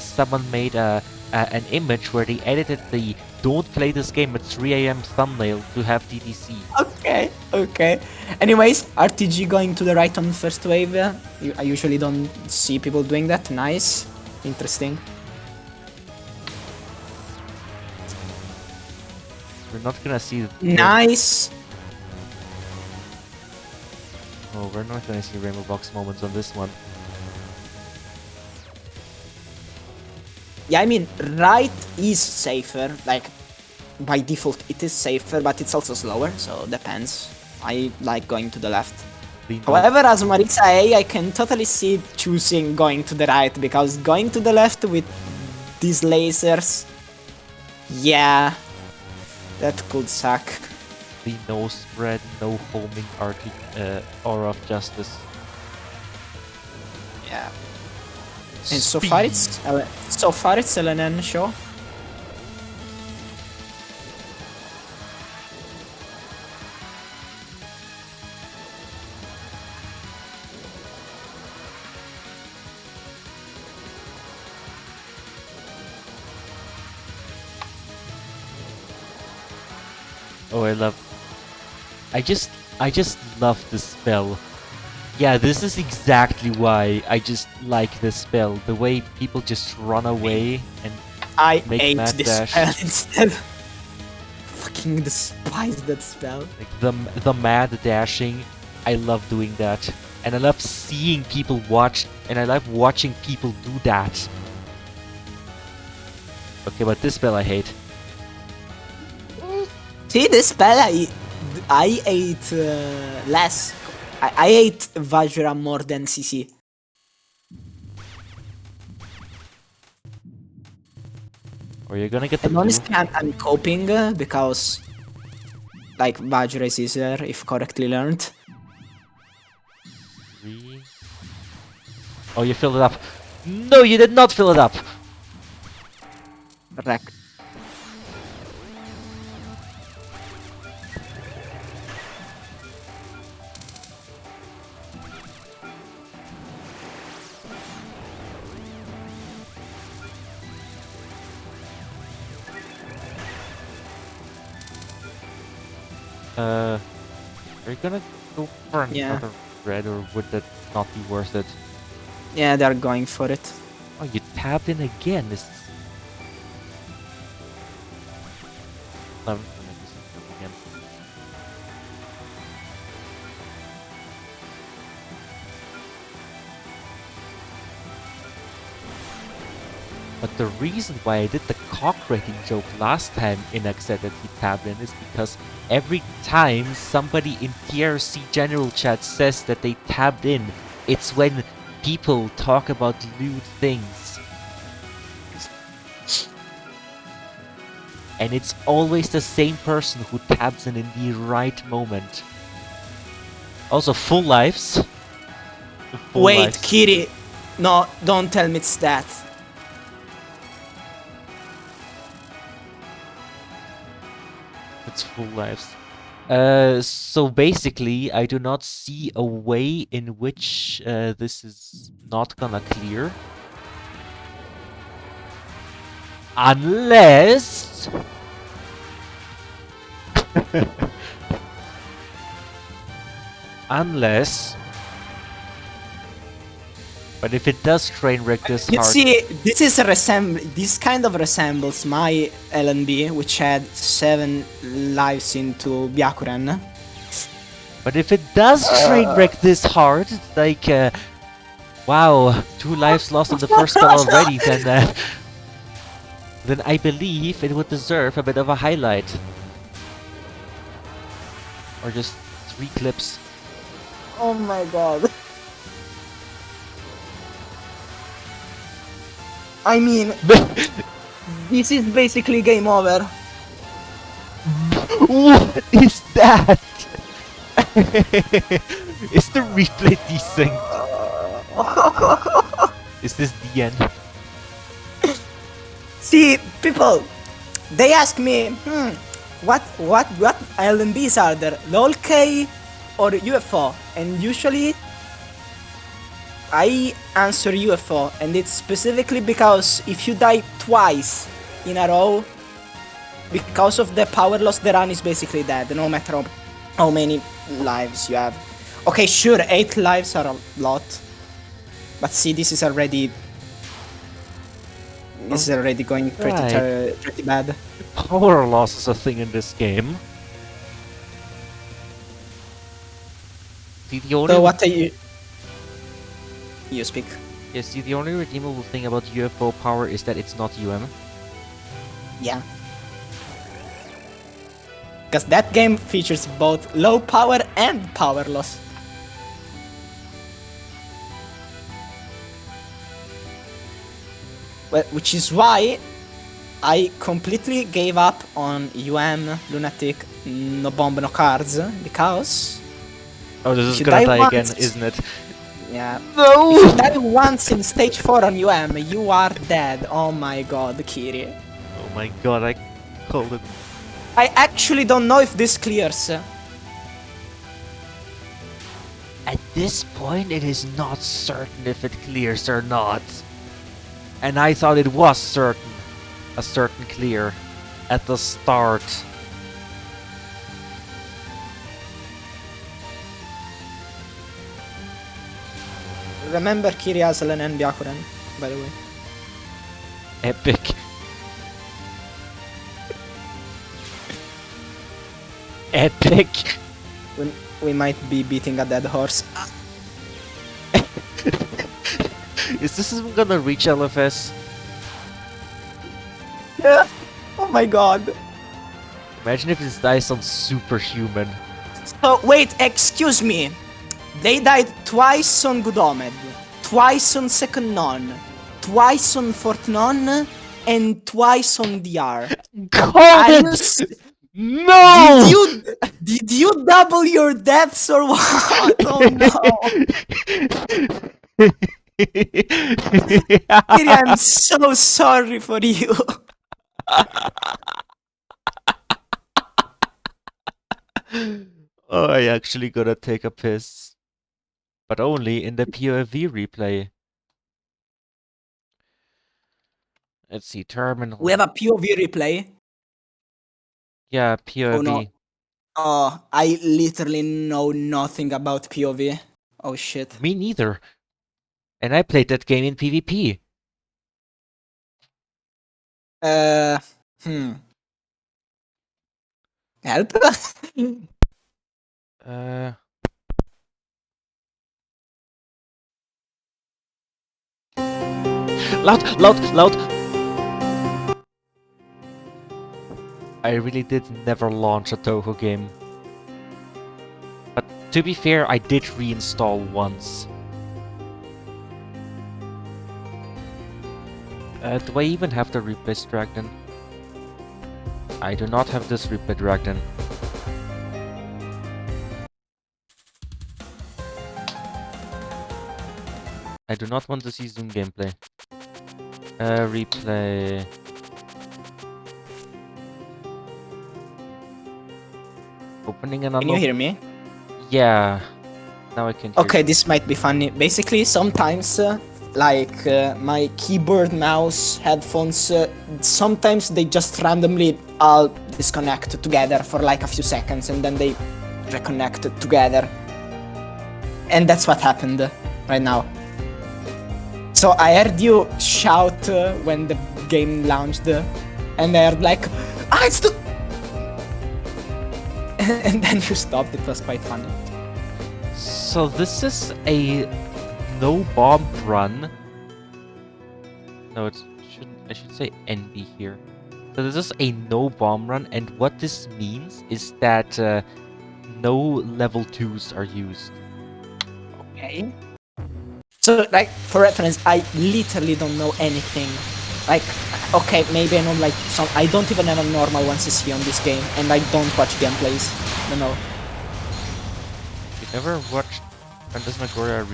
someone made an image where they edited the "Don't play this game at 3 AM" thumbnail to have DDC. Okay. Anyways, RTG going to the right on first wave. I usually don't see people doing that. Nice. Interesting. We're not gonna see. Nice. Oh, we're not gonna see Rainbow Box moments on this one. Yeah, I mean, right is safer. Like, by default, it is safer, but it's also slower, so depends. I like going to the left. However, as Maritza A, I can totally see choosing going to the right, because going to the left with these lasers, yeah, that could suck. The no spread, no homing aura of justice. Yeah. And so far it's LNN show. Oh, I just love this spell. Yeah, this is exactly why I just like this spell. The way people just run away and I make ate mad this dash. spell instead. Fucking despise that spell. Like the mad dashing. I love doing that. And I love seeing people watch, and I love watching people do that. Okay, but this spell I hate. See, this spell I ate less. I ate Vajra more than CC. Or you're gonna get the And blue. honestly, I'm coping because, like, Vajra is easier if correctly learned. 3. Oh, you filled it up. No, you did not fill it up. Wreck. Are you gonna go for Yeah. another red, or would that not be worth it? Yeah, they're going for it. Oh, you tapped in again. This is... I'm gonna make this again. But the reason why I did the cock rating joke last time Inak said that he tapped in is because every time somebody in TRC general chat says that they tapped in, it's when people talk about lewd things. And it's always the same person who taps in the right moment. Also, full lives. Full Wait, lives. Kiri. No, don't tell me it's that. It's full lives. So basically, I do not see a way in which this is not gonna clear. Unless... Unless... But if it does train wreck this You hard... see, this kind of resembles my LNB, which had 7 lives into Byakuren. But if it does train wreck this hard, like, wow, 2 lives lost on the first spell already, then I believe it would deserve a bit of a highlight. Or just 3 clips. Oh my god. I mean, this is basically game over. What is that? Is the replay decent? Is this the end? See, people, they ask me, what LNBs are there? LOL-K or UFO? And usually, I answer UFO, and it's specifically because if you die twice in a row, because of the power loss, the run is basically dead, no matter how many lives you have. Okay, sure, 8 lives are a lot, but see, this is already going pretty bad. Power loss is a thing in this game. See, the only So what are you? You speak. yes, see, the only redeemable thing about UFO power is that it's not UM. Yeah. Because that game features both low power and power loss. Well, which is why I completely gave up on Lunatic, no bomb, no cards, because... Oh, this is you gonna die die again, once. isn't it? Yeah. No! If you die once in stage 4 on you are dead. Oh my god, Kiri. Oh my god, I called it. I actually don't know if this clears. At this point, it is not certain if it clears or not. And I thought it was certain. A certain clear. At the start. remember Kiri Aslan and Byakuren, by the way. Epic. Epic. We might be beating a dead horse. Is this even gonna reach LFS? Yeah. Oh my god. Imagine if this dies on Superhuman. So wait, excuse me. They died twice on Gudomed, twice on Second Non, twice on Fourth Non, and twice on DR. Are you God! No! Did you double your deaths or what? Oh no. Kiri, I'm so sorry for you. Oh, I actually gotta take a piss. But only in the POV replay. Let's see, terminal. We have a POV replay. Yeah, POV. Oh no. Oh, I literally know nothing about POV. Oh shit. Me neither. And I played that game in PvP. Hmm. Help? Loud! I really did never launch a Touhou game. But to be fair, I did reinstall once. Do I even have the replay Dragon? I do not have this replay Dragon. I do not want to see Zoom gameplay. Replay. Opening an Can you hear me? Yeah. Now I can hear Okay, you. this might be funny. Basically, sometimes, my keyboard, mouse, headphones, sometimes they just randomly all disconnect together for like a few seconds and then they reconnect together. And that's what happened right now. So I heard you shout when the game launched, and I heard like, it's the... and then you stopped. It was quite funny. So this is a no bomb run. No, it shouldn't. I should say NB here. So this is a no bomb run, and what this means is that no level 2s are used. Okay. So, like, for reference, I literally don't know anything. Like, okay, maybe I know, like, some... I don't even have a normal 1cc on this game, and I don't watch gameplays. I don't know. You never watched Phantasmagoria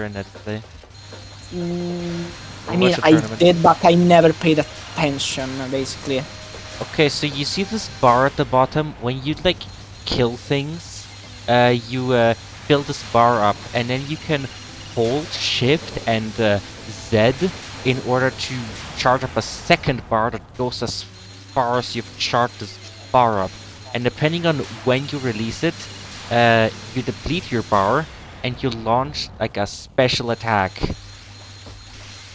Net play? I mean, I did, but I never paid attention, basically. Okay, so you see this bar at the bottom? When you, like, kill things, you fill this bar up, and then you can hold Shift and Z in order to charge up a second bar that goes as far as you've charged this bar up. And depending on when you release it, you deplete your bar, and you launch, like, a special attack.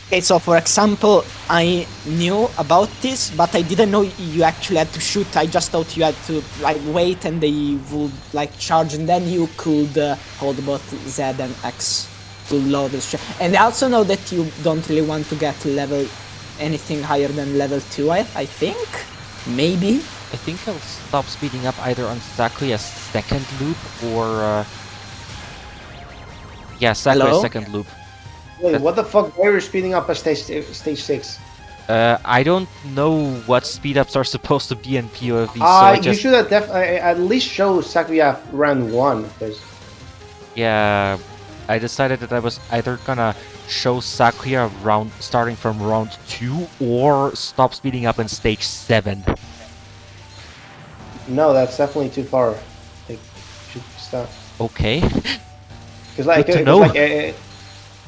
Okay, so for example, I knew about this, but I didn't know you actually had to shoot. I just thought you had to like wait and they would like charge, and then you could hold both Z and X to load the shot. And I also know that you don't really want to get level anything higher than level 2, I think? Maybe? I think I'll stop speeding up either on Sakuya's second loop or... Yeah, Sakuya's Hello? second loop. Wait, what the fuck? Why are you speeding up at stage 6? I don't know what speed ups are supposed to be in POV, so I You just... should have at least show Sakuya round 1, because... Yeah, I decided that I was either gonna show Sakuya starting from round 2 or stop speeding up in stage 7. No, that's definitely too far. Like, you should stop. Okay. Because like, Good to know.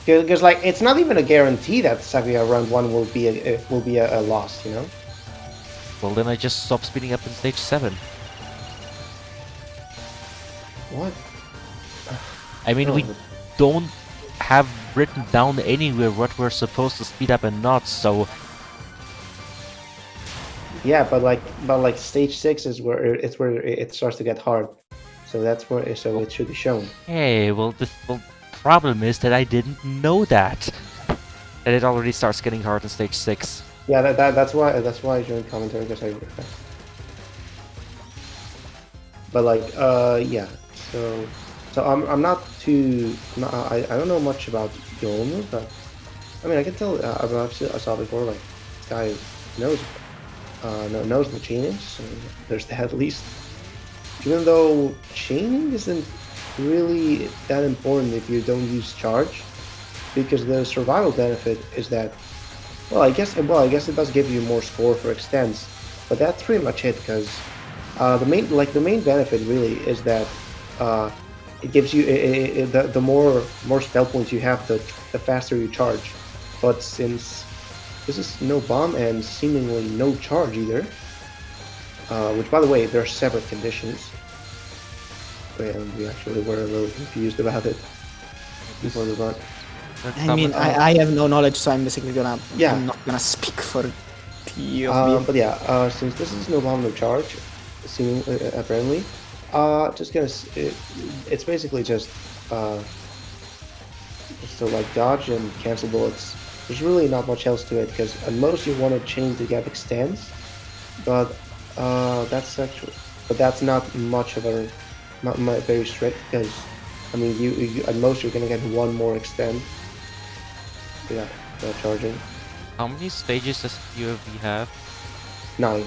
Because like, it's not even a guarantee that Sakuya round 1 will be a loss, you know? Well, then I just stop speeding up in stage 7. What? I mean, Oh, we don't have written down anywhere what we're supposed to speed up and not, so Yeah, but like stage 6 is where it starts to get hard. So that's where it should be shown. hey, well the problem is that I didn't know that. That it already starts getting hard in stage 6. Yeah, that's why I joined commentary, because I. But like yeah, so I'm not too I don't know much about Yomu, but I mean I can tell I saw before, like this guy knows knows the chaining, so there's that at least. Even though chaining isn't really that important if you don't use charge, because the survival benefit is that, I guess it does give you more score for extends, but that's pretty much it. Because the main benefit really is that it gives you the more spell points you have, the faster you charge. But since this is no bomb and seemingly no charge either, which by the way they're separate conditions, and we actually were a little confused about it before the run. I mean, I have no knowledge, so I'm basically gonna. Yeah. I'm not gonna speak for POV. But yeah, since this is no bomb, no charge, seemingly apparently, just gonna it's basically just to like dodge and cancel bullets. There's really not much else to it, because at most you want to chain to get extends, but that's not much of a not very strict, because I mean you at most you're gonna get one more extend. Yeah, charging. How many stages does POV have? 9.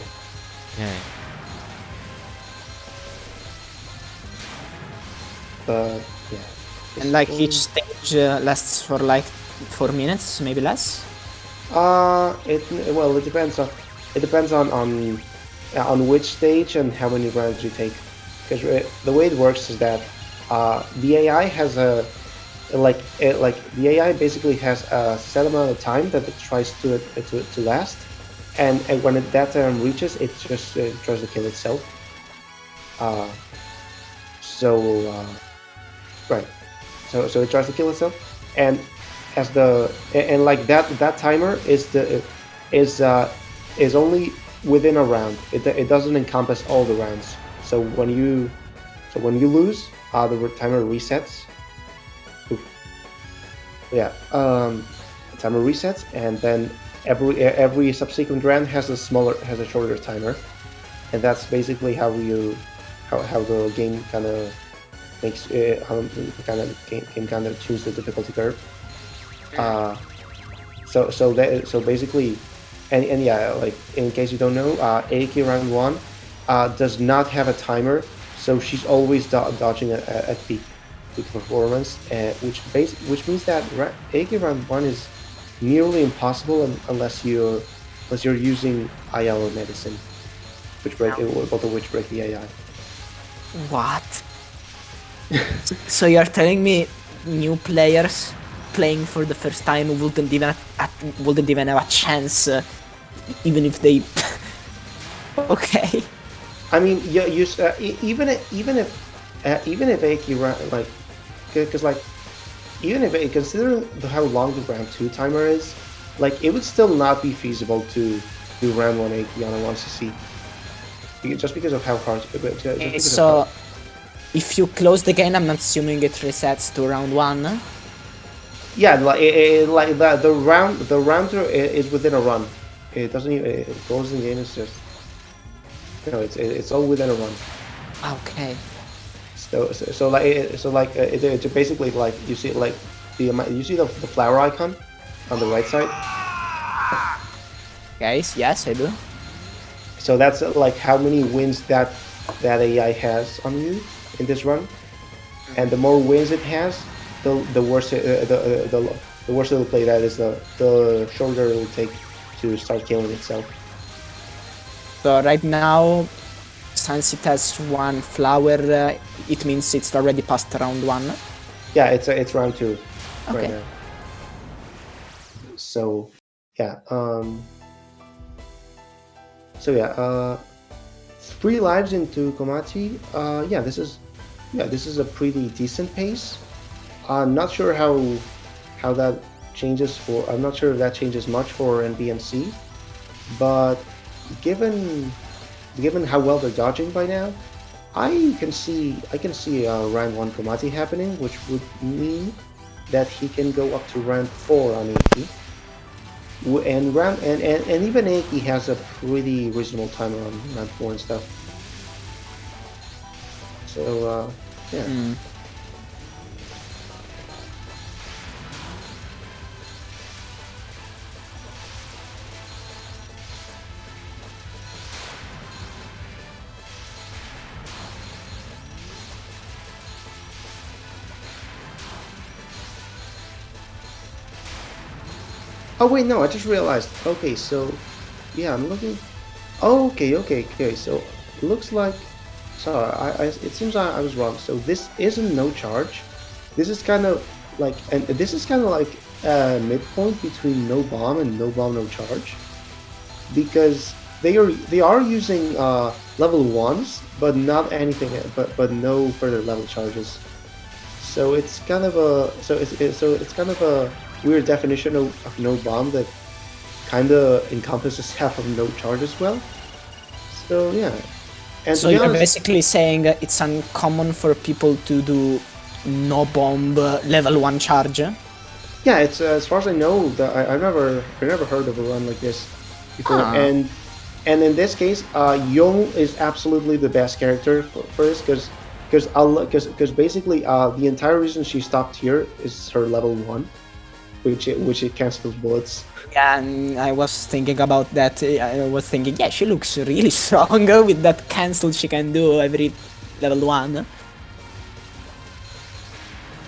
Okay. But yeah. And like each stage lasts for like 4 minutes, maybe less. It depends on which stage and how many rounds you take. Because the way it works is that the AI has the AI basically has a set amount of time that it tries to last, and when that time reaches, it just tries to kill itself. Right. So it tries to kill itself, and like that timer is only within a round. It doesn't encompass all the rounds. So when you lose, the timer resets. Oof. Yeah, timer resets, and then every subsequent round has a shorter timer, and that's basically how the game kind of makes can choose the difficulty curve. So basically, and yeah, like in case you don't know, Aiki round 1 does not have a timer, so she's always dodging at peak performance, which means that Aiki round 1 is nearly impossible unless you're using IL or medicine, both of which break the AI. What? So you're telling me new players playing for the first time wouldn't even have a chance, even if they. Okay. I mean, yeah, even if Aiki round, like, because like even if considering how long the round 2 timer is, like it would still not be feasible to do round 1 Aiki on a 1cc, just because of how hard. So, if you close the game, I'm assuming it resets to round 1. Yeah, like the round is within a run. It doesn't even closing the game is just it's all within a run. Okay. So it's basically like you see like you see the flower icon on the right side. Guys, yes, I do. So that's like how many wins that AI has on you in this run, and the more wins it has, the worse the worse it'll play. That is the shorter it will take to start killing itself. So right now, since it has one flower, it means it's already past round 1. Yeah, it's round 2 Okay. right now. So yeah, 3 lives into Komachi. This is a pretty decent pace. I'm not sure how how that changes for. I'm not sure if that changes much for NBNC, but given how well they're dodging by now, I can see round 1 Komati happening, which would mean that he can go up to round 4 on Iki. And even Iki has a pretty reasonable timer on round 4 and stuff. So yeah. Oh wait, no, I just realized. Okay, so yeah, I'm looking. Oh, okay. So it looks like. Sorry, it seems I was wrong. So this isn't no charge. This is kind of like, and this is kind of like midpoint between no bomb and no bomb, no charge, because they are using level 1s, but not anything, but no further level charges. So it's kind of a it's kind of a weird definition of no bomb that kind of encompasses half of no charge as well. So yeah. And so you're basically saying it's uncommon for people to do no bomb level 1 charge? Yeah, it's as far as I know, I never heard of a run like this before. And in this case, Yong is absolutely the best character for this because basically the entire reason she stopped here is her level 1, which it cancels bullets. Yeah, and I was thinking about that. I was thinking, yeah, she looks really strong with that cancel she can do every level 1.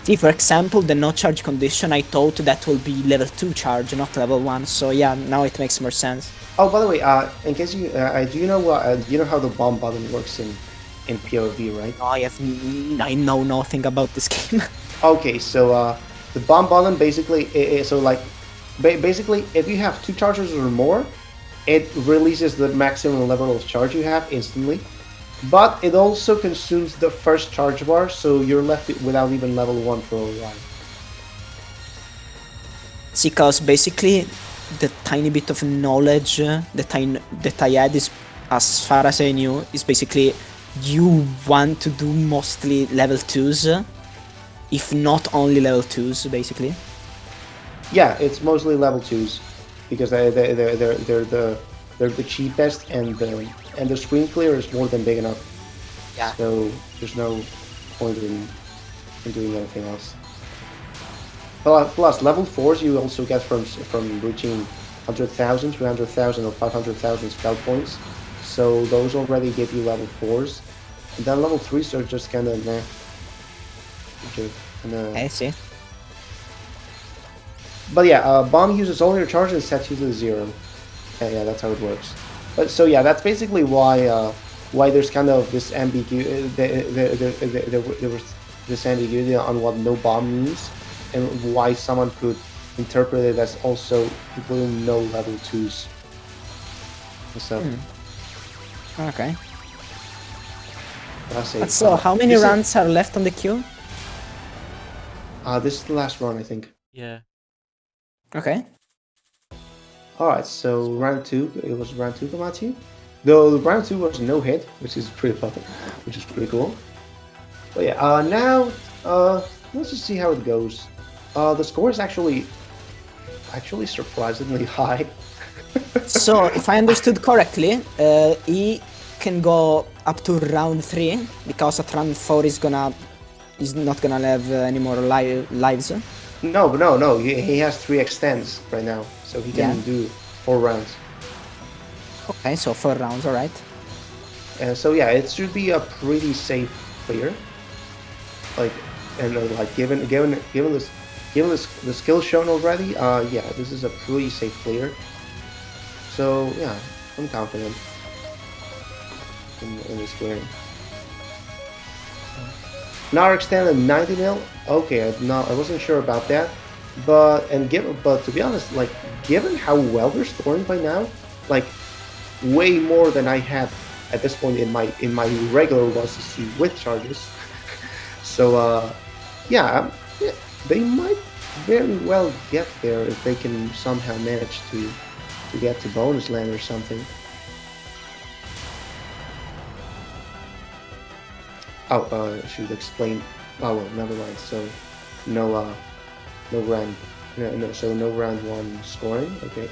See, for example, the no charge condition, I thought that will be level 2 charge, not level 1. So yeah, now it makes more sense. Oh, by the way, in case you do you know how the bomb button works in POV, right? I know nothing about this game. Okay, so the bomb button basically basically if you have 2 charges or more, it releases the maximum level of charge you have instantly, but it also consumes the first charge bar, so you're left without even level 1 for a while. See, because basically the tiny bit of knowledge that I had is, as far as I knew, is basically you want to do mostly level 2s, if not only level 2s, basically. Yeah, it's mostly level 2s because they're the cheapest, and the screen clear is more than big enough. Yeah. So there's no point in doing anything else. Plus, level 4s you also get from reaching 100,000, 300,000, or 500,000 scout points. So those already give you level 4s. And then level 3s are just kind of meh. I see. But yeah, bomb uses all your charge and sets you to 0. Yeah, that's how it works. But so yeah, that's basically why there's kind of this ambiguity. There was this ambiguity on what no bomb means, and why someone could interpret it as also including no level 2s. So. Okay. Say, so how many rounds are left on the queue? This is the last run, I think. Yeah. Okay. Alright, so round 2, it was round 2 Komati. Though round 2 was no hit, which is pretty fun, which is pretty cool. But yeah, now let's just see how it goes. The score is actually surprisingly high. So if I understood correctly, he can go up to round 3 because at round 4 is not gonna have any more lives. No. He has 3 extends right now, so he can do 4 rounds. Okay, so 4 rounds, alright. So yeah, it should be a pretty safe clear. Like, and like given the skill shown already, yeah, this is a pretty safe clear. So yeah, I'm confident in this clearing. Now extended 90 mil. Okay, I wasn't sure about that, but to be honest, like given how well they're scoring by now, like way more than I had at this point in my regular 1CC with charges. So yeah, they might very well get there if they can somehow manage to get to bonus land or something. Oh, I should explain. Oh well, never mind. So, no, no round, no. So no round one scoring. Okay.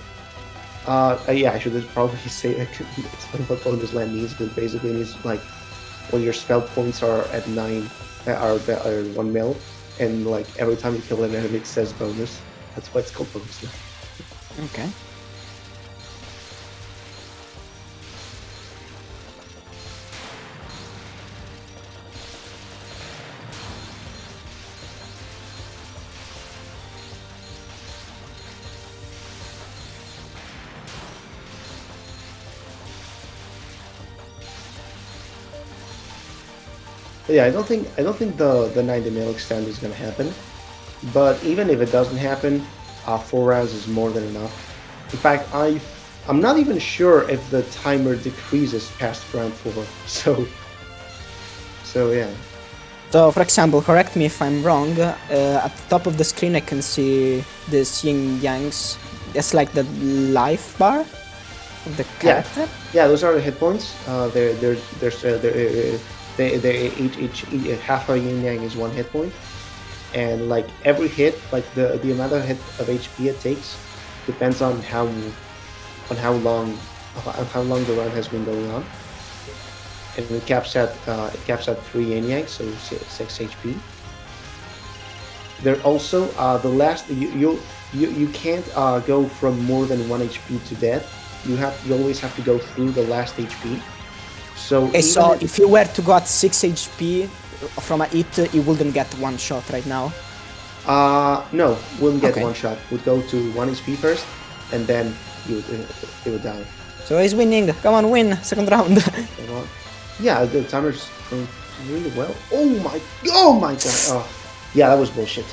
Yeah, I should probably say explain what bonus land means. But basically, it means like when your spell points are at 9, are 1 mil, and like every time you kill an enemy, it says bonus. That's why it's called bonus land. Okay. But yeah, I don't think the 90 mil extend is gonna happen. But even if it doesn't happen, 4 rounds is more than enough. In fact, I'm not even sure if the timer decreases past round 4. So yeah. So, for example, correct me if I'm wrong. At the top of the screen, I can see this yin yangs. That's like the life bar of the Yeah. character. Yeah, those are the hit points. They each half a yin yang is 1 hit point, and like every hit, like the amount of hit of HP it takes depends on how long the run has been going on, and it caps at 3 yin yang, so 6 HP. There also the last you can't go from more than 1 HP to death. You always have to go through the last HP. So Okay, so if you were to go at 6 HP from a hit, you wouldn't get one shot right now. No, wouldn't get Okay. one shot. Would go to 1 HP first, and then it would die. So he's winning. Come on, win. Second round. Yeah, the timer's going really well. Oh my god! Oh, yeah, that was bullshit.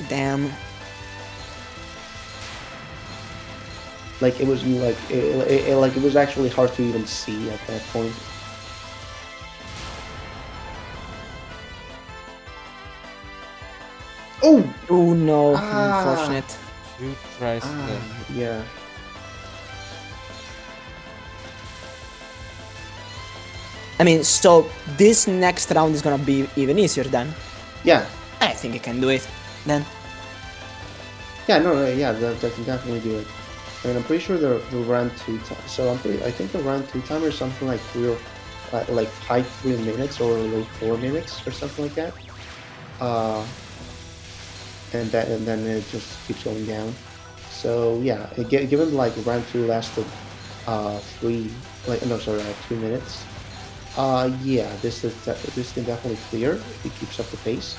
Damn. Like it was like it was actually hard to even see at that point. Oh! Oh no, Ah. unfortunate. You tries Yeah. I mean, so this next round is gonna be even easier then. Yeah. I think you can do it then. Yeah, no, yeah, that can definitely do it. I mean, I'm pretty sure the round 2 so I think the round 2 timer is something like 3 minutes or like 4 minutes or something like that. And then it just keeps going down. So yeah, given like round 2 lasted 2 minutes. Yeah, this can definitely clear if he keeps up the pace.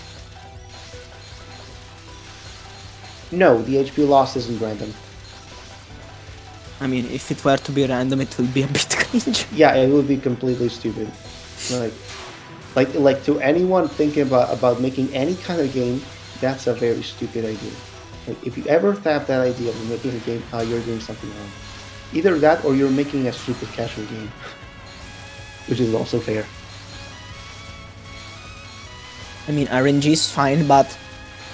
No, the HP loss isn't random. I mean, if it were to be random, it will be a bit cringe. Yeah, it would be completely stupid. Like to anyone thinking about making any kind of game, that's a very stupid idea. Like if you ever have that idea of making a game, you're doing something wrong. Either that or you're making a super casual game, which is also fair. I mean, RNG is fine, but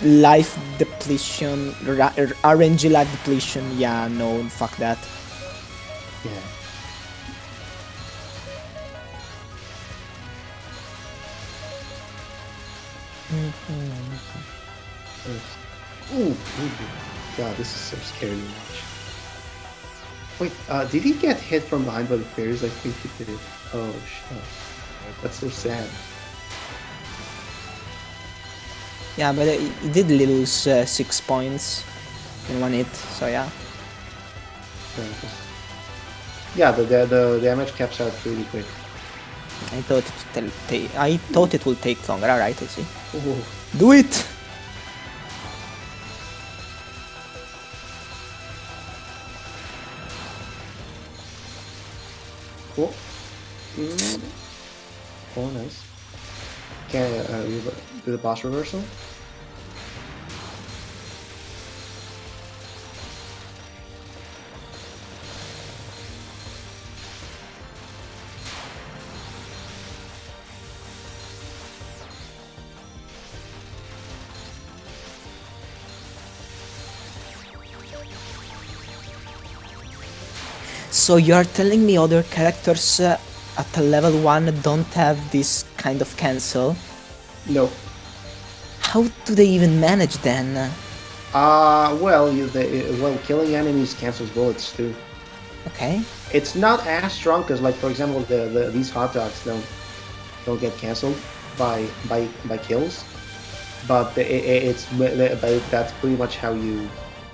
life depletion, RNG life depletion, yeah, no, fuck that. Yeah. Ooh, God, this is so scary to watch. Wait, did he get hit from behind by the fairies? I think he did. Oh shit, that's so sad. Yeah, but he did lose 6 points in one hit, so yeah. Yeah, the damage caps out really quick. I thought it would take longer. Alright, let's see. Ooh. Do it! Cool. Oh, nice. Can do the boss reversal? So you're telling me other characters at a level 1 don't have this kind of cancel? No. How do they even manage then? Well, killing enemies cancels bullets too. Okay. It's not as strong because, like, for example, these hot dogs don't get canceled by kills, but that's pretty much how you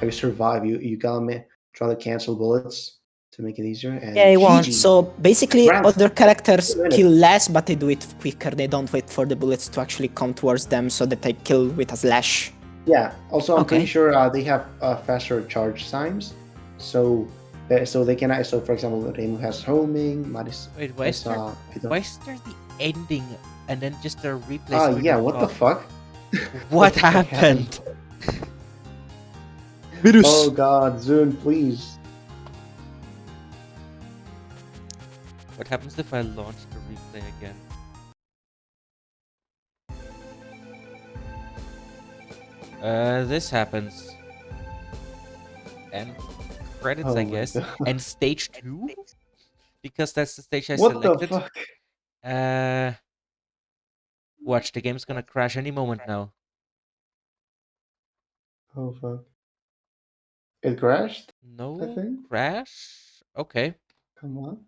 survive. You gotta try to cancel bullets to make it easier. And Yeah, I want. GG. So basically, Grant, other characters 2 minutes. kill less, but they do it quicker. They don't wait for the bullets to actually come towards them, so that they kill with a slash. Yeah. Also, I'm pretty Okay. sure they have faster charge times, so they can. So, for example, Remu has homing. Maris. Wait, why is there the ending and then just a replay? Yeah. What the fuck? What the fuck happened? Oh God, Zune, please. What happens if I launch the replay again? This happens. And credits, Oh I my guess. God. And stage 2? Because that's the stage I What selected. the fuck? Watch, the game's gonna crash any moment now. Oh fuck. It crashed? I No think. crash? Okay. Come on.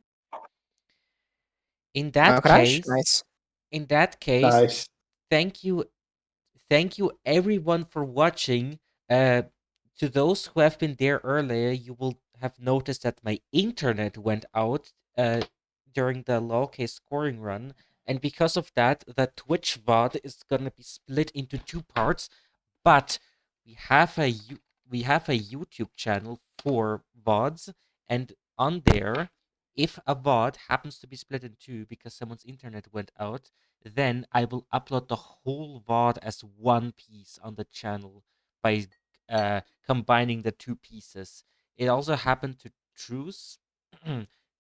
In that Crash? case, Nice. Nice. thank you everyone for watching. To those who have been there earlier, you will have noticed that my internet went out during the lawcase scoring run, and because of that, the Twitch VOD is gonna be split into 2 parts. But we have a YouTube channel for VODs, and on there, if a VOD happens to be split in 2 because someone's internet went out, then I will upload the whole VOD as one piece on the channel by combining the 2 pieces. It also happened to Truce.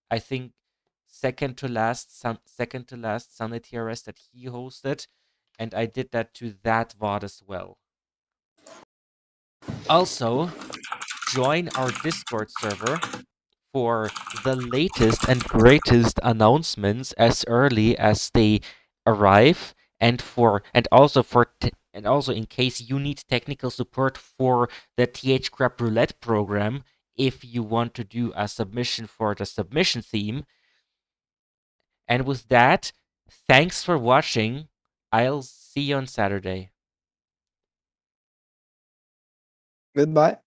I think second to last Sunday TRS that he hosted, and I did that to that VOD as well. Also, join our Discord server for the latest and greatest announcements as early as they arrive, and also in case you need technical support for the TH Crap Roulette program, if you want to do a submission for the submission theme. And with that, thanks for watching. I'll see you on Saturday. Goodbye.